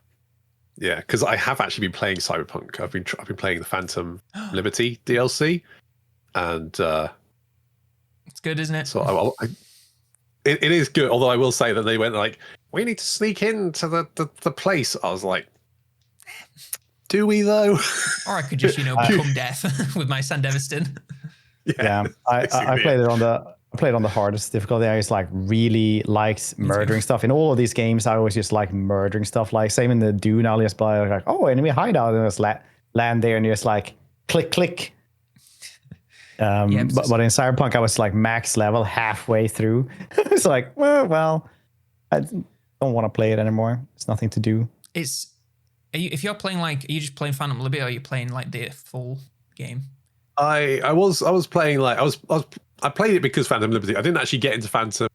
because I have actually been playing Cyberpunk. I've been playing the Phantom Liberty DLC, and it's good, isn't it? So it is good. Although I will say that they went like, we need to sneak into the place. I was like, do we though? Or I could just become death with my Sandevistan. Yeah, I played it on the hardest difficulty. I just like really liked murdering stuff. In all of these games, I always just like murdering stuff. Like same in the Dune, I'll just play like, oh, enemy hideout, and just land there, and you just like click. But in Cyberpunk, I was like max level halfway through. It's like, well, I don't want to play it anymore. There's nothing to do. If you're playing are you just playing Phantom Liberty, or are you playing like the full game? I was playing I played it because Phantom Liberty. I didn't actually get into Phantom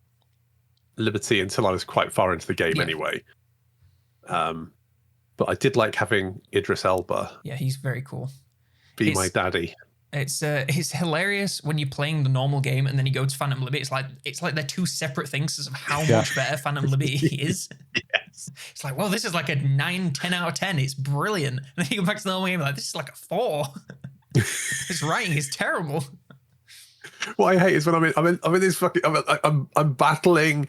Liberty until I was quite far into the game anyway. But I did like having Idris Elba. Yeah, he's very cool. My daddy. It's hilarious when you're playing the normal game and then you go to Phantom Liberty. It's like they're two separate things of how much better Phantom Liberty is. Yes. It's like, well, this is like a 9, 10 out of 10. It's brilliant. And then you go back to the normal game, like, this is like a 4. His writing is terrible. What I hate is when I'm in this fucking I'm battling,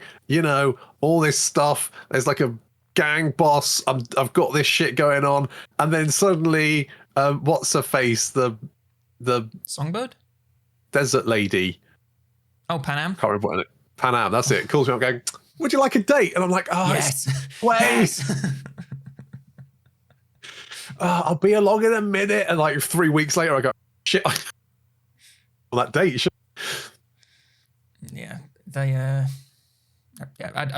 all this stuff. There's like a gang boss. I've got this shit going on, and then suddenly, what's her face? The Songbird? Desert lady. Oh, Panam. Can't remember what it. Panam. That's it. Calls me up going, would you like a date? And I'm like, yes. Yes. I'll be along in a minute. And like 3 weeks later, I go, shit. On that date. Yeah. I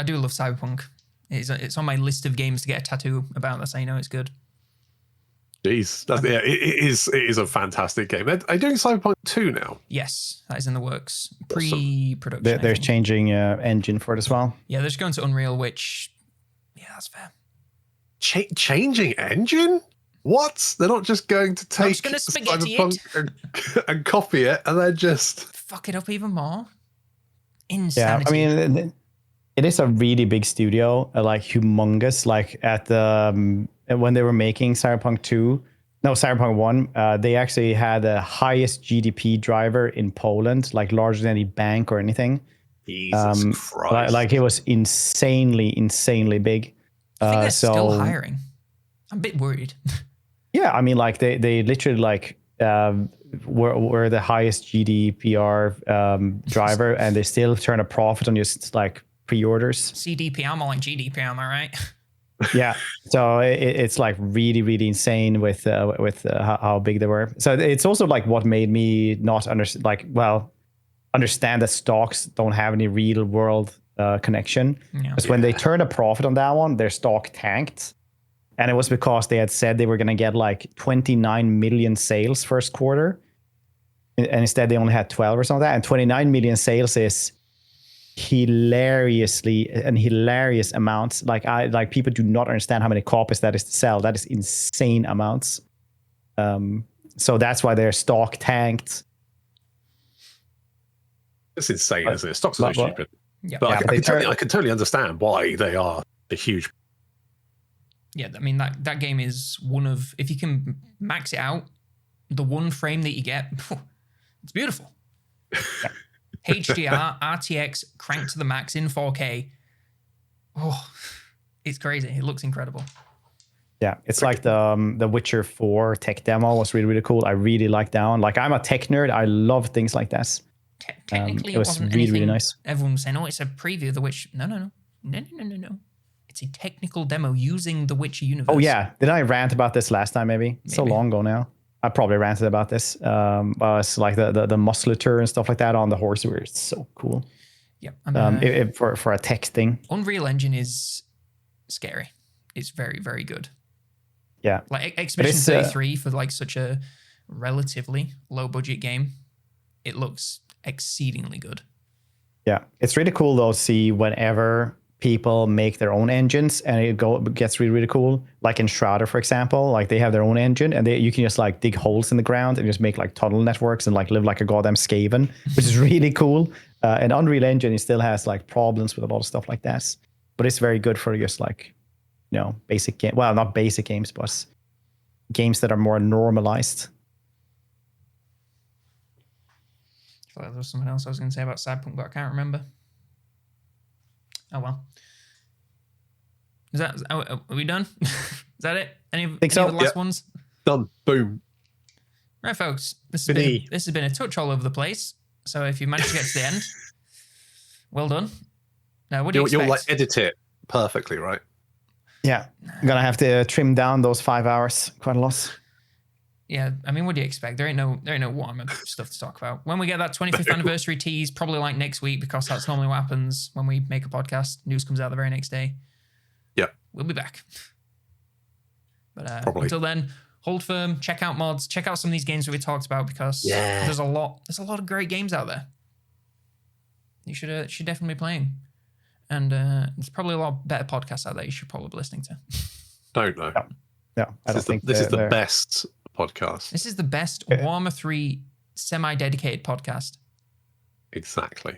do love Cyberpunk. It's on my list of games to get a tattoo about. That's how you know it's good. Jeez, it is a fantastic game. Are doing Cyberpunk 2 now? Yes, that is in the works. Pre-production. They're changing engine for it as well. Yeah, they're just going to Unreal, which, yeah, that's fair. Changing engine? What? They're not just going to take Cyberpunk and copy it and then just fuck it up even more. Insanity. Yeah, I mean, it is a really big studio, like humongous. Like at the when they were making Cyberpunk 1, they actually had the highest GDP driver in Poland, like larger than any bank or anything. Jesus Christ! Like it was insanely big. I think they're still hiring. I'm a bit worried. Yeah, I mean, like they literally like were the highest GDPR driver, and they still turn a profit on just like pre-orders. CDPR more like GDPR, am I right? Yeah, so it's like really insane with how big they were. So it's also like what made me not understand. Like, well, understand that stocks don't have any real world connection. Yeah. Because when they turned a profit on that one, their stock tanked. And it was because they had said they were going to get like 29 million sales first quarter. And instead they only had 12 or something like that. And 29 million sales is hilarious amounts. Like people do not understand how many copies that is to sell. That is insane amounts. So that's why their stock tanked. It's insane, isn't it? Stocks are so stupid. Yeah. But Yeah, I can totally understand why they are a huge. Yeah, I mean that game is one of, if you can max it out, the one frame that you get, it's beautiful. HDR, RTX, cranked to the max in 4K. Oh, it's crazy. It looks incredible. Yeah, it's like the Witcher 4 tech demo was really, really cool. I really like that one. Like, I'm a tech nerd. I love things like this. Technically, it was wasn't really, anything. really nice. Everyone was saying, "Oh, it's a preview of The Witcher." No. It's a technical demo using the Witcher universe. Oh yeah, did I rant about this last time? Maybe. So long ago now. I probably ranted about this. It's like the musculature and stuff like that on the horse. Where it's so cool. Yeah. For a tech thing. Unreal Engine is scary. It's very, very good. Yeah. Like Expedition 33 for like such a relatively low budget game, it looks exceedingly good. Yeah, it's really cool though to see whenever people make their own engines and it gets really, really cool. Like in Shrouder, for example, like they have their own engine and you can just like dig holes in the ground and just make like tunnel networks and like live like a goddamn Skaven, which is really cool. And Unreal Engine, it still has like problems with a lot of stuff like that, but it's very good for just like, you know, basic game. Well, not basic games, but games that are more normalized. I feel like there was something else I was going to say about Cyberpunk, but I can't remember. Oh well. Are we done? Is that it? Any of the last ones? Done. Boom. Right, folks. This has been a touch all over the place. So if you managed to get to the end, well done. Now, what do you expect? You'll like edit it perfectly, right? Yeah, I'm gonna have to trim down those 5 hours quite a lot. Yeah, I mean, what do you expect? There ain't no Warhammer stuff to talk about. When we get that 25th anniversary tease, probably like next week, because that's normally what happens when we make a podcast. News comes out the very next day. Yeah, we'll be back. But until then, hold firm. Check out mods. Check out some of these games that we talked about, because there's a lot of great games out there. You should definitely be playing, and there's probably a lot better podcasts out there you should probably be listening to. Don't know. No, I don't think this is the best podcast. This is the best Warhammer 3 semi-dedicated podcast. Exactly.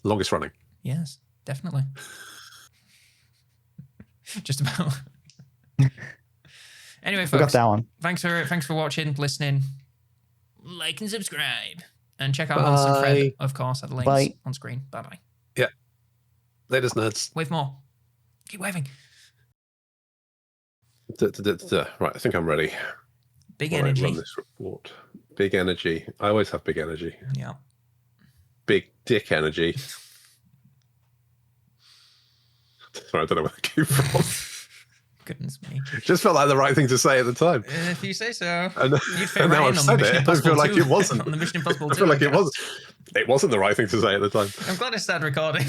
Longest running. Yes, definitely. Just about. Anyway, folks. We got that one. Thanks for watching, listening. Like and subscribe. And check out Monster Fred, of course, at the links on screen. Bye-bye. Yeah. Latest nerds. Wave more. Keep waving. Right, I think I'm ready. Big energy. Run this report. Big energy. I always have big energy. Yeah. Big dick energy. Sorry, I don't know where that came from. Goodness me. Just felt like the right thing to say at the time. If you say so. And fit now right I've said it. I feel like it wasn't. On the Mission Impossible 2. I feel like it was. It wasn't the right thing to say at the time. I'm glad I started recording.